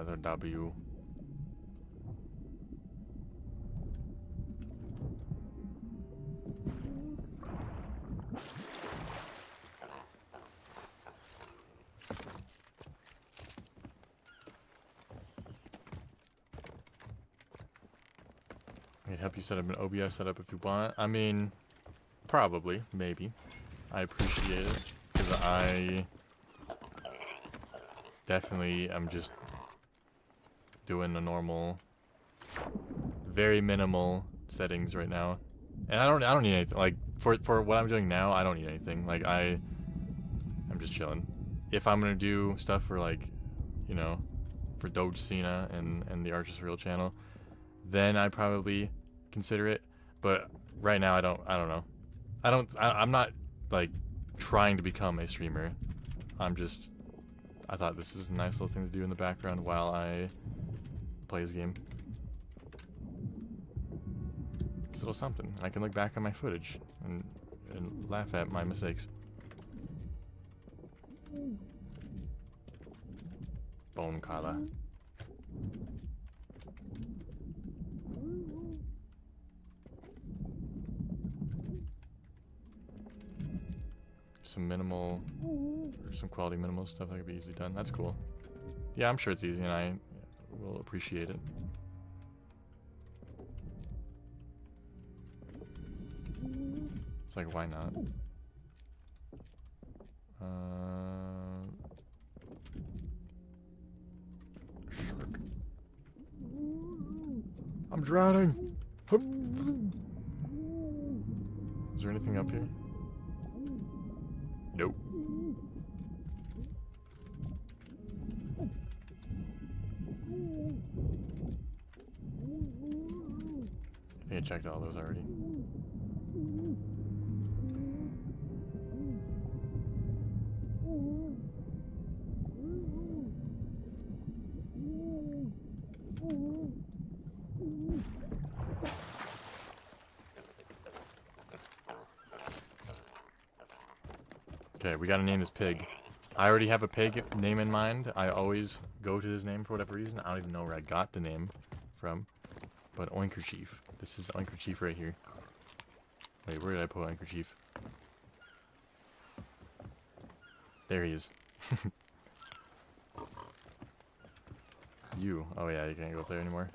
Another W. I can help you set up an OBS setup if you want. I mean, probably, maybe. I appreciate it, because I definitely am just doing the normal, very minimal settings right now, and I don't need anything. Like for what I'm doing now, I don't need anything. Like I'm just chilling. If I'm gonna do stuff for, like, you know, for Doge Cena and the Arches Real channel, then I probably consider it. But right now, I don't know. I'm not like trying to become a streamer. I thought this is a nice little thing to do in the background while I play this game. It's a little something. I can look back on my footage and laugh at my mistakes. Bone collar. Some minimal, or some quality minimal stuff that could be easily done. That's cool. Yeah, I'm sure it's easy, and I will appreciate it. It's like, why not? Shark. I'm drowning! Is there anything up here? Nope. I think I checked all those already. Okay, we gotta name this pig. I already have a pig name in mind. I always go to his name for whatever reason. I don't even know where I got the name from. But Oinkerchief. This is Oinkerchief right here. Wait, where did I put Oinkerchief? There he is. You. Oh yeah, you can't go up there anymore.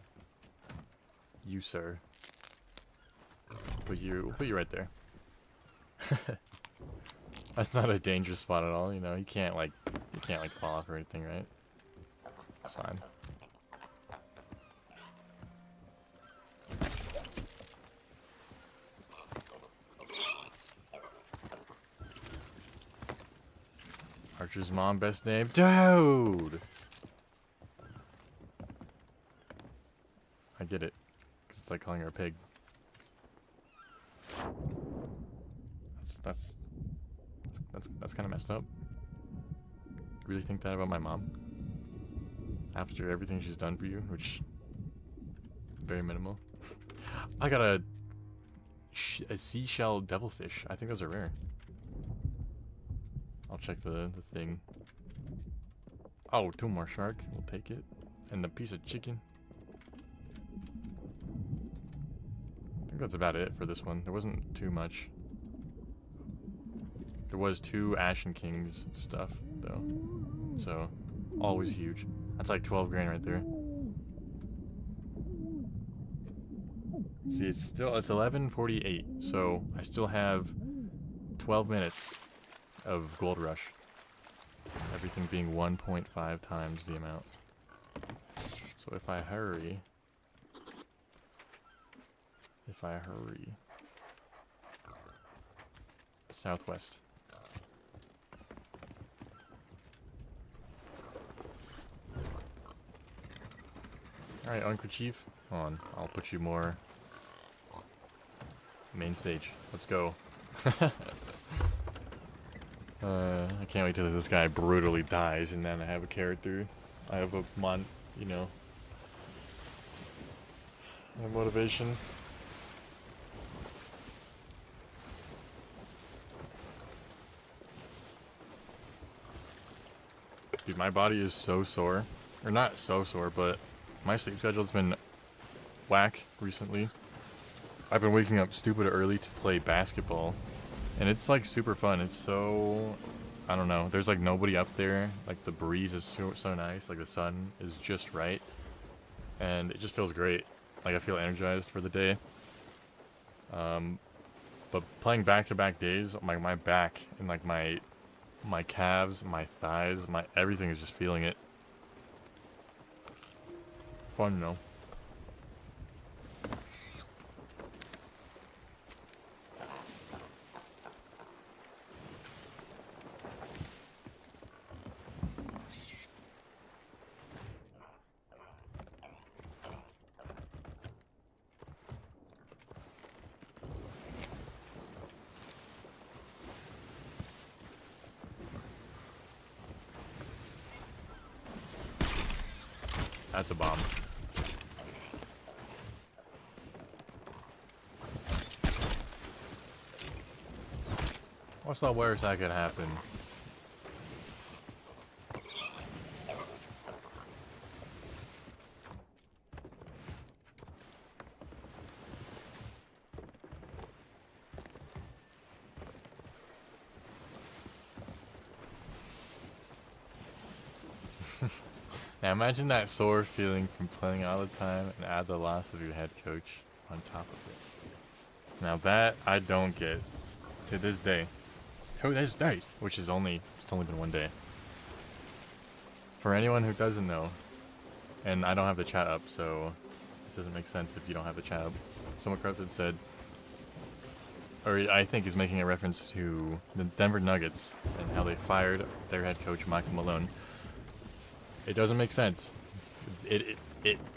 You, sir. We'll put you right there. That's not a dangerous spot at all, you know. You can't like fall off or anything, right? It's fine. Archer's mom, best name, dude. I get it, cause it's like calling her a pig. That's kind of messed up. Really think that about my mom? After everything she's done for you, which very minimal. I got a seashell devilfish. I think those are rare. I'll check the thing. Oh, 2 more shark. We'll take it. And a piece of chicken. I think that's about it for this one. There wasn't too much. There was 2 Ashen Kings stuff, though. So, always huge. That's like 12 grand right there. See, it's 11:48, so I still have 12 minutes of Gold Rush. Everything being 1.5 times the amount. So if I hurry... Southwest. Alright, Oinkerchief. Hold on, I'll put you more... main stage. Let's go. I can't wait till this guy brutally dies and then I have a character. I have a you know... a motivation. Dude, my body is so sore or not so sore, but my sleep schedule's been whack recently. I've been waking up stupid early to play basketball, and it's like super fun. It's so, I don't know, there's like nobody up there, like the breeze is so nice, like the sun is just right, and it just feels great. Like I feel energized for the day. But playing back-to-back days, my back and like my calves, my thighs, my everything is just feeling it. Fun, though. That's a bomb. What's the worst that could happen? Now imagine that sore feeling from playing all the time and add the loss of your head coach on top of it. Now that I don't get to this day. To this day, which is it's only been one day. For anyone who doesn't know, and I don't have the chat up, so this doesn't make sense if you don't have the chat up. Someone corrupted said, or I think is making a reference to the Denver Nuggets and how they fired their head coach Michael Malone. It doesn't make sense.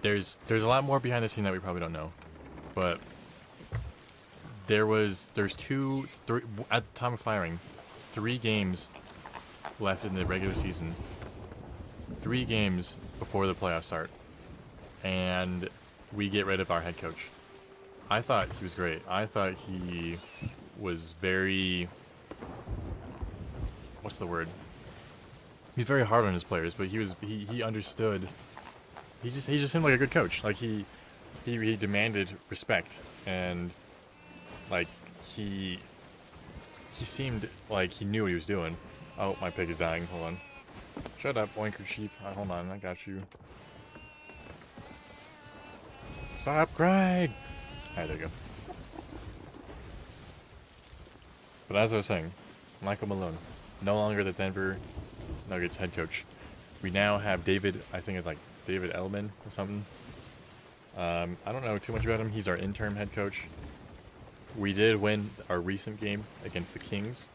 There's a lot more behind the scene that we probably don't know, but there's three at the time of firing, 3 games left in the regular season, 3 games before the playoffs start, and we get rid of our head coach. I thought he was great. I thought he was very, what's the word? He's very hard on his players, but he understood. He just seemed like a good coach. Like he demanded respect, and like he seemed like he knew what he was doing. Oh, my pig is dying. Hold on. Shut up, Oinker Chief. Hold on, I got you. Stop crying. Alright, there you go. But as I was saying, Michael Malone, no longer the Denver Nuggets head coach. We now have David, I think it's like David Ellman or something. I don't know too much about him. He's our interim head coach. We did win our recent game against the Kings,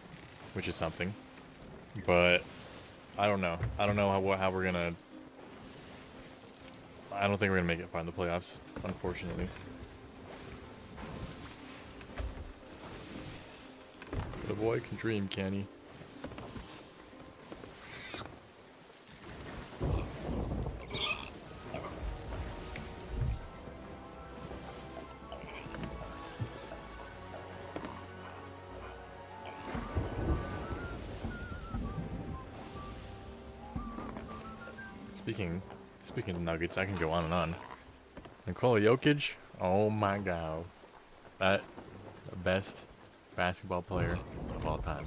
which is something. But I don't know. I don't know how we're gonna. I don't think we're gonna make it far in the playoffs, unfortunately. The boy can dream, can he? Speaking of Nuggets, I can go on and on. Nikola Jokic, oh my god. That the best basketball player of all time.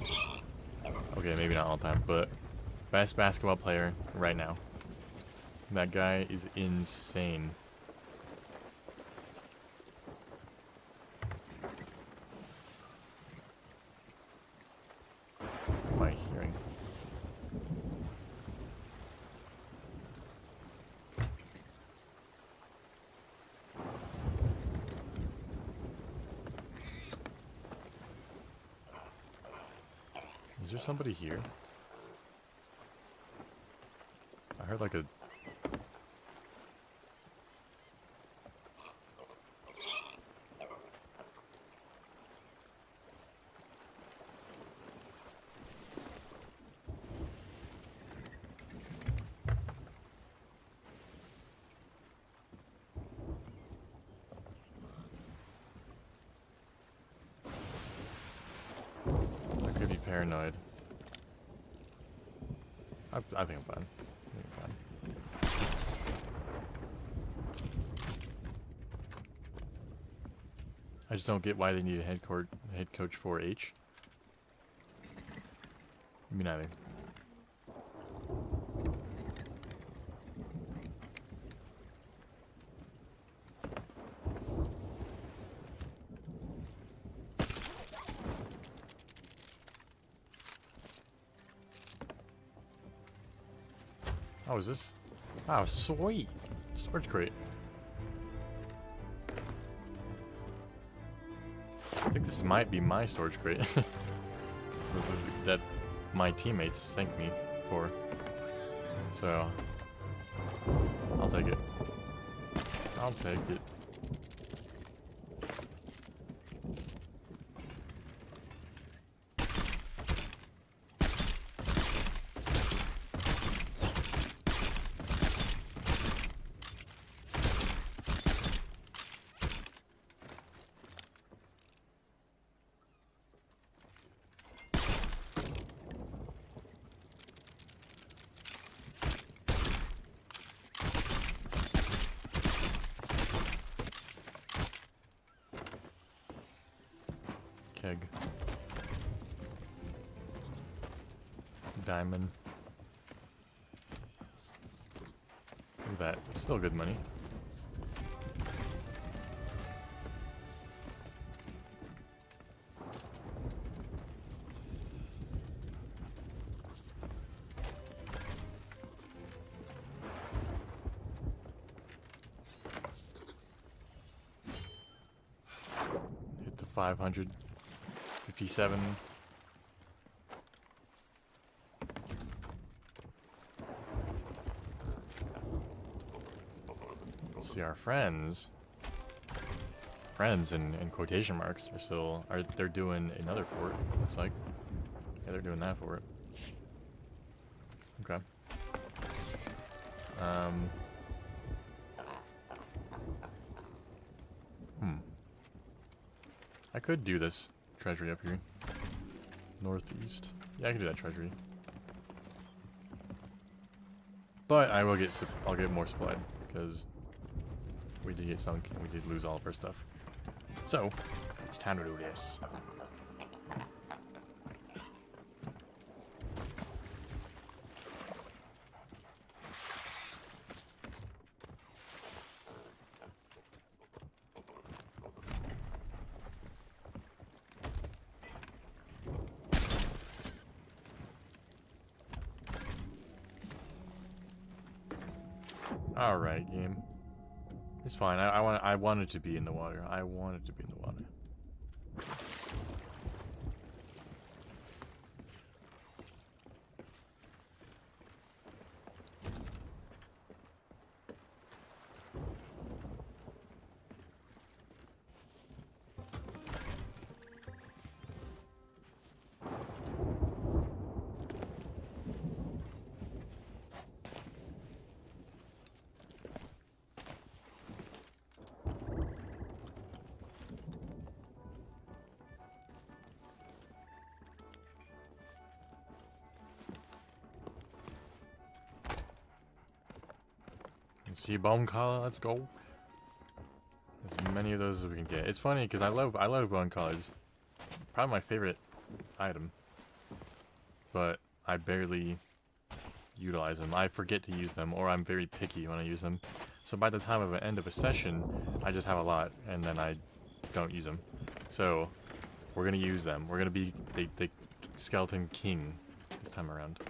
Okay, maybe not all time, but best basketball player right now. That guy is insane. What am I hearing? Is there somebody here? I heard like a... I could be paranoid. I think I'm fine. I think I'm fine. I just don't get why they need a head coach for H. Me neither. Oh, is this? Wow, sweet. Storage crate. I think this might be my storage crate. That my teammates thanked me for. So, I'll take it. I'll take it. Keg. Diamond. Look at that. Still good money. Hit the 557. See, our friends in quotation marks are still they're doing another fort. Looks like, yeah, they're doing that fort. Okay. I could do this treasury up here. Northeast. Yeah, I can do that treasury. But I will get I'll get more supply because we did get sunk and we did lose all of our stuff. So, it's time to do this. All right, game. It's fine. I wanted to be in the water. I wanted to be in the water. See bone collar, let's go. As many of those as we can get. It's funny because I love bone collars. Probably my favorite item. But I barely utilize them. I forget to use them, or I'm very picky when I use them. So by the time of the end of a session, I just have a lot, and then I don't use them. So we're gonna use them. We're gonna be the skeleton king this time around.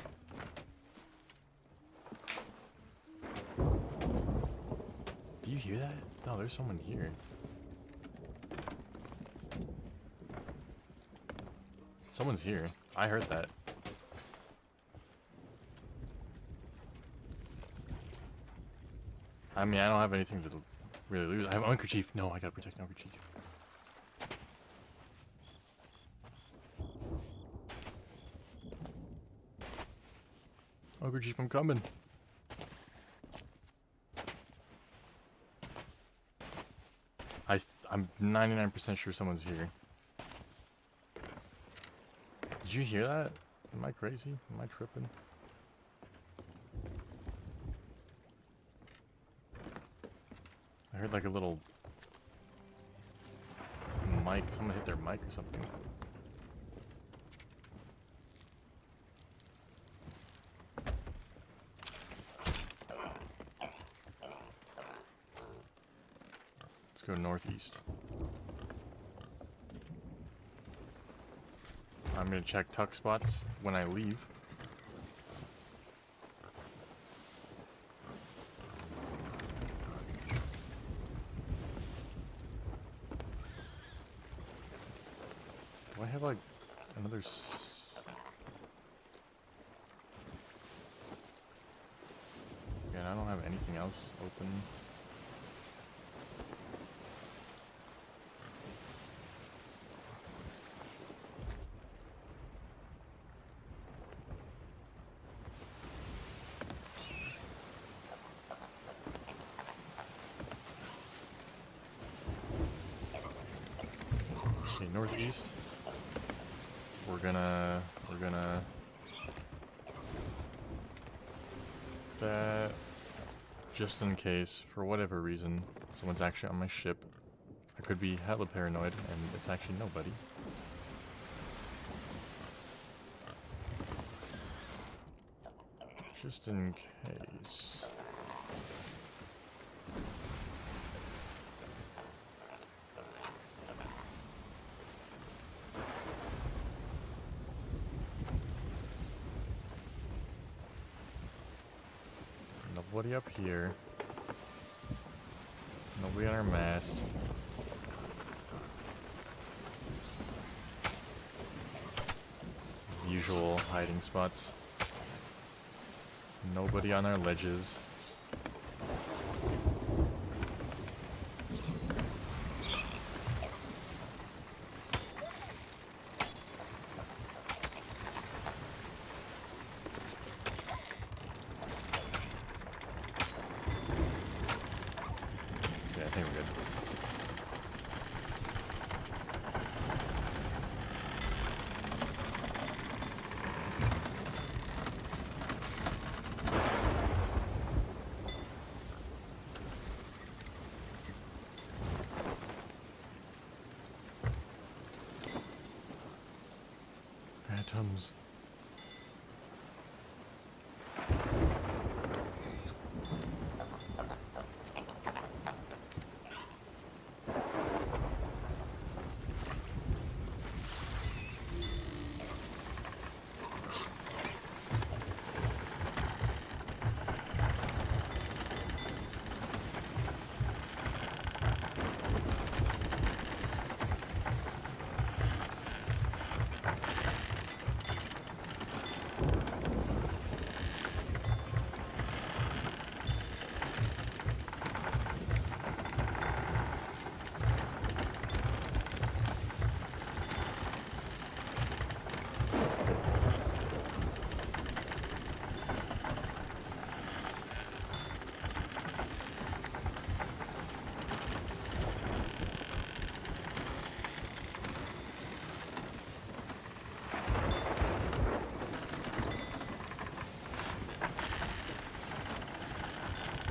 Do you hear that? No, there's someone here. Someone's here. I heard that. I mean, I don't have anything to really lose. I have Uncle Chief. No, I gotta protect Uncle Chief. Uncle Chief, I'm coming. I'm 99% sure someone's here. Did you hear that? Am I crazy? Am I tripping? I heard like a little mic. Someone hit their mic or something. Let's go northeast. I'm gonna check tuck spots when I leave. Do I have like another Again, I don't have anything else open. Okay, northeast. We're gonna that just in case, for whatever reason, someone's actually on my ship. I could be hella paranoid and it's actually nobody. Just in case. Nobody up here. Nobody on our mast. The usual hiding spots. Nobody on our ledges. Yeah, I think we're good. Phantoms.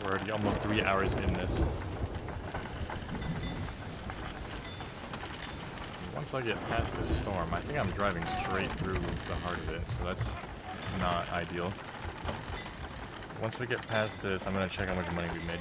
We're already almost 3 hours in this. Once I get past this storm, I think I'm driving straight through the heart of it, so that's not ideal. Once we get past this, I'm gonna check how much money we made.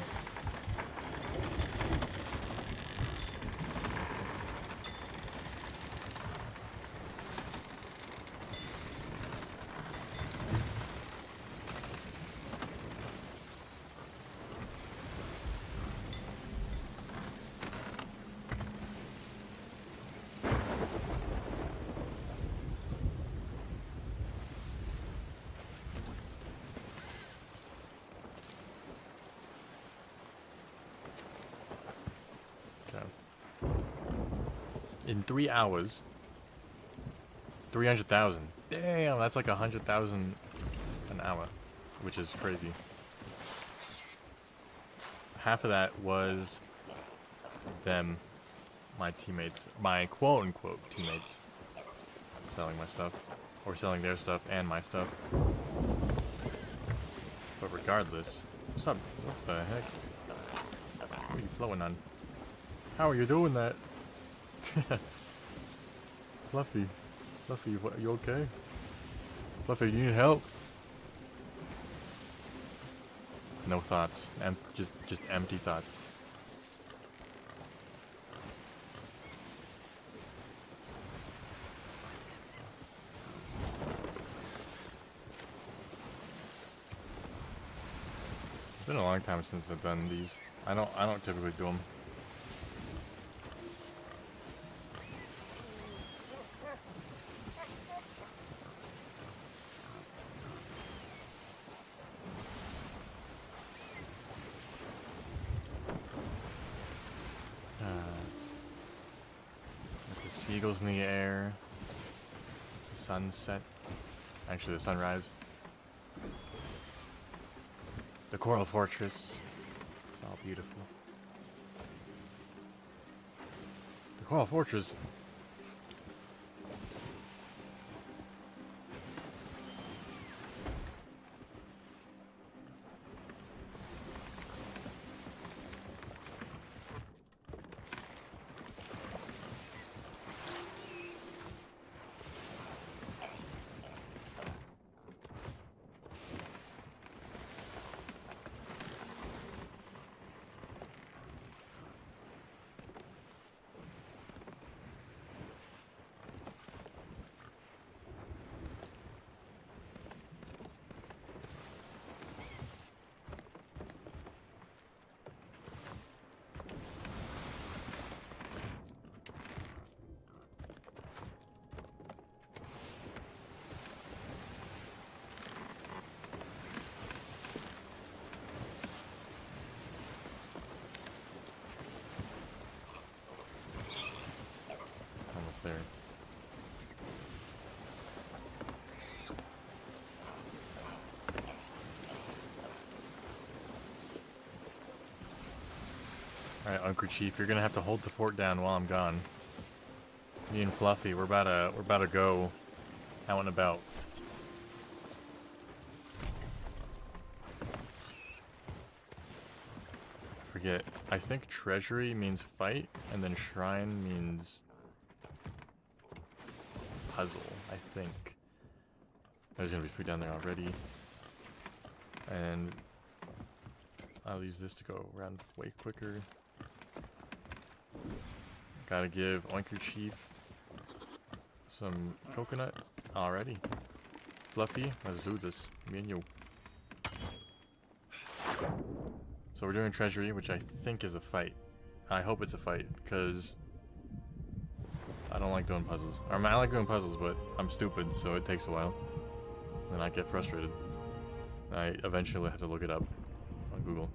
In 3 hours, 300,000. Damn, that's like 100,000 an hour, which is crazy. Half of that was them, my teammates, my quote-unquote teammates, selling my stuff, or selling their stuff and my stuff. But regardless, what's up? What the heck? What are you flowing on? How are you doing that? Fluffy. Fluffy, what, you okay? Fluffy, do you need help? No thoughts. Just empty thoughts. It's been a long time since I've done these. I don't typically do them. With the seagulls in the air, the sunset, actually the sunrise, the coral fortress. It's all beautiful. The coral fortress. Almost there. Alright, Uncle Chief, you're gonna have to hold the fort down while I'm gone. Me and Fluffy, we're about to go out and about. Forget. I think treasury means fight, and then shrine means puzzle, I think. There's gonna be food down there already. And I'll use this to go around way quicker. Gotta give Oinker Chief some coconut already. Fluffy, let's do this. Me and you. So we're doing treasury, which I think is a fight. I hope it's a fight, because I don't like doing puzzles. I mean, I like doing puzzles, but I'm stupid, so it takes a while. And I get frustrated. I eventually have to look it up on Google.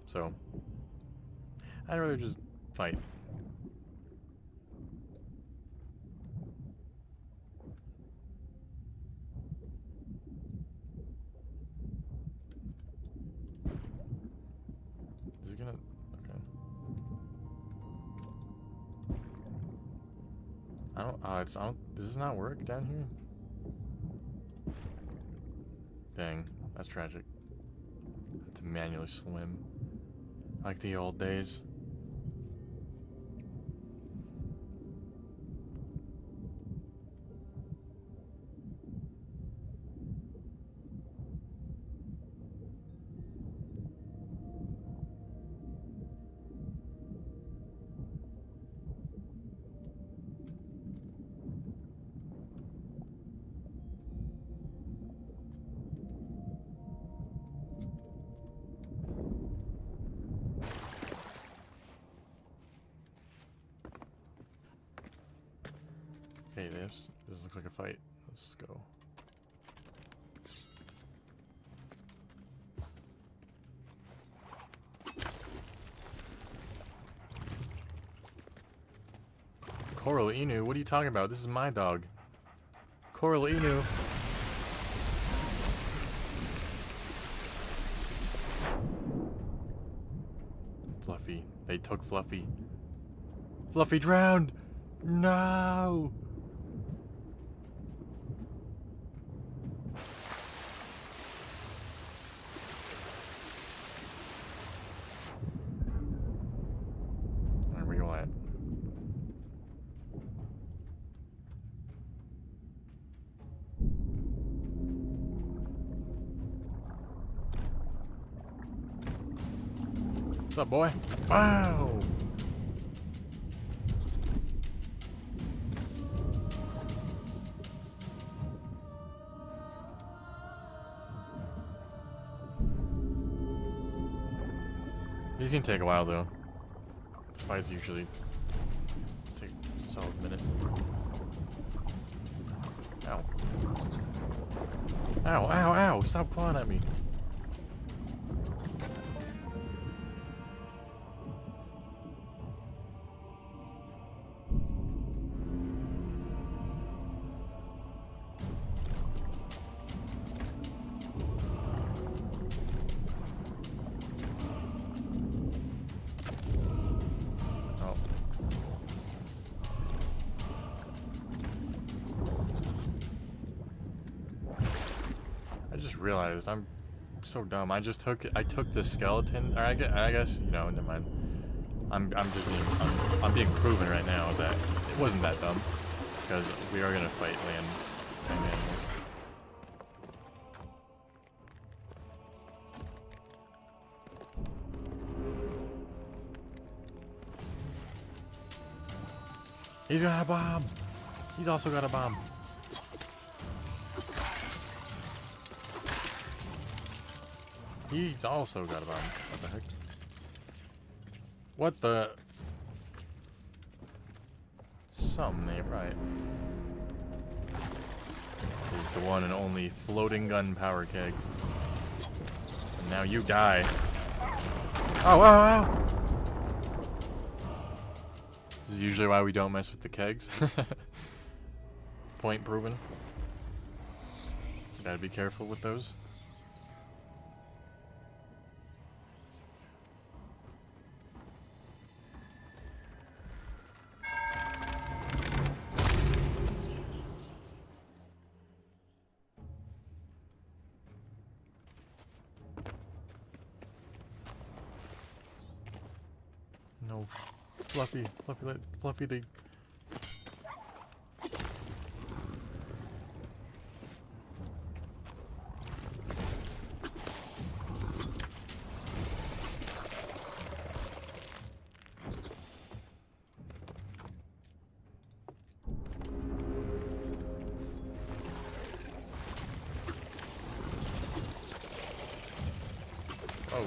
So I'd rather just fight. Is it gonna? Okay. I don't. Does this not work down here? Dang, that's tragic. I have to manually swim. Like the old days. Okay, this looks like a fight. Let's go. Coral Inu, what are you talking about? This is my dog. Coral Inu. Fluffy. They took Fluffy. Fluffy drowned! No! Where are you at? What's up, boy? Wow! These gonna take a while though. Fights usually take a solid minute. Ow. Ow, ow, ow! Stop clawing at me. Oh. I just realized I'm so dumb. I took the skeleton, or I guess you know, never mind. I'm being proven right now that it wasn't that dumb, because we are gonna fight land animals. He's got a bomb. He's also got a bomb. He's also got a bomb. What the heck? What the? Something ain't right. This is the one and only floating gun power keg. And now you die. Oh, ow, ow! This is usually why we don't mess with the kegs. Point proven. You gotta be careful with those. No, Fluffy, the. Oh.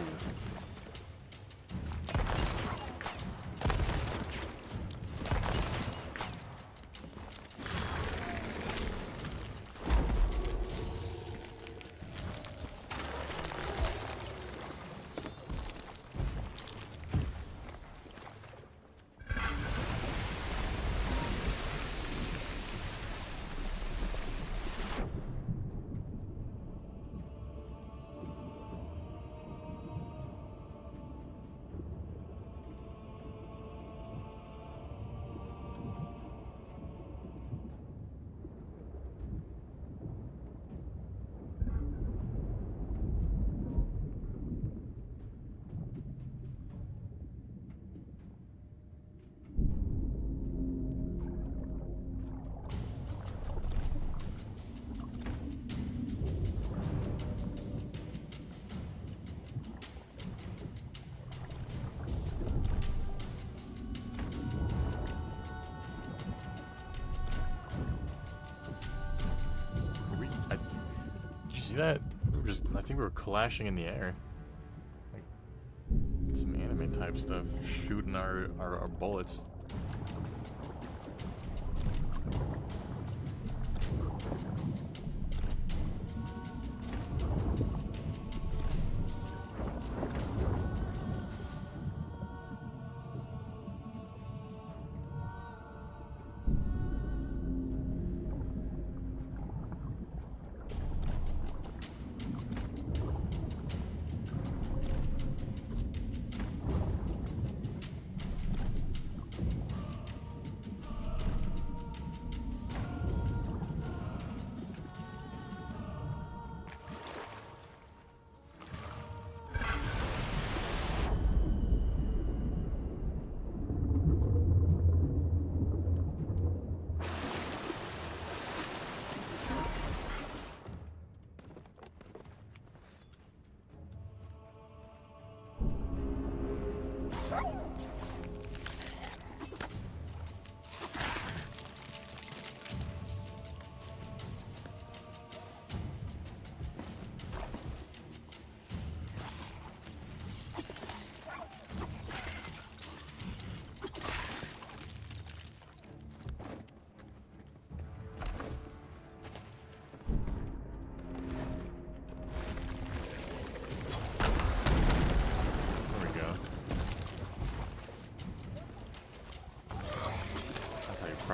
See that? I think we were clashing in the air. Like some anime type stuff. Shooting our bullets.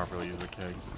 properly use the kegs.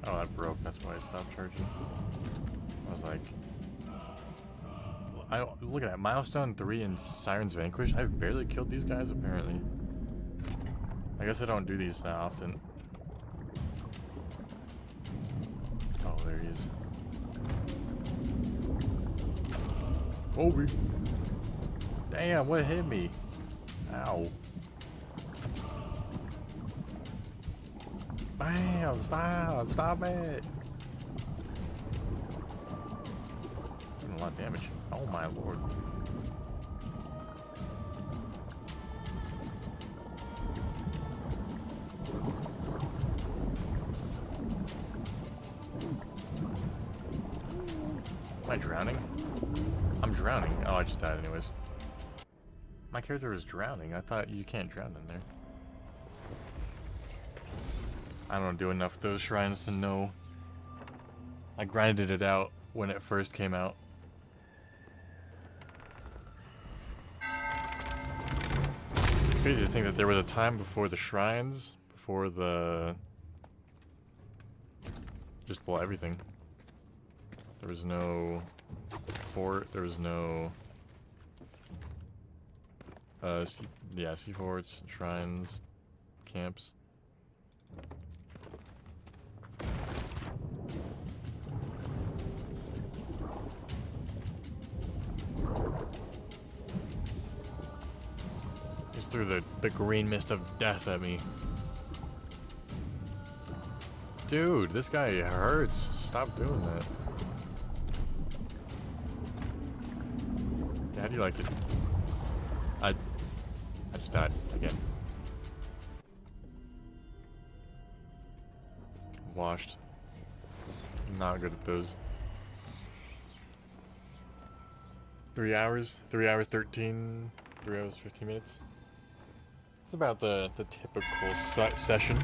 Oh, that broke. That's why I stopped charging. I was like, look at that. Milestone 3 and Siren's Vanquish. I've barely killed these guys, apparently. I guess I don't do these that often. Oh, there he is. Kobe. Damn, what hit me? Ow. Bam! Stop it! Doing a lot of damage. Oh my lord. Am I drowning? I'm drowning. Oh, I just died anyways. My character was drowning. I thought you can't drown in there. I don't do enough of those shrines to know. I grinded it out when it first came out. It's crazy to think that there was a time before the shrines, before the... just, well, everything. There was no fort, there was no... yeah, sea forts, shrines, camps. Just threw the green mist of death at me. Dude, this guy hurts. Stop doing that. Yeah, how do you like it? I just died again. Washed. Not good at those. 3 hours? 3 hours 13? 3 hours 15 minutes? It's about the typical session.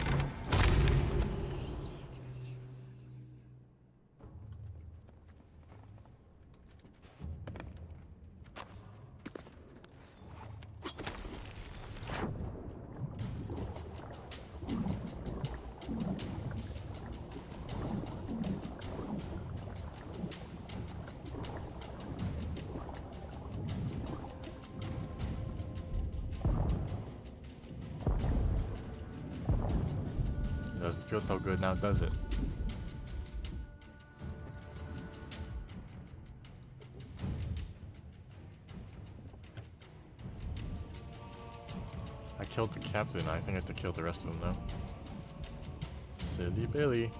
Doesn't feel so good now, does it? I killed the captain. I think I have to kill the rest of them though. Silly Billy.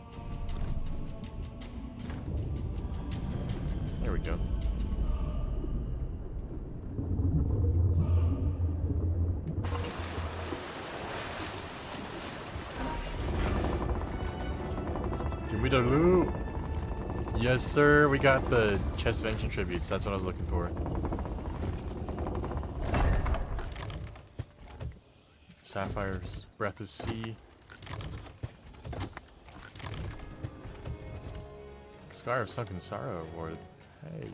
There we go. Give me the loot! Yes, sir. We got the chest of ancient tributes. That's what I was looking for. Sapphire's Breath of Sea. Scar of Sunken Sorrow awarded. Hey.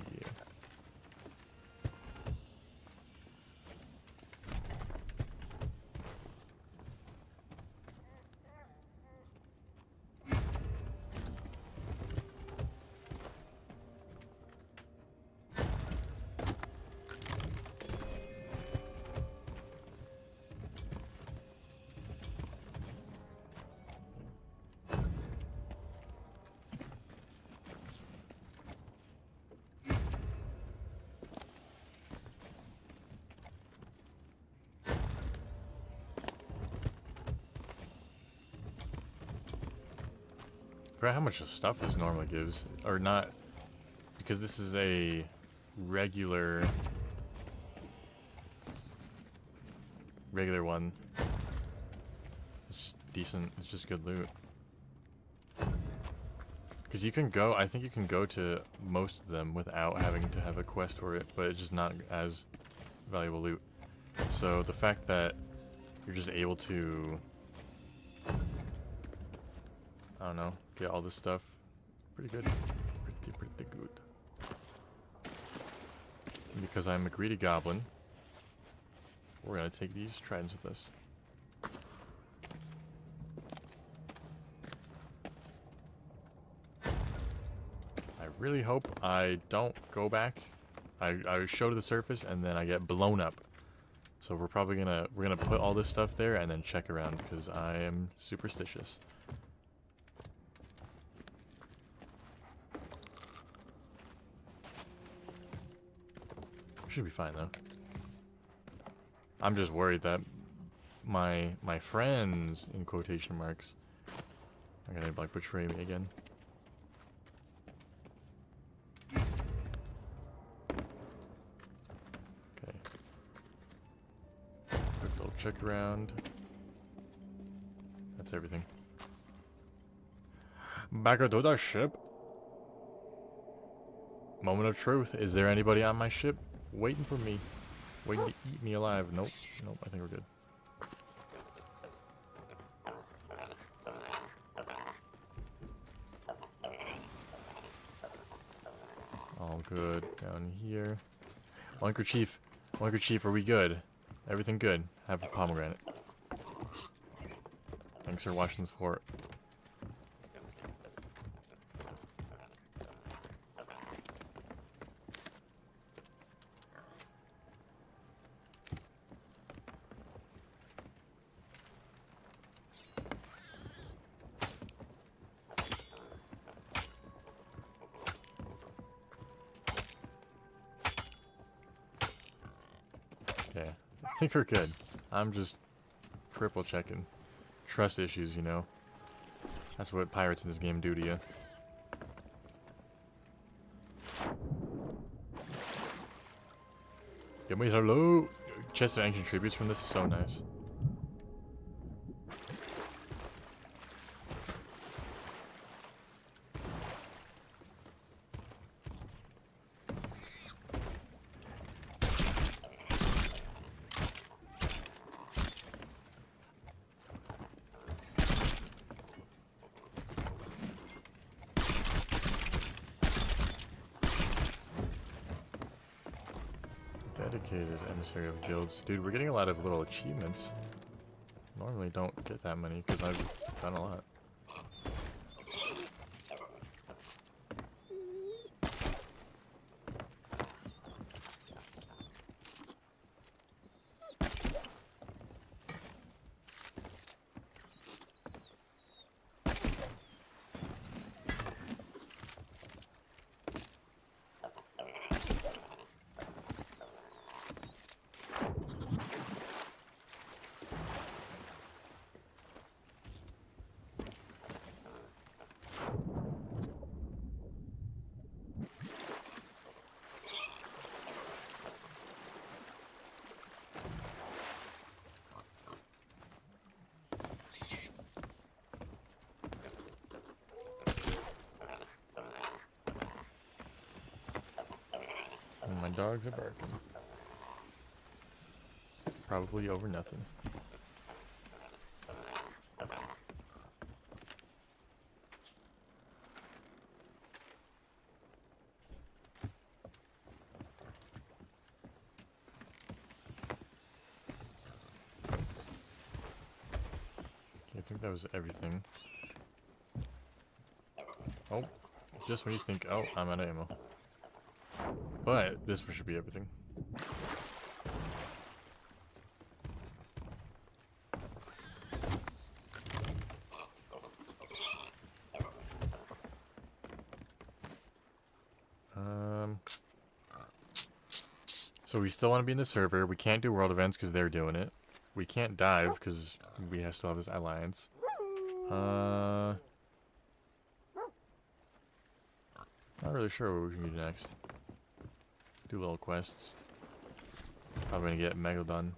I forgot how much stuff this normally gives, or not, because this is a regular one. It's just decent. It's just good loot. Because you can go, I think you can go to most of them without having to have a quest for it, but it's just not as valuable loot. So the fact that you're just able to, I don't know, get all this stuff, pretty good. Pretty good. And because I'm a greedy goblin, we're gonna take these tridents with us. I really hope I don't go back. I show to the surface and then I get blown up. So we're probably gonna put all this stuff there and then check around because I am superstitious. Should be fine though. I'm just worried that my friends, in quotation marks, are gonna like betray me again. Okay. Quick little check around. That's everything. Back to the ship. Moment of truth. Is there anybody on my ship waiting for me? Waiting to eat me alive? Nope. Nope, I think we're good. All good down here. Lunker Chief, are we good? Everything good? Have a pomegranate. Thanks for watching this fort. Okay, I think we're good. I'm just triple checking. Trust issues, you know. That's what pirates in this game do to you. Give me some loot! Chest of ancient tributes from this is so nice. Dedicated emissary of guilds. Dude, we're getting a lot of little achievements. Normally don't get that many because I've done a lot. dogs are barking. Probably over nothing. I think that was everything. Oh, just when you think, oh, I'm out of ammo. But this should be everything. So we still want to be in the server. We can't do world events because they're doing it. We can't dive because we still have this alliance. Not really sure what we can do next. Do little quests. Probably gonna get Megalodon.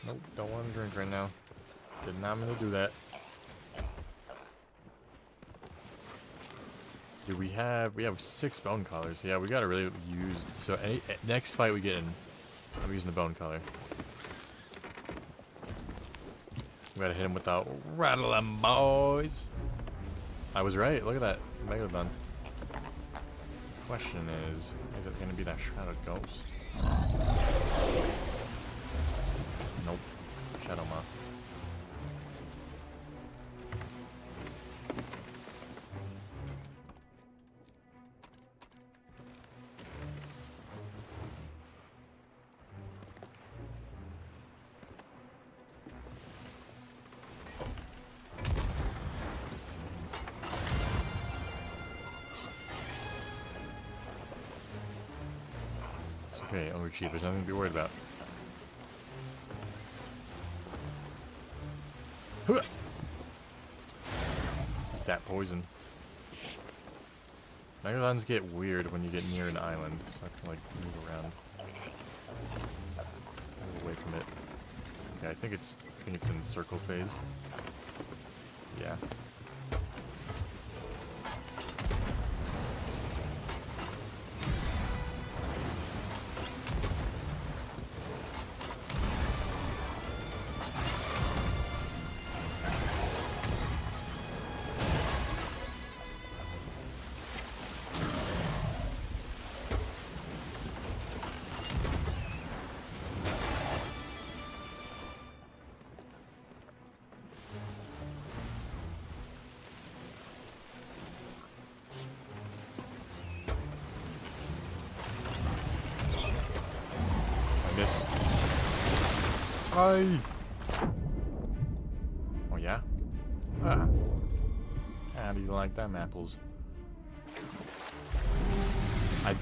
Nope, don't want to drink right now. Did not mean to do that. Do we have 6 bone collars? Yeah, we gotta really use. So next fight we get in, I'm using the bone collar. We gotta hit him without rattle 'em, boys. I was right. Look at that Megalodon. Question is it gonna be that shrouded ghost? Nope. Shadow Moth. It's okay, overchief. There's nothing to be worried about. That poison. Megalodons get weird when you get near an island, so I can like move around. Move away from it. Okay, I think it's in circle phase. Yeah. Missed. Aye. Oh yeah? Ah. How do you like them apples? I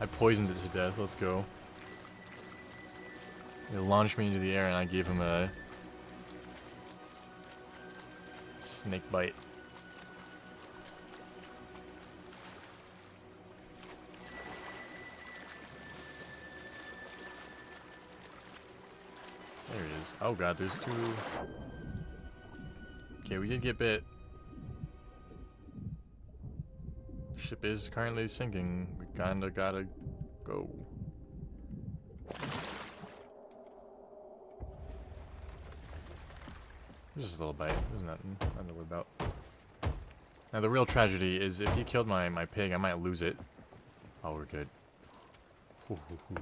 poisoned it to death. Let's go. It launched me into the air and I gave him a snake bite. There it is. Oh god, there's 2. Okay, we did get bit. Ship is currently sinking. We kinda gotta go. Just a little bite. There's nothing to worry about. Now the real tragedy is if he killed my pig, I might lose it. Oh, we're good. Hoo, hoo, hoo.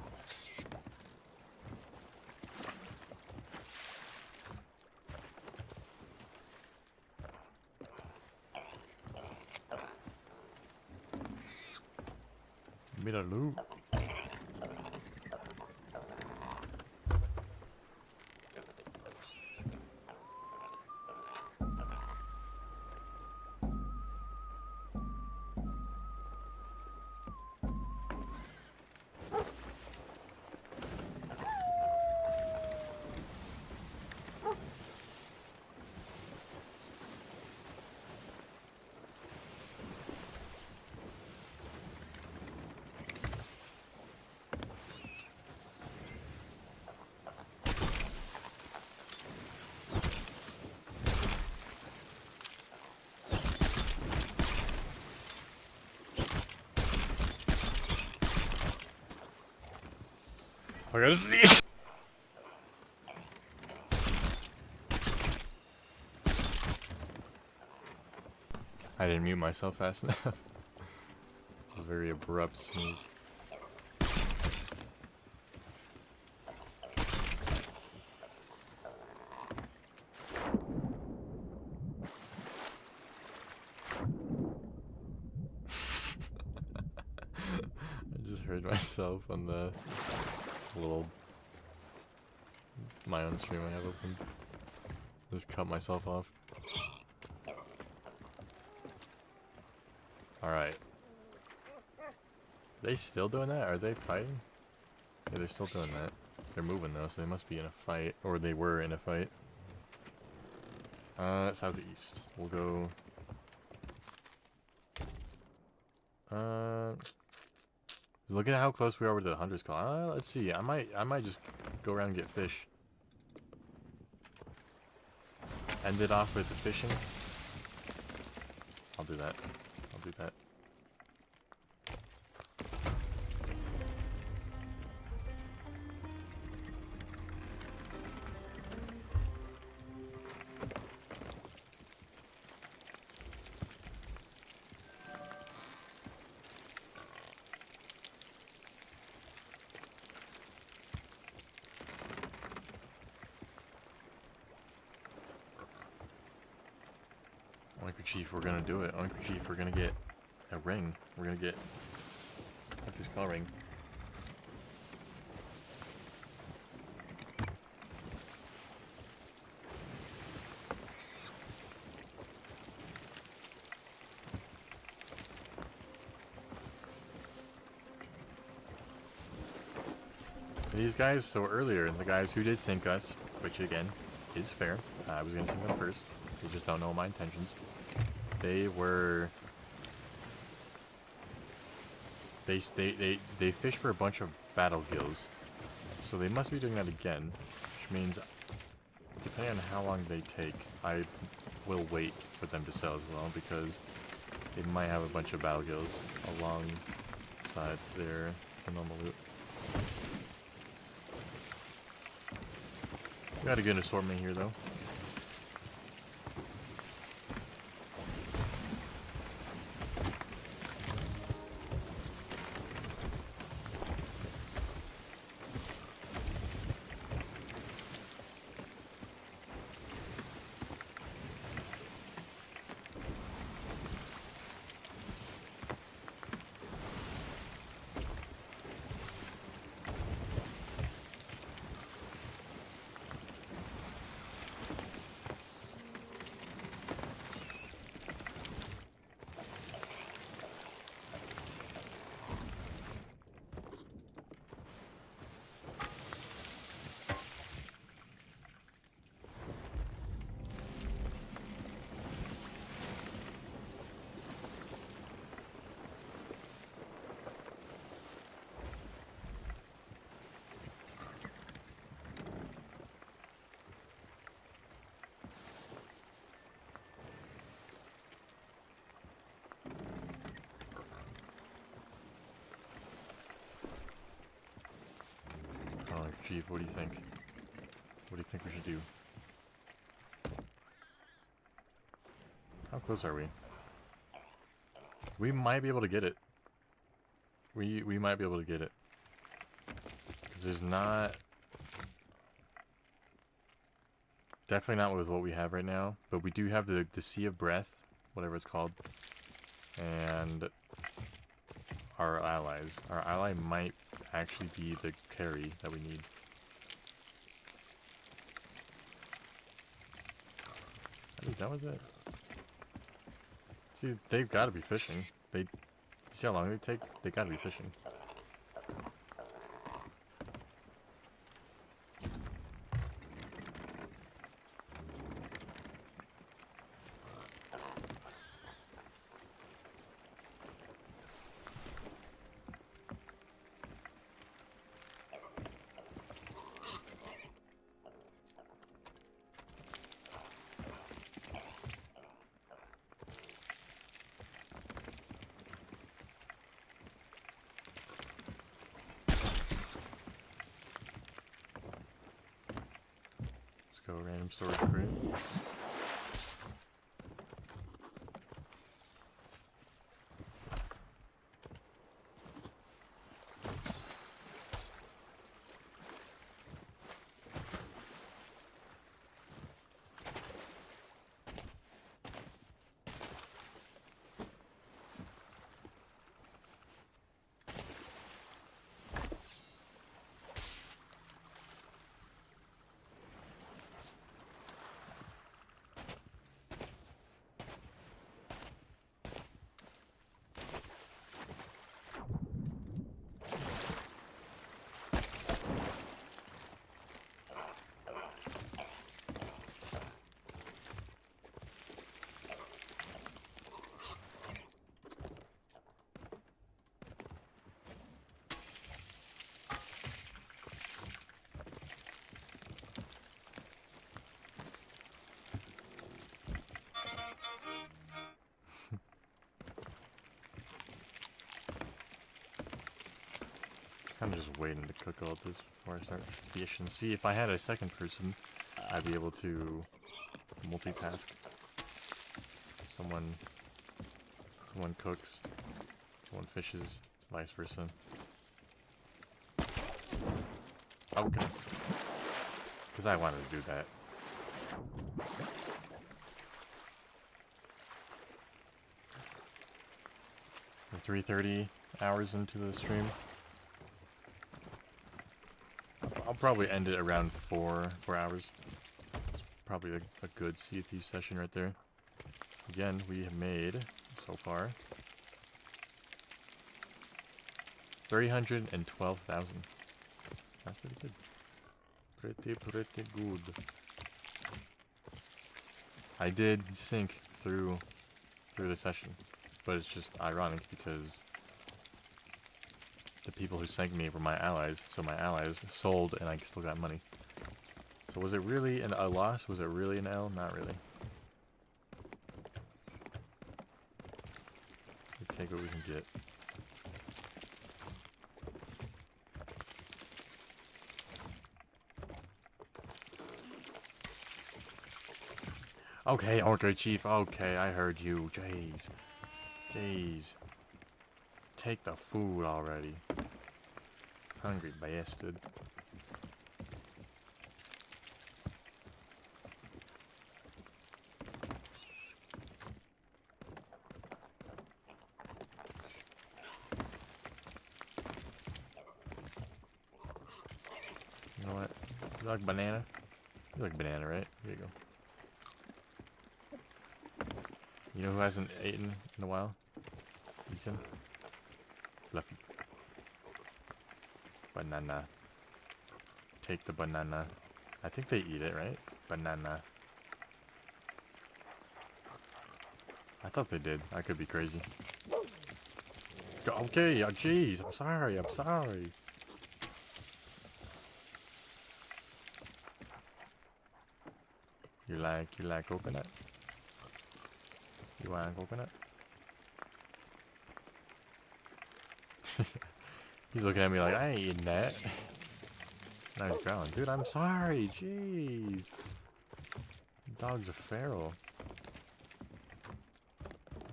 Bit of loot. I gotta sneeze. I didn't mute myself fast enough. It was a very abrupt sneeze. I just heard myself on the little my own stream I have open. Just cut myself off. Alright. They still doing that? Are they fighting? Yeah, they're still doing that. They're moving though, so they must be in a fight. Or they were in a fight. Southeast. We'll go... Look at how close we are with the hunter's call. Let's see. I might just go around and get fish. End it off with the fishing. I'll do that. I'll do that. Chief, we're gonna do it. Uncle Chief, we're gonna get a ring. We're gonna get a fish claw ring. These guys, so earlier, the guys who did sink us, which again is fair. I was gonna sink them first. They just don't know my intentions. They were... They fish for a bunch of battle gills. So they must be doing that again. Which means, depending on how long they take, I will wait for them to sell as well, because they might have a bunch of battle gills alongside their normal loot. We got a good assortment here though. Chief, what do you think? What do you think we should do? How close are we? We might be able to get it. We might be able to get it. Because there's not... Definitely not with what we have right now. But we do have the Sea of Breath, whatever it's called. And our allies. Our ally might actually be the carry that we need. Are we done with it? See, they've got to be fishing. See how long they take? They got to be fishing. Let's go random storage crate. I'm just waiting to cook all this before I start fishing. See, if I had a second person, I'd be able to multitask. Someone cooks, someone fishes, vice versa. Okay. Because I wanted to do that. We're 3:30 hours into the stream. I'll probably end it around 4 hours. It's probably a good Sea of Thieves session right there. Again, we have made, so far, 312,000. That's pretty good. Pretty good. I did sink through the session, but it's just ironic because the people who sank me were my allies, so my allies sold and I still got money. So was it really a loss? Was it really an L? Not really. We take what we can get. Okay, okay, Chief. Okay, I heard you. Jeez. Jeez. Take the food already. Hungry bastard. You know what? You like banana? You like banana, right? Here you go. You know who hasn't eaten in a while? Eaten? Fluffy. Banana. Take the banana. I think they eat it, right? Banana. I thought they did. I could be crazy. Okay, jeez. I'm sorry. I'm sorry. You like coconut? You want coconut? He's looking at me like, I ain't eating that. Now he's growling. Dude, I'm sorry. Jeez. Dog's a feral.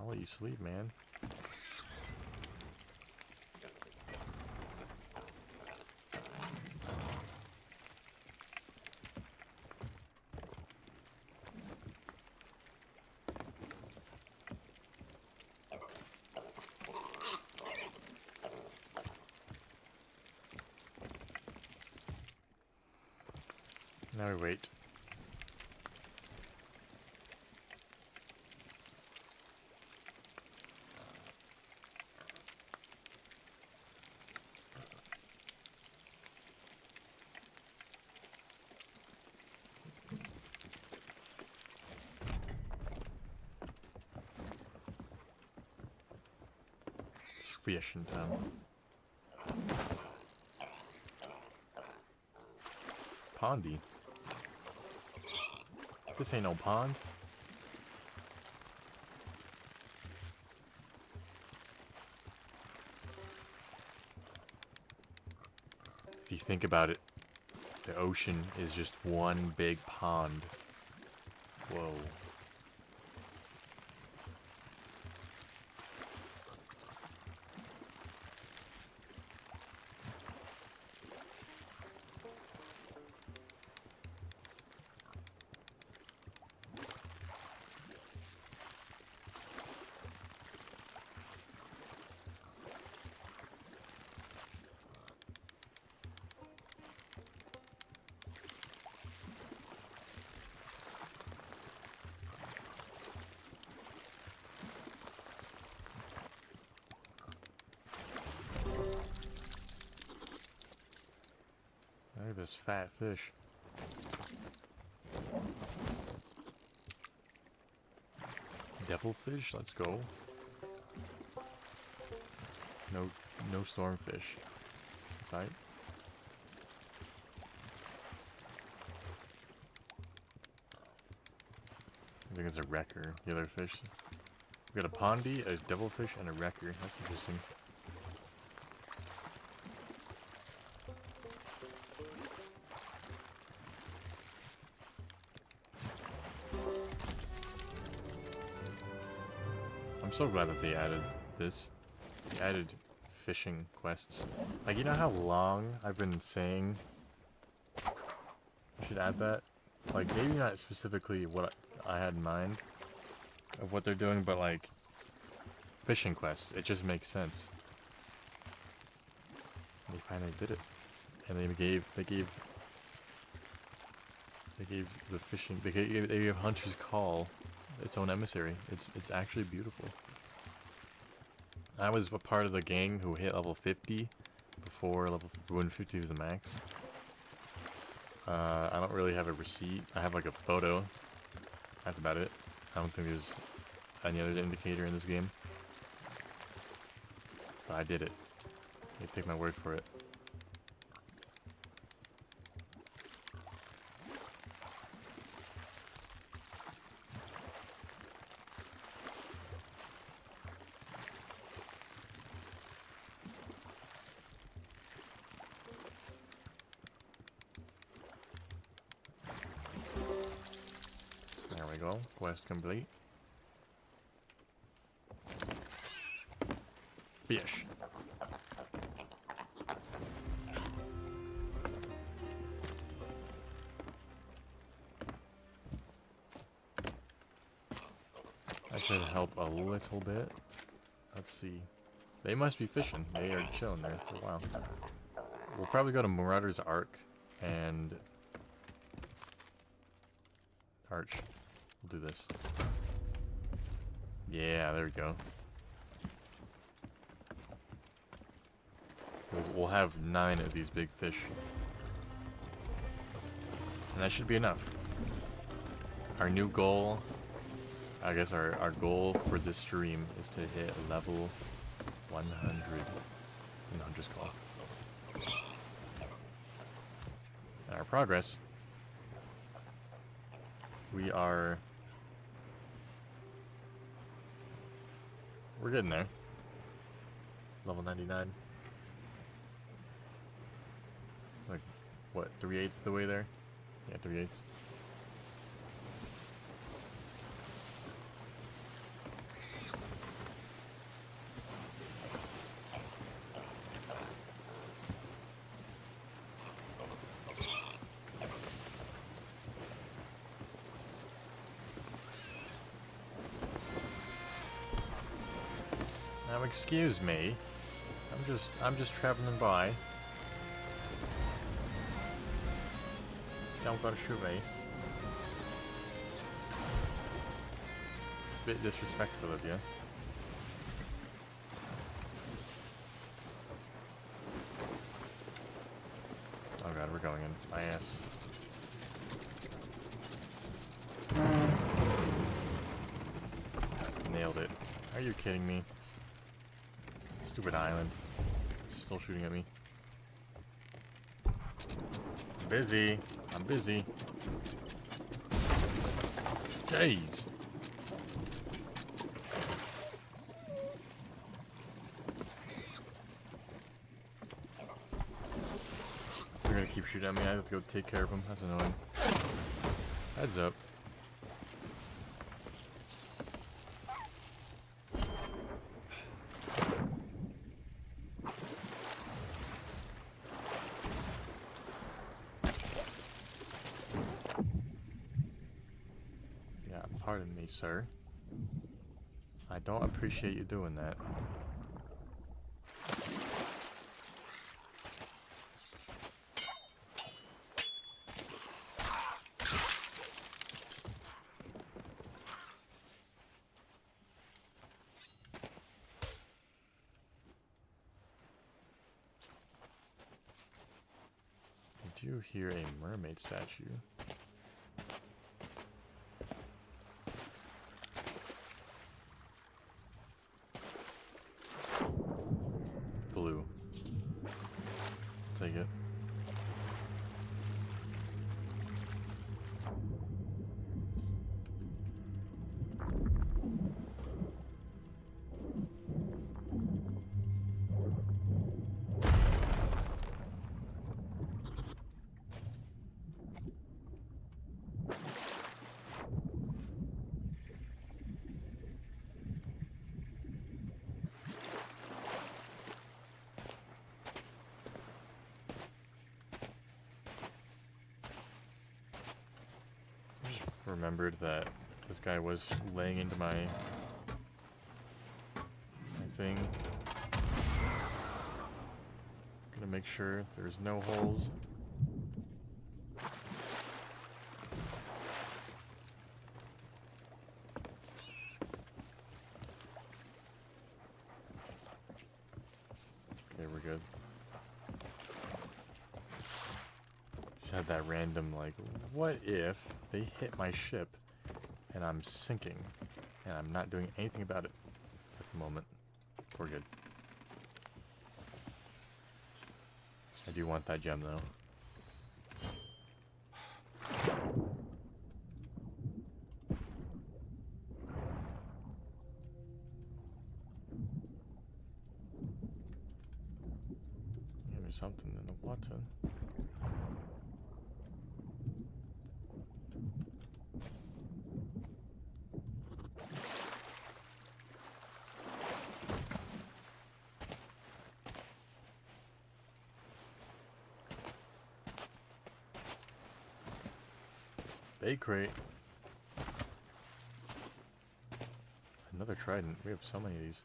I'll let you sleep, man. Now we wait. It's fishing time. Pondy. This ain't no pond. If you think about it, The ocean is just one big pond. Whoa. Look at this fat fish. Devilfish, let's go. No stormfish. That's right. I think it's a wrecker. The other fish. We got a pondy, a devilfish, and a wrecker. That's interesting. I'm so glad that they added this. They added fishing quests. Like, you know how long I've been saying I should add that? Like, maybe not specifically what I had in mind of what they're doing, but like, fishing quests. It just makes sense. They finally did it. And they gave the fishing, they gave Hunter's Call its own emissary. It's actually beautiful. I was a part of the gang who hit level 50 before when 50 was the max. I don't really have a receipt. I have like a photo. That's about it. I don't think there's any other indicator in this game. But I did it. You take my word for it. There we go. Quest complete. Fish. That should help a little bit. Let's see. They must be fishing. They are chilling there for a while. We'll probably go to Marauder's Ark and Arch. We'll do this. Yeah, there we go. We'll have 9 of these big fish. And that should be enough. Our new goal, I guess our goal for this stream is to hit level 100 in Hunter's Call. And our progress, we're getting there. Level 99. Like, what, 3/8 the way there? Yeah, 3/8. Now, excuse me. I'm just traveling by. Don't gotta shoot me. It's a bit disrespectful of you. Oh god, we're going in. My ass. Nailed it. Are you kidding me? Stupid island. Still shooting at me. I'm busy. I'm busy. Jeez. They're gonna keep shooting at me. I have to go take care of him. That's annoying. Heads up. Yeah, pardon me, sir. I don't appreciate you doing that. I do hear a mermaid statue. Blue. Take it. Remembered that this guy was laying into my thing. Gonna make sure there's no holes. Okay, we're good. Just had that random, like, what if they hit my ship and I'm sinking and I'm not doing anything about it at the moment? We're good. I do want that gem though. Yeah, there's something in the water. Bait crate. Another trident. We have so many of these.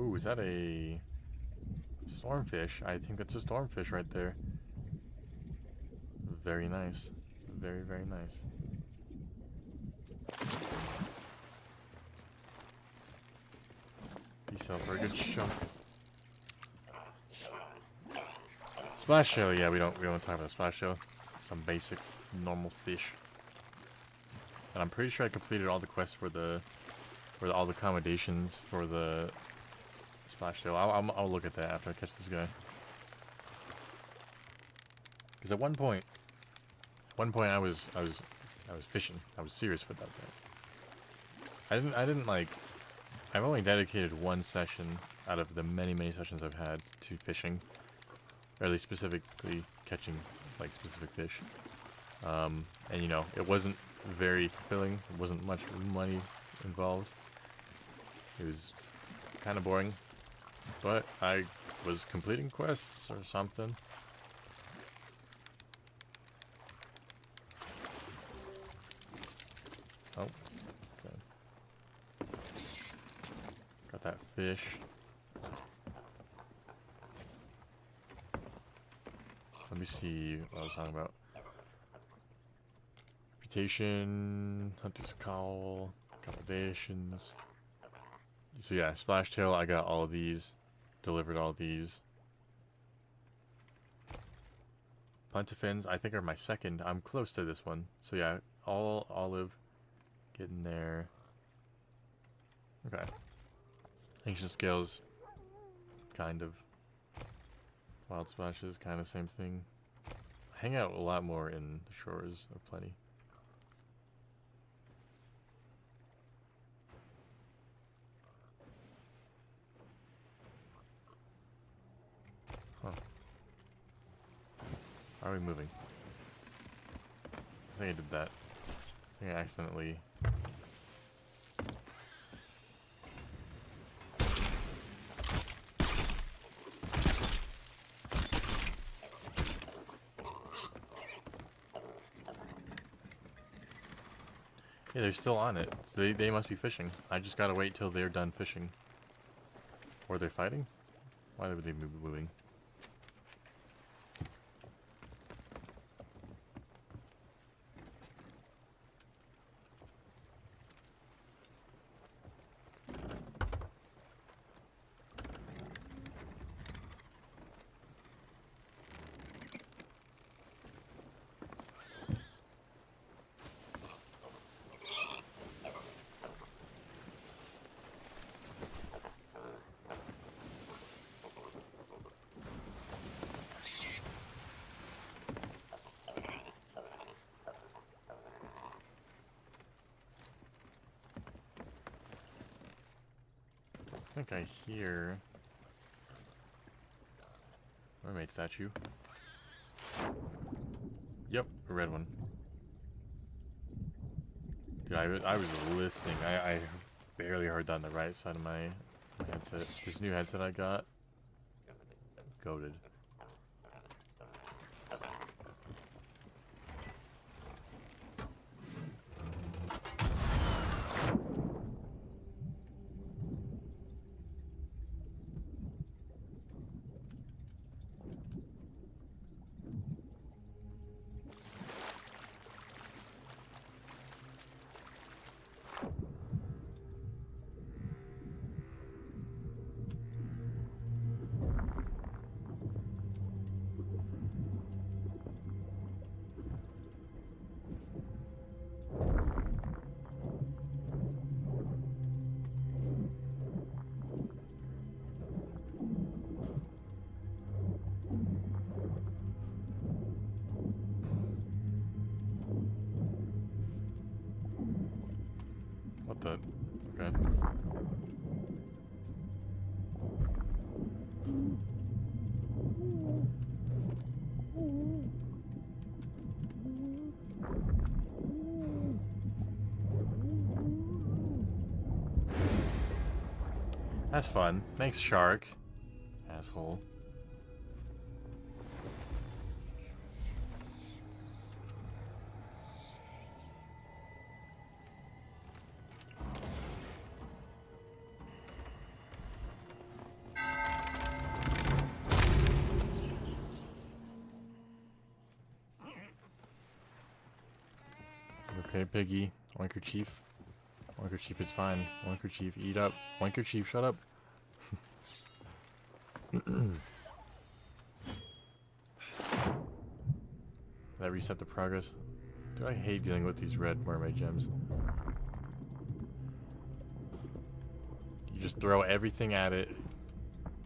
Ooh, is that a stormfish? I think that's a stormfish right there. Very nice. Very, very nice. These sell for a good chunk. Splash shell, yeah, we don't talk about splash shell. Some basic normal fish. And I'm pretty sure I completed all the quests for all the accommodations for the splash shell. I'll look at that after I catch this guy. Because at one point I was fishing. I was serious for that thing. I didn't like. I've only dedicated one session out of the many sessions I've had to fishing, or at least specifically catching like specific fish. And you know, it wasn't very fulfilling. It wasn't much money involved. It was kind of boring, but I was completing quests or something. Oh, okay. Got that fish. Let me see what I was talking about. Reputation, Hunter's Cowl, accommodations. So yeah, Splash Tail, I got all of these. Delivered all these. Pontifins, I think are my second. I'm close to this one. So yeah, all olive. Getting there. Okay. Ancient Scales, kind of. Wild Splashes, kind of same thing. I hang out a lot more in the shores of Plenty. Huh. How are we moving? I think I did that. I think I accidentally... Yeah, they're still on it. So they must be fishing. I just gotta wait till they're done fishing. Or they're fighting? Why would they be moving? I think I hear... mermaid statue. Yep, a red one. Dude, I was listening. I barely heard that on the right side of my headset. This new headset I got. Goated. What the? Okay. That's fun. Thanks, shark. Asshole. Okay, piggy. Oinkerchief. Oinkerchief is fine. Oinkerchief, eat up. Oinkerchief, shut up. That reset the progress. Dude, I hate dealing with these red mermaid gems. You just throw everything at it,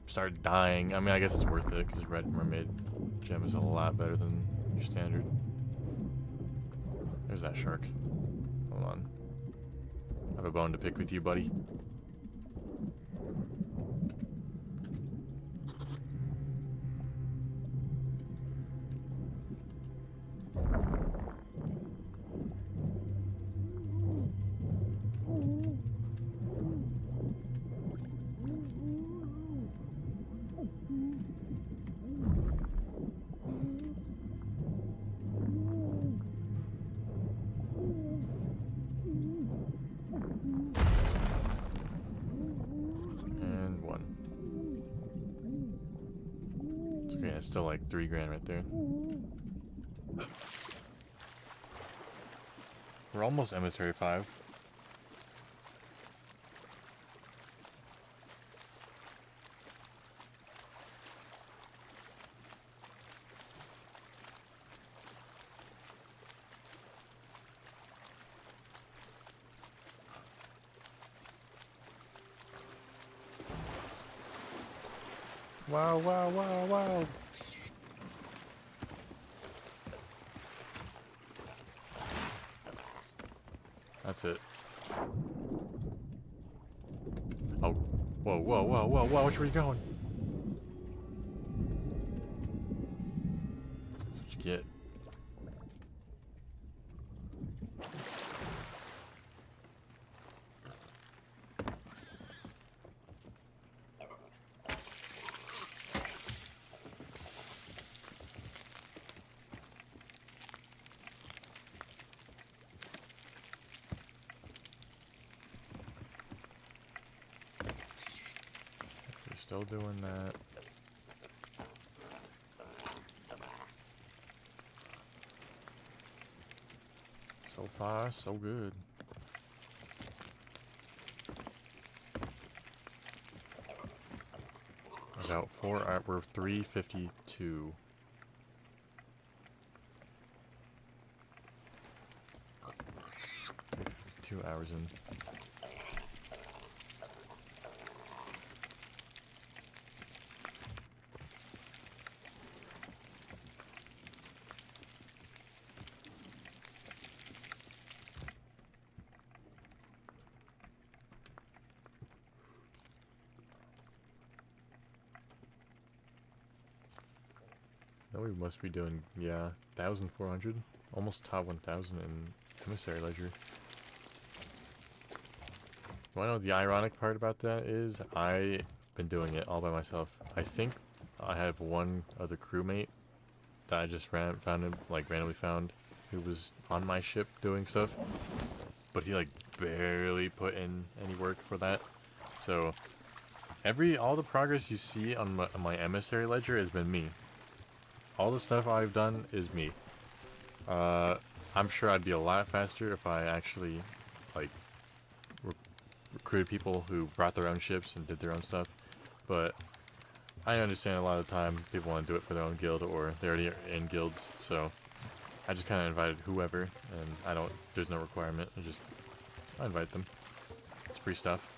start dying. I mean, I guess it's worth it because red mermaid gem is a lot better than your standard. There's that shark. Hold on. I have a bone to pick with you, buddy. It's still like $3 grand right there. We're almost Emissary 5. Wow, wow, wow, wow. That's it. Oh, whoa, whoa, whoa, whoa, whoa, which way are you going? That's what you get. You're still doing that. So far, so good. About we're 352. 2 hours in. Now we must be doing, yeah, 1,400. Almost top 1,000 in Commissary Ledger. You wanna know what the ironic part about that is? I've been doing it all by myself. I think I have one other crewmate that I just randomly found, who was on my ship doing stuff. But he like barely put in any work for that. So all the progress you see on my emissary ledger has been me. All the stuff I've done is me. I'm sure I'd be a lot faster if I actually like recruited people who brought their own ships and did their own stuff. But I understand a lot of the time people want to do it for their own guild, or they already are in guilds. So I just kind of invited whoever, and there's no requirement. I invite them. It's free stuff.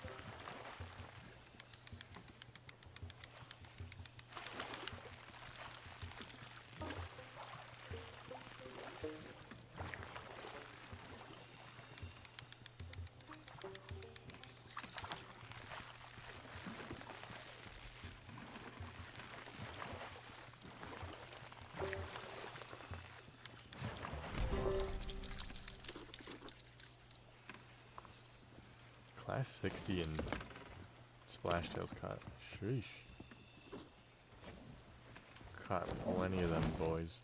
Class 60 and Splashtails caught. Sheesh. Caught plenty of them boys.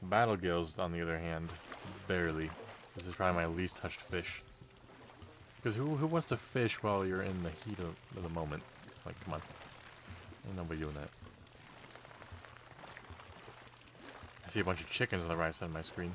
Battle Gills, on the other hand, barely. This is probably my least touched fish. Because who wants to fish while you're in the heat of the moment? Like, come on. Ain't nobody doing that. I see a bunch of chickens on the right side of my screen.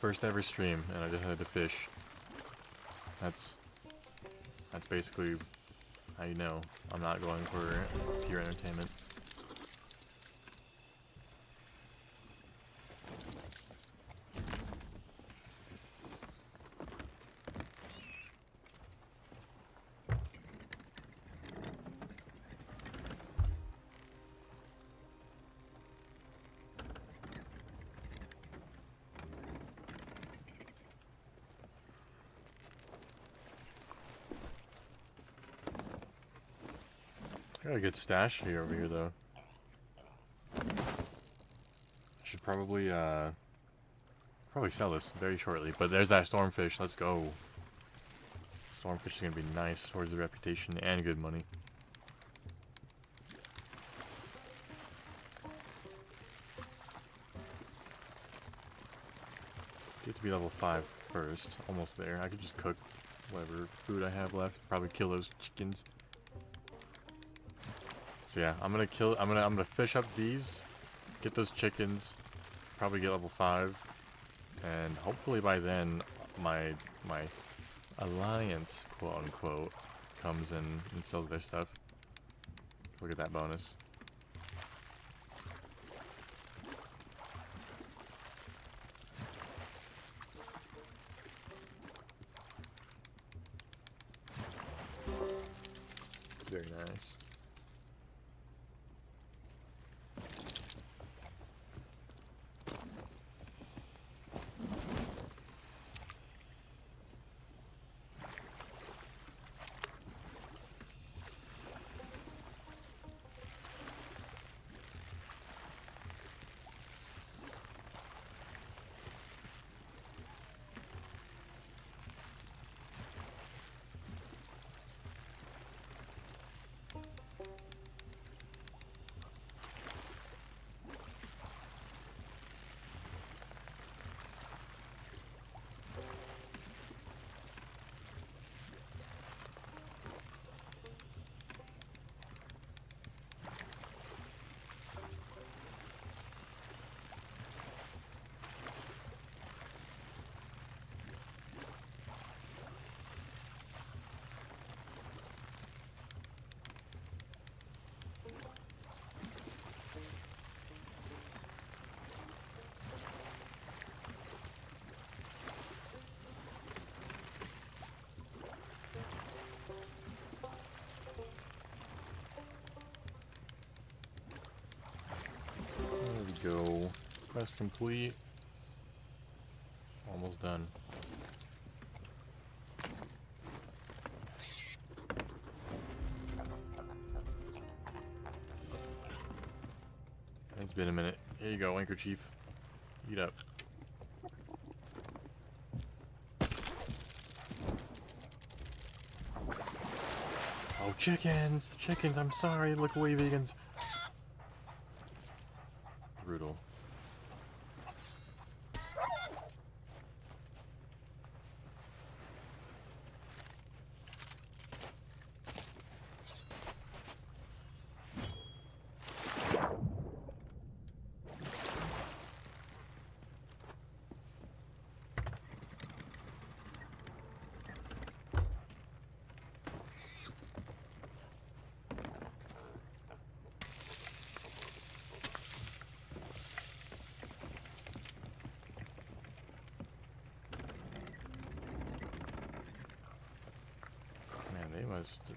First ever stream, and I just had to fish. That's basically how you know I'm not going for pure entertainment. Got a good stash here over here though. Should probably sell this very shortly. But there's that stormfish. Let's go. Stormfish is gonna be nice towards the reputation and good money. Get to be level 5 first. Almost there. I could just cook whatever food I have left. Probably kill those chickens. So yeah, I'm gonna fish up these, get those chickens, probably get level 5, and hopefully by then my alliance, quote unquote, comes in and sells their stuff. Look at that bonus. Very nice. There we go. Quest complete. Almost done. It's been a minute. Here you go, Anchor Chief. Eat up. Oh, chickens! Chickens, I'm sorry. Look away, vegans. Brutal.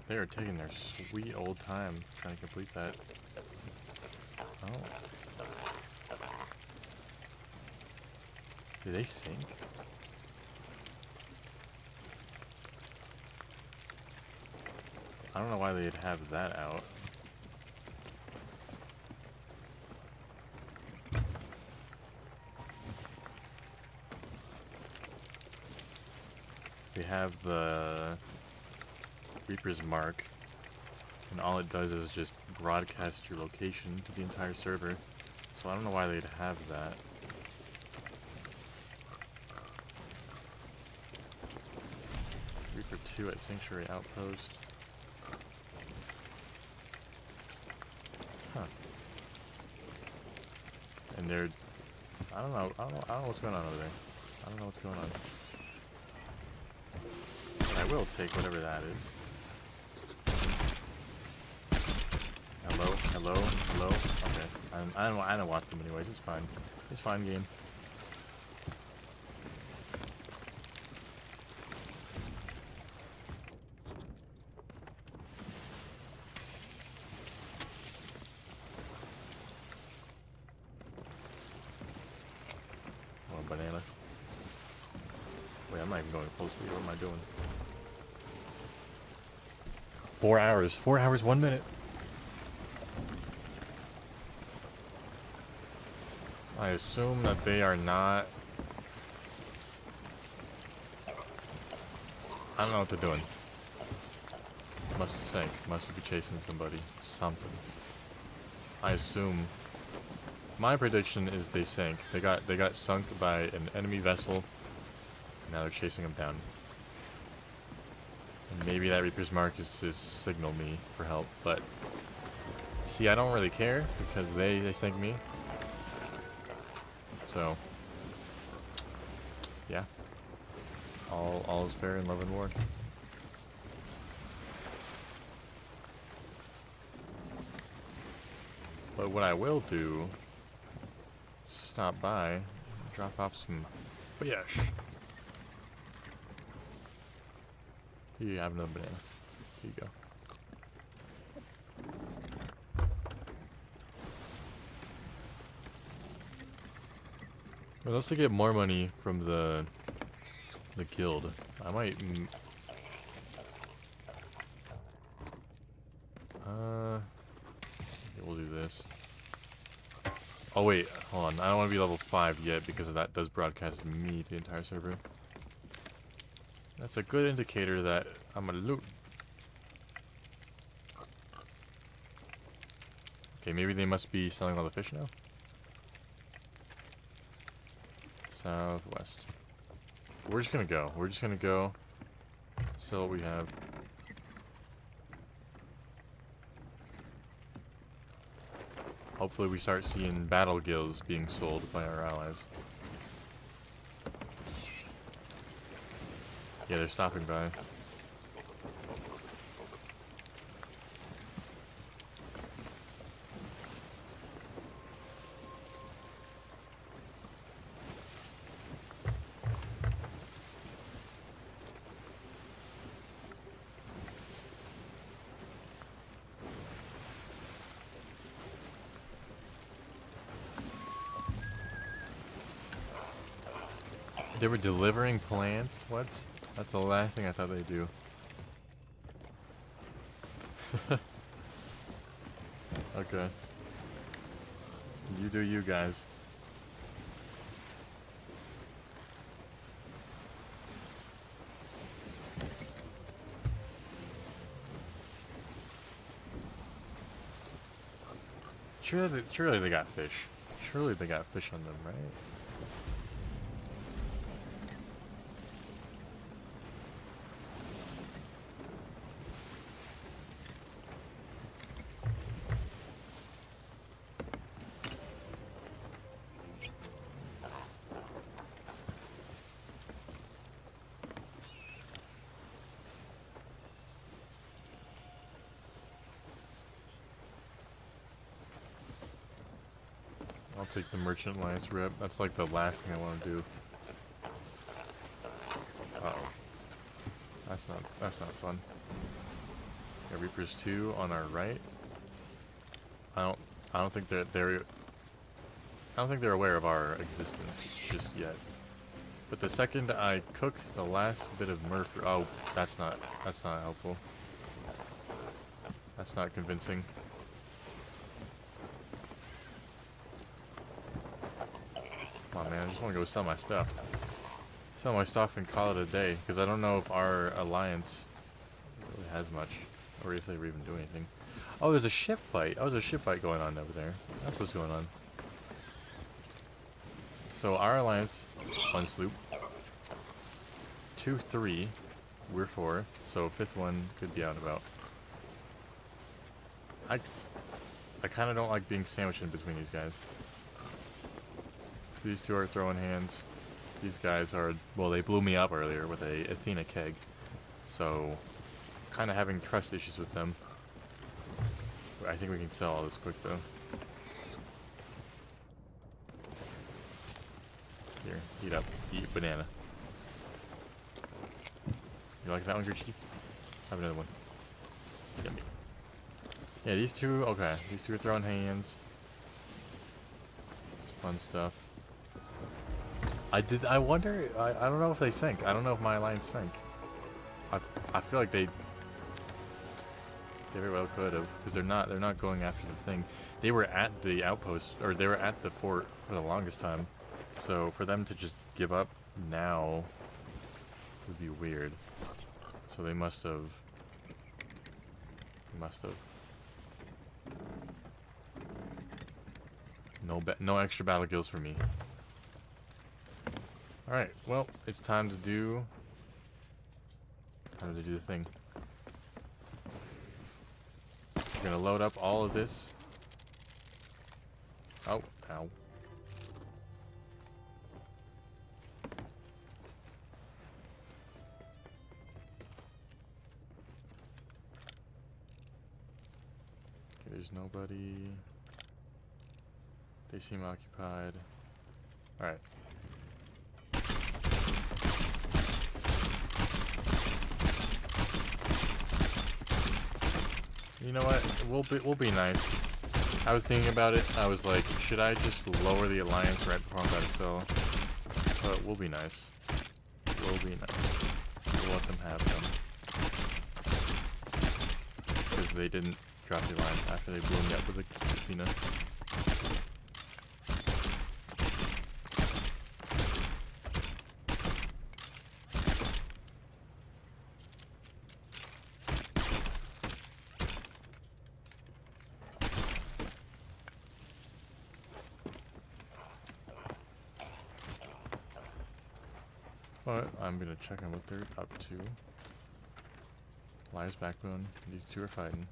They are taking their sweet old time trying to complete that. Oh. Do they sink? I don't know why they'd have that out. They have the Reaper's Mark, and all it does is just broadcast your location to the entire server. So I don't know why they'd have that. Reaper 2 at Sanctuary Outpost. Huh. And they're... I don't know what's going on over there. I don't know what's going on. But I will take whatever that is. Hello, hello, hello. Okay, I don't want them anyways. It's fine. It's fine, game. Oh, banana. Wait, I'm not even going close to you. What am I doing? 4 hours. 4 hours, 1 minute. I assume that they are not... I don't know what they're doing. Must sink. Must be chasing somebody. Something. I assume... My prediction is they sank. They got sunk by an enemy vessel. Now they're chasing them down. And maybe that Reaper's Mark is to signal me for help, but... See, I don't really care, because they sank me. So... Yeah. All is fair in love and war. But what I will do... is stop by, and drop off some fish. Here you have another banana. Here you go. Unless I get more money from the guild, I might. Okay, we'll do this. Oh wait, hold on. I don't want to be level 5 yet because that does broadcast me to the entire server. That's a good indicator that I'm gonna loot. Okay, maybe they must be selling all the fish now. Southwest. We're just gonna go. We're just gonna go. Sell what we have. Hopefully we start seeing battle gills being sold by our allies. Yeah, they're stopping by. They were delivering plants? What? That's the last thing I thought they'd do. Okay. You do you guys. Surely they got fish. Surely they got fish on them, right? I'll take the Merchant Alliance rep. That's like the last thing I want to do. Uh-oh. That's not fun. Yeah, Reapers 2 on our right. I don't think they're aware of our existence just yet. But the second I cook the last bit of Murph, oh, that's not helpful. That's not convincing. Come on, man, I just want to go sell my stuff. Sell my stuff and call it a day, because I don't know if our alliance really has much, or if they even do anything. Oh, there's a ship fight. Oh, there's a ship fight going on over there. That's what's going on. So our alliance, 1 sloop. 2, 3. We're 4. So 5th one could be out and about. I kind of don't like being sandwiched in between these guys. These two are throwing hands. These guys are, well, they blew me up earlier with a Athena keg. So, kind of having trust issues with them. I think we can sell all this quick though. Here, eat up. Eat banana. You like that one, Chief? Have another one. Yummy. Yeah, these two, okay. These two are throwing hands. It's fun stuff. I wonder, I don't know if they sank. I don't know if my alliance sank. I feel like they... They very well could have, because they're not going after the thing. They were at the outpost, or they were at the fort for the longest time. So for them to just give up now would be weird. So they must have. No extra battle kills for me. All right, well, it's time to do the thing. We're gonna load up all of this. Oh, ow. Okay, there's nobody. They seem occupied. Alright. You know what? We'll be nice. I was thinking about it. I was like, should I just lower the alliance right before I'm about to sell? But we'll be nice. We'll be nice. We'll let them have them. Because they didn't drop the alliance after they blew me up with a casino. But I'm gonna check on what they're up to. Liar's Backbone. These two are fighting.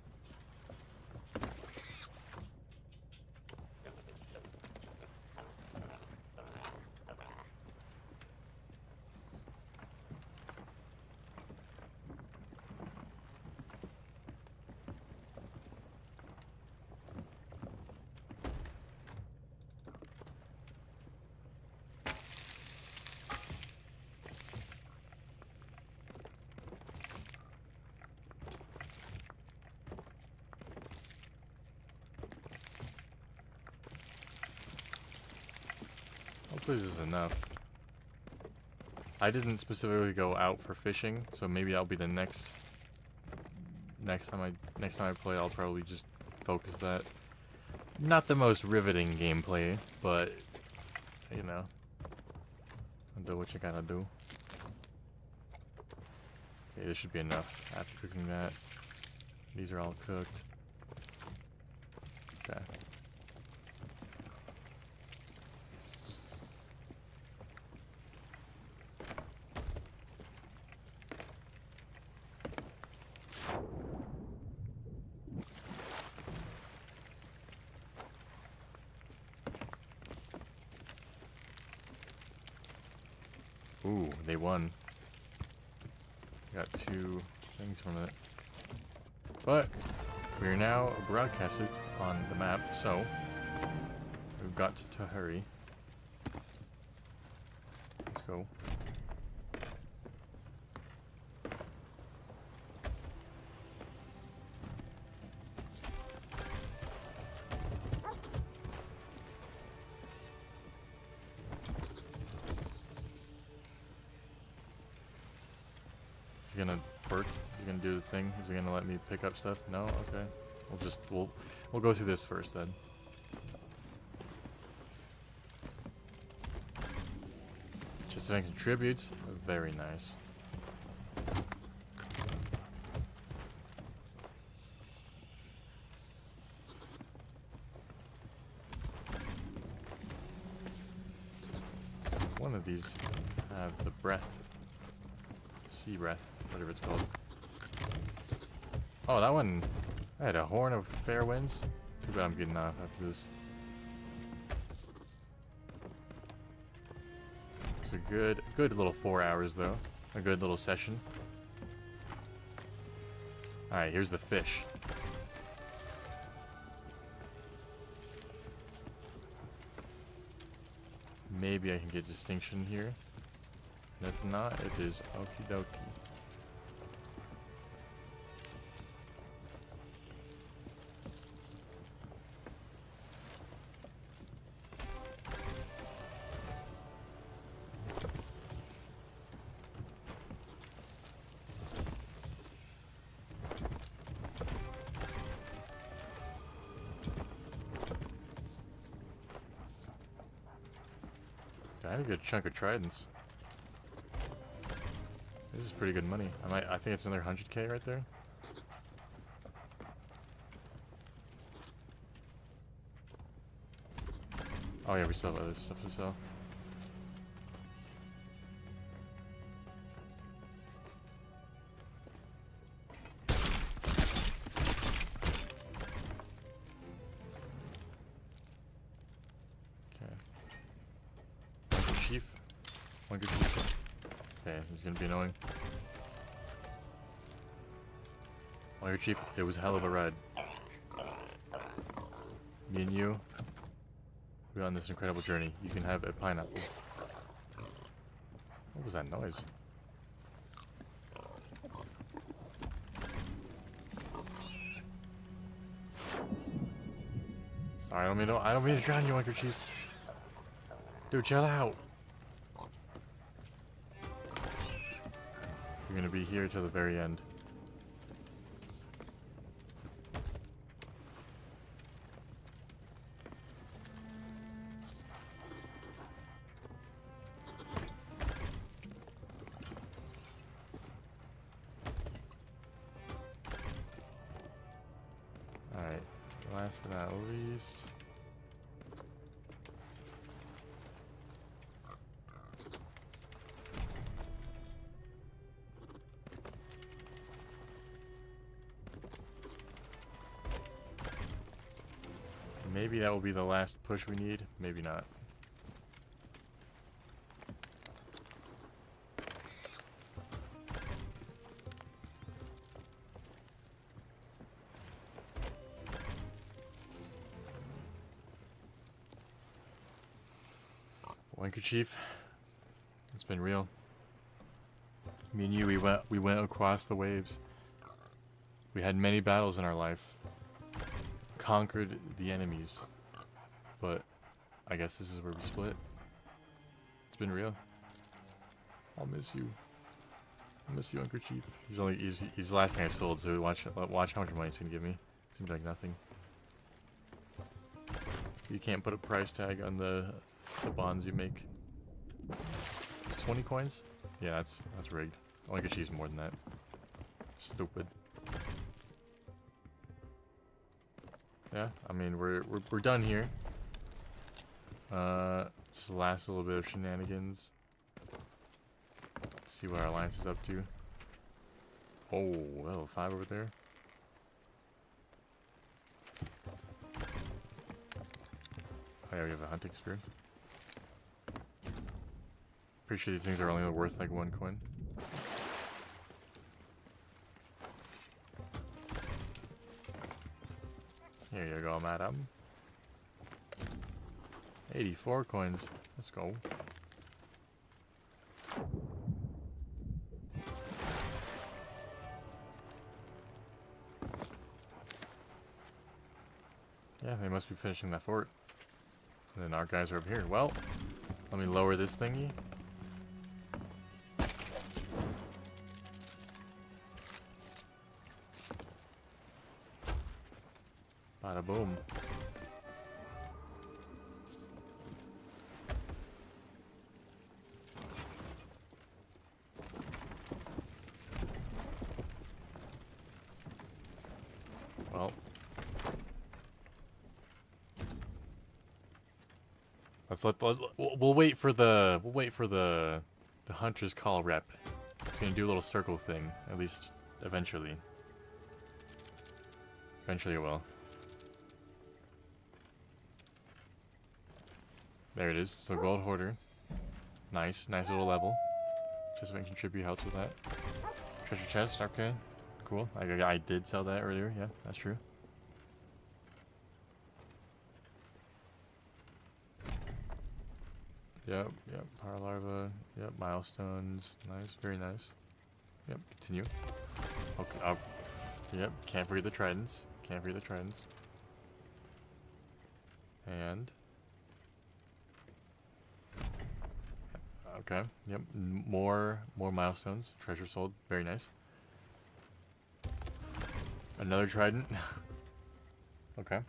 Hopefully this is enough. I didn't specifically go out for fishing, so maybe I'll be the next time I play. I'll probably just focus that. Not the most riveting gameplay, but you know, do what you gotta do. Okay, this should be enough after cooking that. These are all cooked. Okay. Ooh, they won. Got 2 things from it. But we are now broadcasted on the map, so we've got to hurry. Let's go. Is he gonna work? Is he gonna do the thing? Is he gonna let me pick up stuff? No? Okay. We'll go through this first then. Just to make contributes. Very nice. One of these have the breath. Sea breath, whatever it's called. Oh, that one. I had a horn of fair winds. Too bad I'm getting off after this. It's a good little 4 hours though. A good little session. Alright, here's the fish. Maybe I can get distinction here. And if not, it is okie dokie. I have a good chunk of tridents. This is pretty good money. I think it's another 100k right there. Oh yeah, we still have other stuff to sell. Okay. One chief. One good chief. Okay, this is gonna be annoying. Well, your chief, it was a hell of a ride. Me and you, we're on this incredible journey. You can have a pineapple. What was that noise? Sorry, I don't mean to drown you, Anchor Chief. Dude, chill out. You're gonna be here till the very end. Alright, last but not least. Maybe that will be the last push we need, maybe not. Wanker Chief, it's been real. Me and you, we went across the waves. We had many battles in our life. Conquered the enemies. But I guess this is where we split. It's been real. I'll miss you. I miss you, Wanker Chief. He's the last thing I sold, so watch how much money it's gonna give me. It's gonna be like nothing. You can't put a price tag on the bonds you make. It's 20 coins? Yeah, that's rigged. I could choose more than that. Stupid. Yeah, I mean we're done here. Just last little bit of shenanigans. See what our alliance is up to. Oh, level 5 over there. Oh yeah, we have a hunting spear. Pretty sure these things are only worth like 1 coin. Here you go, madam. 84 coins. Let's go. Yeah, they must be finishing that fort. And then our guys are up here. Well, let me lower this thingy. Bada boom. Well, we'll wait for the hunter's call rep. It's gonna do a little circle thing, at least eventually. Eventually it will. There it is. So gold hoarder. Nice little level. Just can contribute helps with that. Treasure chest. Okay, cool. I did sell that earlier. Yeah, that's true. Yep. Power larva. Yep. Milestones. Nice. Very nice. Yep. Continue. Okay. Yep. Can't forget the tridents. And. Okay. Yep. More milestones. Treasure sold. Very nice. Another trident. Okay.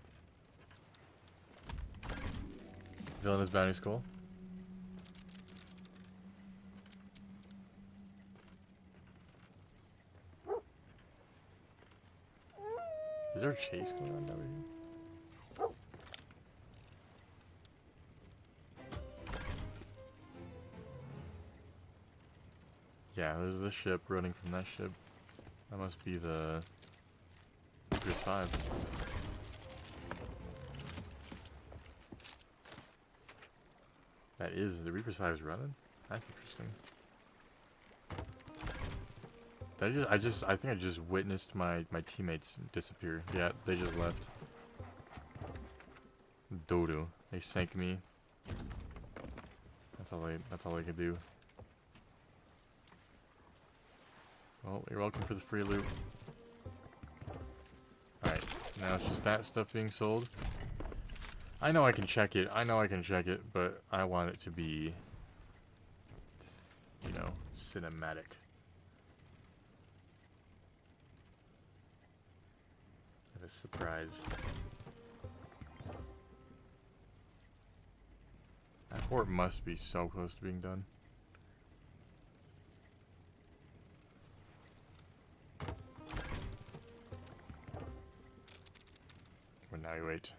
Villainous bounty school. Is there a chase going on over here? Yeah, there's the ship running from that ship. That must be the Reaper's 5. That is the Reaper's 5 is running? That's interesting. I think I just witnessed my teammates disappear. Yeah, they just left. Dodo. They sank me. That's all they could do. Well, you're welcome for the free loot. Alright, now it's just that stuff being sold. I know I can check it. But I want it to be, you know, cinematic. A surprise. That fort must be so close to being done. Evaluate.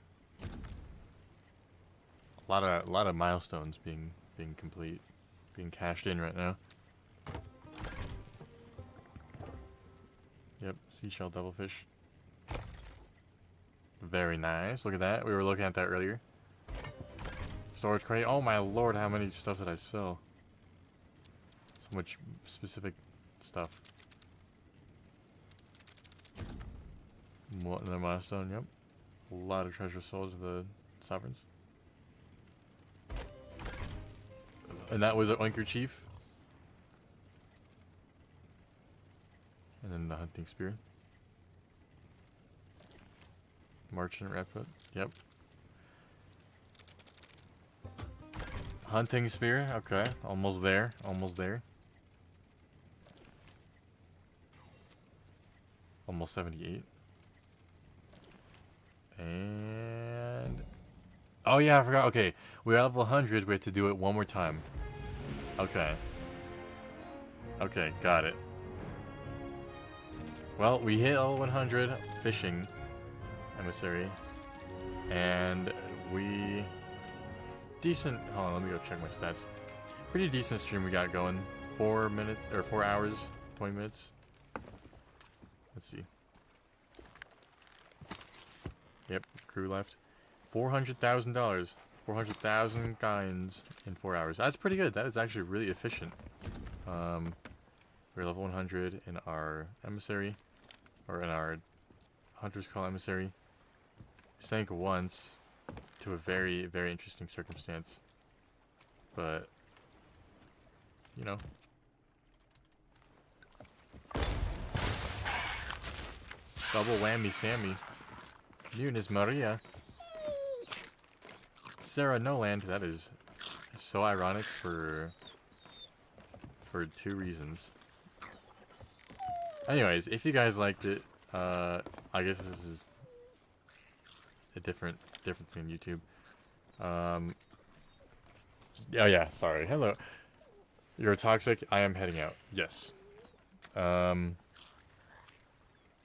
A lot of milestones being complete, being cashed in right now. Yep, seashell devilfish. Very nice. Look at that. We were looking at that earlier. Storage crate. Oh my lord, how many stuff did I sell? So much specific stuff. What, another milestone? Yep. A lot of treasure sold to the sovereigns. And that was an Oinker Chief. And then the hunting spear. Merchant Rapid. Yep. Hunting spear. Okay. Almost there. Almost there. Almost 78. And... oh yeah, I forgot. Okay. We're at level 100. We have to do it one more time. Okay. Okay, got it. Well, we hit level 100 fishing emissary. And we... decent... hold on, let me go check my stats. Pretty decent stream we got going. 4 minutes, or 4 hours, 20 minutes. Let's see. Yep, crew left. $400,000. 400,000 coins in 4 hours. That's pretty good. That is actually really efficient. We're level 100 in our emissary, or in our Hunter's Call emissary. Sank once to a very, very interesting circumstance. But, you know. Double whammy Sammy. Eunice Maria. Sarah Noland. That is so ironic for 2 reasons. Anyways, if you guys liked it, I guess this is a different thing on YouTube. Oh yeah, sorry. Hello. You're toxic. I am heading out. Yes.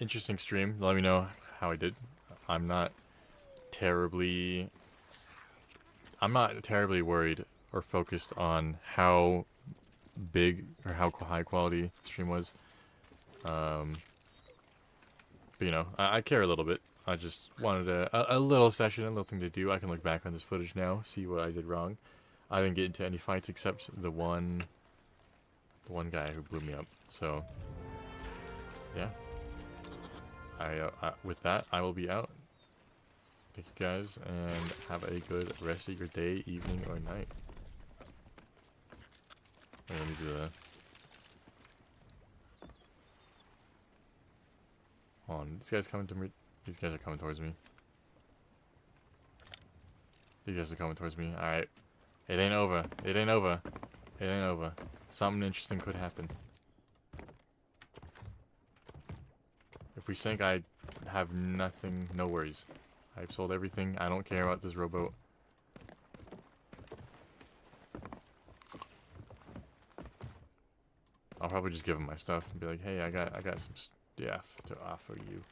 Interesting stream. Let me know how I did. I'm not terribly worried or focused on how big or how high quality the stream was. But you know, I care a little bit. I just wanted a little session, a little thing to do. I can look back on this footage now, see what I did wrong. I didn't get into any fights except the one guy who blew me up. So yeah. With that, I will be out. Thank you guys, and have a good rest of your day, evening, or night. Wait, let me do that. Hold on, these guys coming to me. These guys are coming towards me. These guys are coming towards me. Alright. It ain't over. It ain't over. It ain't over. Something interesting could happen. If we sink, I have nothing, no worries. I've sold everything. I don't care about this rowboat. I'll probably just give him my stuff and be like, hey, I got some stuff to offer you.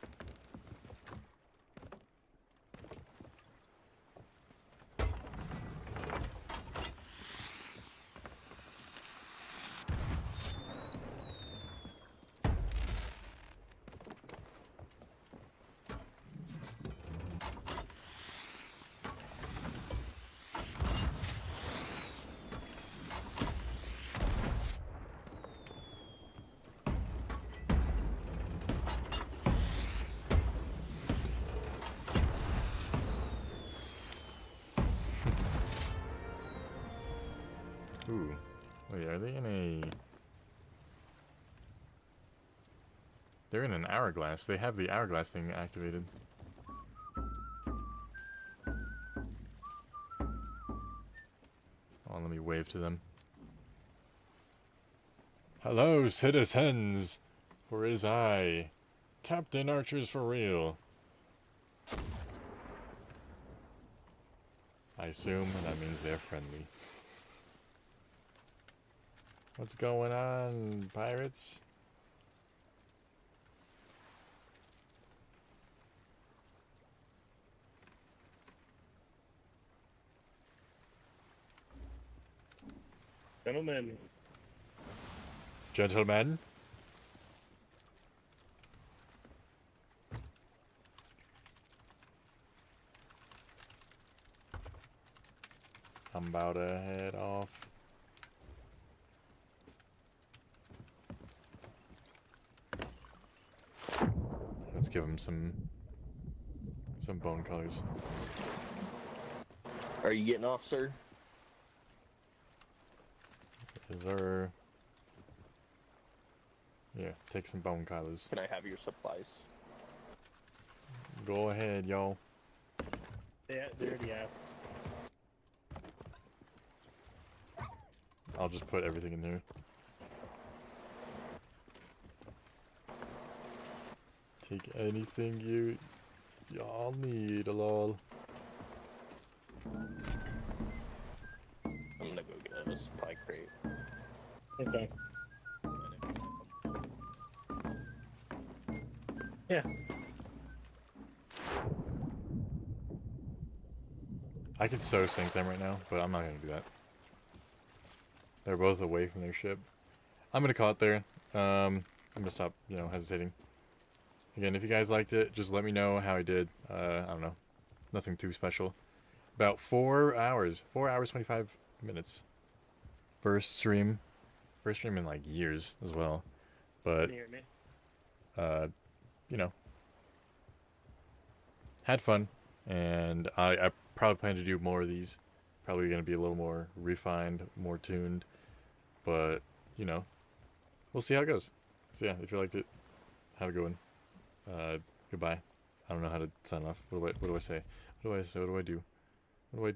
Ooh. Wait, are they in a... They're in an hourglass. They have the hourglass thing activated. Oh, let me wave to them. Hello, citizens! For it is I, Captain Archer's for real. I assume that means they're friendly. What's going on, pirates? Gentlemen. Gentlemen? I'm about to head off. Let's give him some bone colors. Are you getting off, sir? Is there... Yeah, take some bone colors. Can I have your supplies? Go ahead, y'all. They already asked. I'll just put everything in here. Take anything y'all need, lol. I'm gonna go get a supply crate. Okay. Yeah. I could so sink them right now, but I'm not gonna do that. They're both away from their ship. I'm gonna call it there. I'm gonna stop, hesitating. Again, if you guys liked it, just let me know how I did. I don't know. Nothing too special. About 4 hours. 4 hours, 25 minutes. First stream. First stream in, like, years as well. But, Can you hear me? Had fun. And I probably plan to do more of these. Probably going to be a little more refined, more tuned. But, we'll see how it goes. So yeah, if you liked it, have a good one. Goodbye. I don't know how to sign off. What do I say? What do I do?